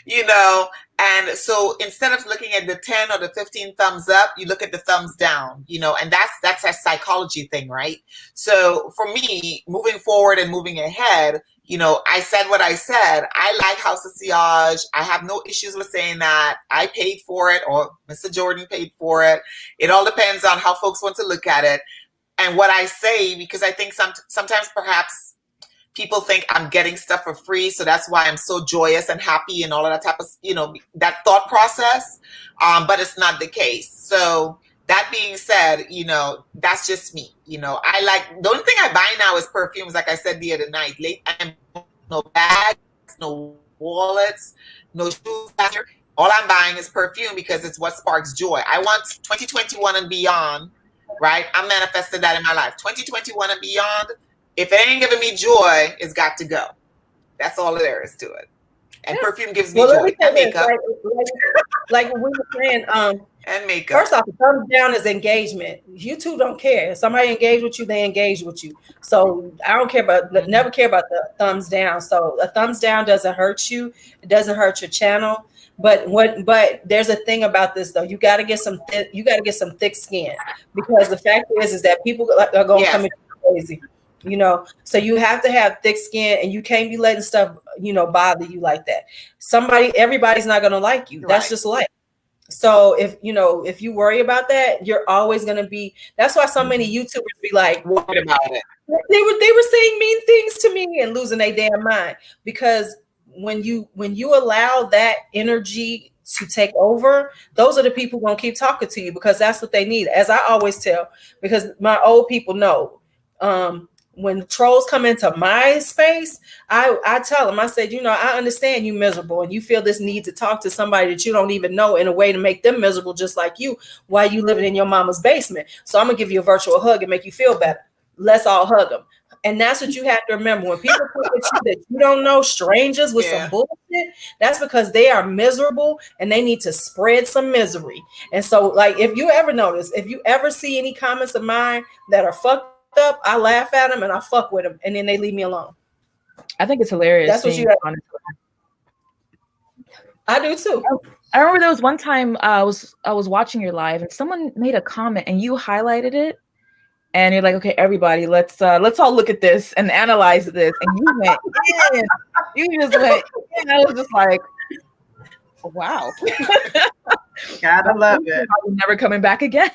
You know, and so instead of looking at the 10 or the 15 thumbs up, you look at the thumbs down, you know, and that's a psychology thing, right? So for me, moving forward and moving ahead, you know, I said what I said. I like House of Sillage. I have no issues with saying that. I paid for it, or Mr. Jordan paid for it. It all depends on how folks want to look at it. And what I say, because I think sometimes perhaps people think I'm getting stuff for free, so that's why I'm so joyous and happy and all of that type of, you know, that thought process. But it's not the case. So that being said, you know, that's just me. You know, the only thing I buy now is perfumes, like I said the other night. No bags, no wallets, no shoes. All I'm buying is perfume because it's what sparks joy. I want 2021 and beyond, right? I'm manifesting that in my life. 2021 and beyond. If it ain't giving me joy, it's got to go. That's all there is to it. And perfume gives me joy. And makeup. Like we were saying, and makeup. First off, the thumbs down is engagement. You two don't care. If somebody engage with you, they engage with you. So I don't care never care about the thumbs down. So a thumbs down doesn't hurt you. It doesn't hurt your channel. But there's a thing about this though. You got to get some thick skin, because the fact is that people are going to come in crazy. You know, so you have to have thick skin, and you can't be letting stuff, you know, bother you like that. Everybody's not going to like you. That's just life. So if you worry about that, you're always going to be. That's why so many YouTubers be like, worried about it. They were saying mean things to me and losing their damn mind, because when you allow that energy to take over, those are the people who gonna keep talking to you, because that's what they need. As I always tell, because my old people know. when trolls come into my space, I tell them, I said, I understand you miserable and you feel this need to talk to somebody that you don't even know in a way to make them miserable just like you while you living in your mama's basement. So I'm gonna give you a virtual hug and make you feel better. Let's all hug them. And that's what you have to remember. When people come at you that you don't know, strangers with some bullshit, that's because they are miserable and they need to spread some misery. And so, like, if you ever notice, if you ever see any comments of mine that are fucked up, I laugh at them and I fuck with them, and then they leave me alone. I think it's hilarious. That's what you have. I do too. I remember there was one time I was watching your live and someone made a comment and you highlighted it. And you're like, okay, everybody, let's all look at this and analyze this. And you went in. You just went in. I was just like, wow. Gotta love it. Probably never coming back again.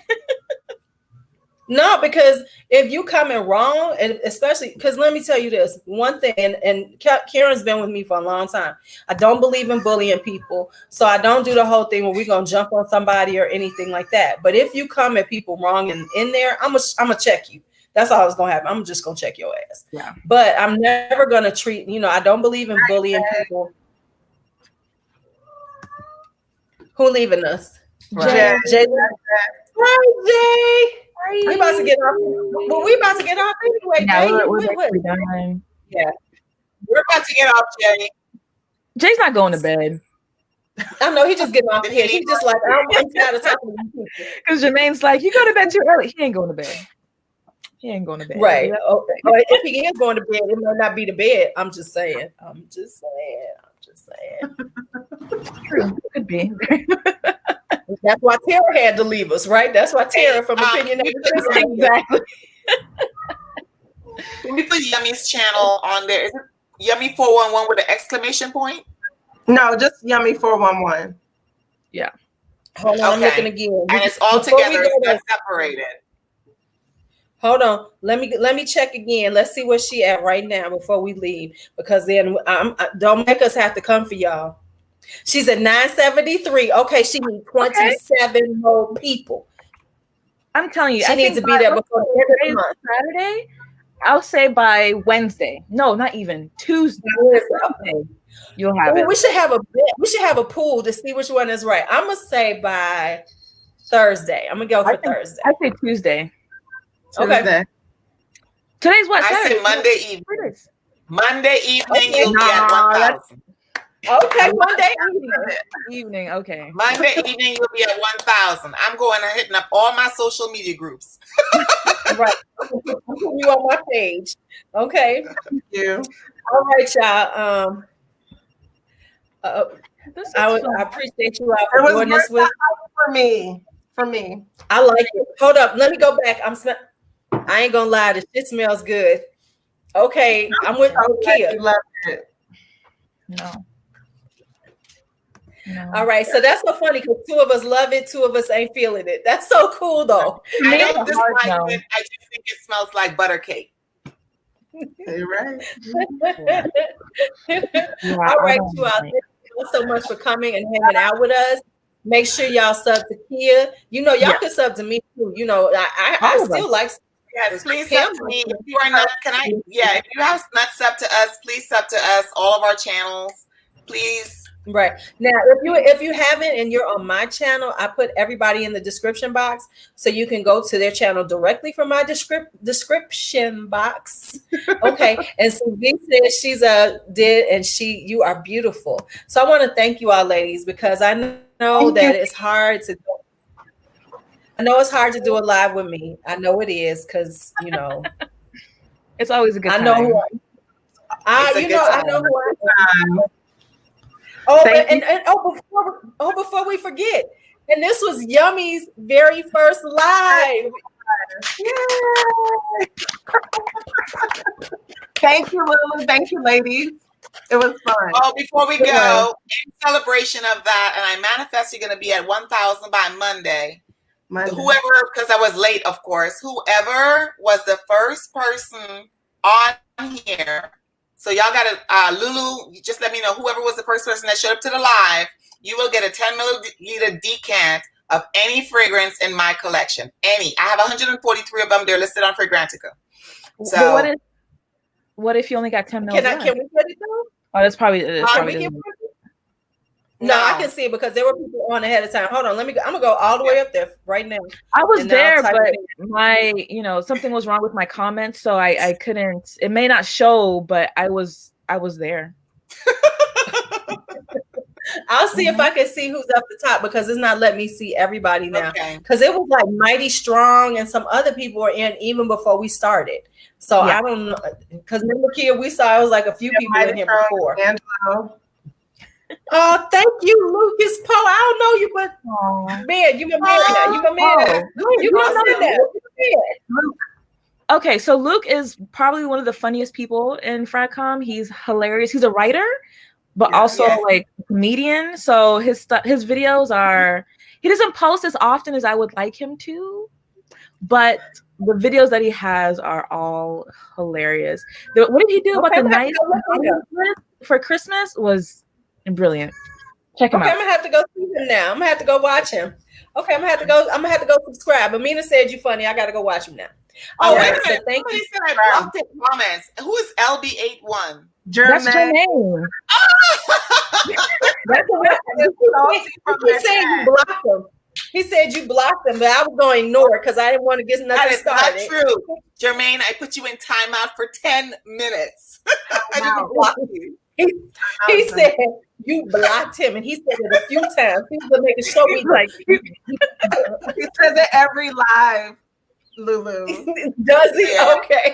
No, because if you coming wrong, and especially because let me tell you this one thing, and Karen's been with me for a long time. I don't believe in bullying people, so I don't do the whole thing where we're gonna jump on somebody or anything like that. But if you come at people wrong and in there, I'm gonna check you. That's all that's gonna happen. I'm just gonna check your ass. Yeah. But I'm never gonna treat. I don't believe in bullying people. Who leaving us? Right. Jay. Hi, Jay. We about to get off. Well, we about to get off anyway. Yeah, Jay, we're done. Yeah, we're about to get off, Jay. Jay's not going to bed. I know, he's just getting off here. He's just like, I'm tired of talking to you. Because Jermaine's like, you go to bed too early. He ain't going to bed. He ain't going to bed. Right. Okay. If he is going to bed, it might not be the bed. I'm just saying. True. Could be. That's why Tara had to leave us, right? That's why Tara from Opinion. Exactly. Can we put Yummy's channel on there? Is it Yummy 411 with an exclamation point? No, just Yummy 411. Yeah. Hold on, I'm looking again. And it's all together, it's not separated. Hold on. Let me check again. Let's see where she at right now before we leave. Because then don't make us have to come for y'all. She's at 973. Okay, she needs 27 more people. I'm telling you, she needs to be there before Saturday. I'll say by Wednesday. No, not even Tuesday. You'll have it. We should have a pool to see which one is right. I'm gonna say by Thursday. I'm gonna go for Thursday. I say Tuesday. Okay. Today's what? I say Monday evening. Monday evening, you'll be at 1,000. Okay, Monday evening. Okay. Monday evening, you'll be at 1,000. I'm going and hitting up all my social media groups. Right. I'm putting you on my page. Okay. Thank you. All right, y'all. I appreciate you all for doing this with me. For me. I like it. Hold up. Let me go back. I ain't gonna lie. The shit smells good. Okay. I'm with Kia. Love it. No. All right, so that's so funny because two of us love it, two of us ain't feeling it. That's so cool, though. I don't dislike it. I just think it smells like butter cake. You're right. All right, you all. Thank you so much for coming and hanging out with us. Make sure y'all sub to Kia. Y'all can sub to me too. I still like. Yes, please sub to me. If you are not, if you have not sub to us, please sub to us. All of our channels, please. Right now, if you haven't and you're on my channel, I put everybody in the description box so you can go to their channel directly from my description box. Okay, and so V said she's you are beautiful. So I want to thank you all, ladies, because I know that it's hard to. I know it's hard to do a live with me. I know it is because it's always a good time. I know who I am. Oh, before we forget, and this was Yummy's very first live. Yay! Thank you, Lulu. Thank you, ladies. It was fun. Oh, before we go, in celebration of that, and I manifest you're going to be at 1,000 by Monday. Whoever, because I was late, of course, whoever was the first person on here. So y'all got to, Lulu, just let me know, whoever was the first person that showed up to the live, you will get a 10 milliliter decant of any fragrance in my collection. Any. I have 143 of them. They're listed on Fragrantica. So What if you only got 10 mils left? Can we put it though? Oh, that's probably it. No, I can see it because there were people on ahead of time. Hold on, I'm gonna go all the way up there right now. I was there, but something was wrong with my comments, so I couldn't. It may not show, but I was there. I'll see if I can see who's up the top because it's not letting me see everybody now. Because it was like Mighty Strong and some other people were in even before we started. So I don't know. Because remember, Kia, we saw it was like a few people in here before. Angelo. Oh, thank you, Lucas Poe. I don't know you, but man, you my man now. You my man. You gonna say that? Okay, so Luke is probably one of the funniest people in Fragcom. He's hilarious. He's a writer, but also like a comedian. So his videos are, he doesn't post as often as I would like him to, but the videos that he has are all hilarious. What did he do about the night for Christmas was brilliant. Check him out. I'm gonna have to go see him now. I'm gonna have to go watch him. Okay, I'm gonna have to go subscribe. Amina said you funny. I gotta go watch him now. Oh, wait a minute. Thank you. Said I blocked in comments. Who is LB81? That's Jermaine. He said you blocked him. He said you blocked him, but I was going to ignore it because I didn't want to get nothing started. That is not true. Jermaine, I put you in timeout for 10 minutes. I didn't block you. He said you blocked him, and he said it a few times. He's gonna make a show me like he says it every live. Lulu. Does he? Yeah. Okay.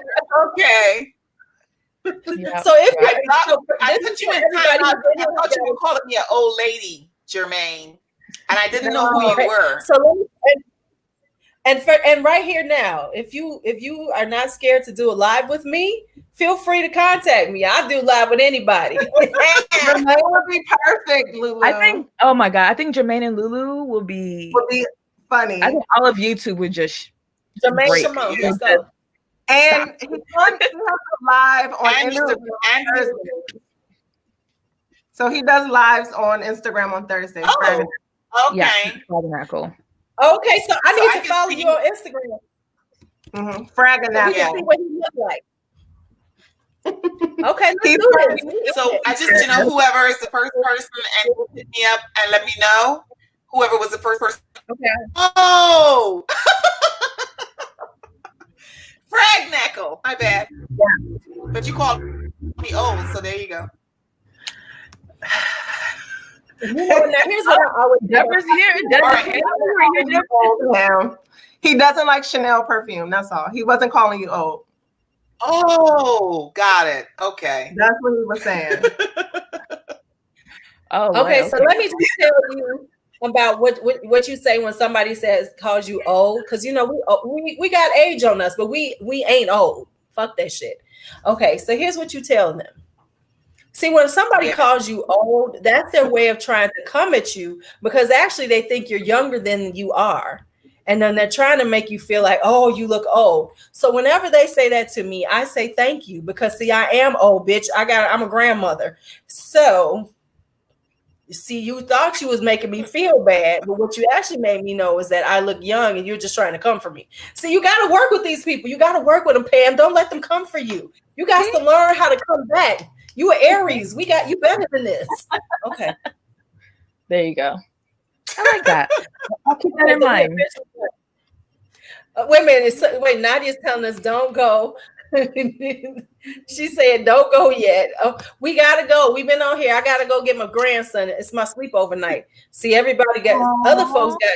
Yeah. So if I put you in timeout, I thought you were calling me an old lady, Jermaine, and I didn't know who you were. So and right here now, if you are not scared to do a live with me, feel free to contact me. I'll do live with anybody. Jermaine would be perfect, Lulu. I think. Oh my god, I think Jermaine and Lulu will be funny. I think all of you two would just. Jermaine Shimon, let's go. And he has a live on Instagram. So he does lives on Instagram on Thursday. Oh, okay. Yeah, Fraganacle. Okay, so I need to follow you on Instagram. Mm-hmm. Fraganacle. We can see what he looks like. Okay, let's do this. So I just, whoever is the first person and hit me up and let me know. Whoever was the first person. Okay. Oh. Fragnackle. My bad. Yeah. But you called me old, so there you go. Now here's what I always Deborah's here. He doesn't like Chanel perfume. That's all. He wasn't calling you old. Oh, got it. Okay. That's what he was saying. Okay, so let me just tell you about what you say when somebody calls you old, because we got age on us, but we ain't old. Fuck that shit. Okay, so here's what you tell them. See, when somebody calls you old, that's their way of trying to come at you, because actually they think you're younger than you are. And then they're trying to make you feel like, oh, you look old. So whenever they say that to me, I say thank you, because see, I am old, bitch. I'm a grandmother. So see, you thought you was making me feel bad, but what you actually made me know is that I look young and you're just trying to come for me. See, you got to work with these people. You got to work with them, Pam. Don't let them come for you. You got to learn how to come back. You are Aries. We got you better than this. Okay. There you go. I like that. I'll keep that in mind. Wait a minute. Wait, Nadia's telling us don't go. She said don't go yet. Oh, we gotta go. We've been on here. I gotta go get my grandson. It's my sleepover night. See, everybody got other folks got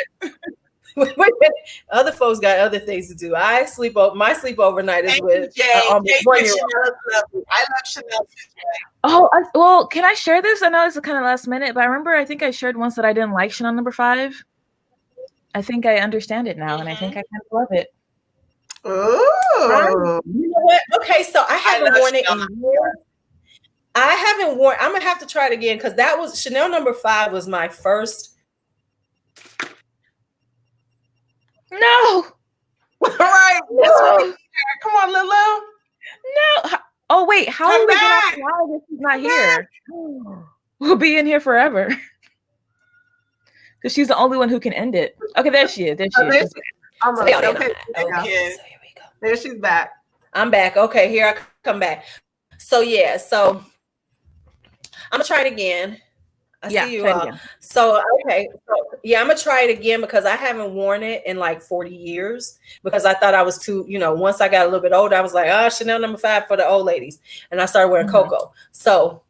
other folks got other things to do. My sleepover night is with almost 1 year old. I love Chanel. Oh, well, can I share this? I know it's kind of last minute, but I think I shared once that I didn't like Chanel number 5. I think I understand it now, and I think I kind of love it. Oh, you know what? Okay, so I haven't worn it in years. I haven't worn. I'm gonna have to try it again, because that was Chanel number 5 was my first. No. All right. No. Come on, Lulu. No. Oh wait, how are we gonna fly if she's not here? We'll be in here forever. Because she's the only one who can end it. Okay, there she is. Okay. So here we go. There she's back. I'm back. Okay, here I come back. So yeah, so I'm gonna try it again. I see you all. So okay, so yeah, I'm gonna try it again because I haven't worn it in like 40 years because I thought I was too, once I got a little bit older, I was like, oh, Chanel No. 5 for the old ladies. And I started wearing Coco. So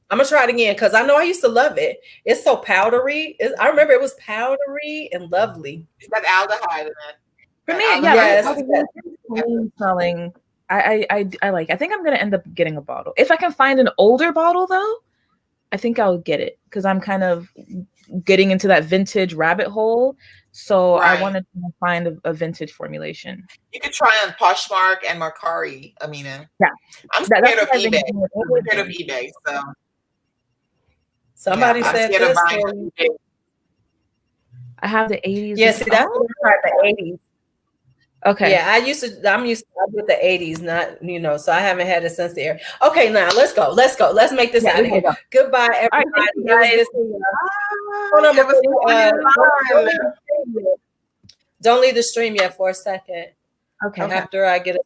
I'm gonna try it again because I know I used to love it. It's so powdery. I remember it was powdery and lovely. It's got aldehyde in it. For me, yes. Smelling. I like. I think I'm gonna end up getting a bottle. If I can find an older bottle, though, I think I'll get it because I'm kind of getting into that vintage rabbit hole. So I wanted to find a vintage formulation. You could try on Poshmark and Mercari, Amina. Yeah, I'm scared of eBay. I'm scared of eBay. So somebody said this. I have the 80s. Yeah, see, that's what I tried the 80s. Okay. Yeah, I'm used to with the 80s, not, so I haven't had it since the era. Okay, now let's go. Let's make this out of here. Goodbye, everybody. Don't leave the stream yet for a second. Okay. After I get it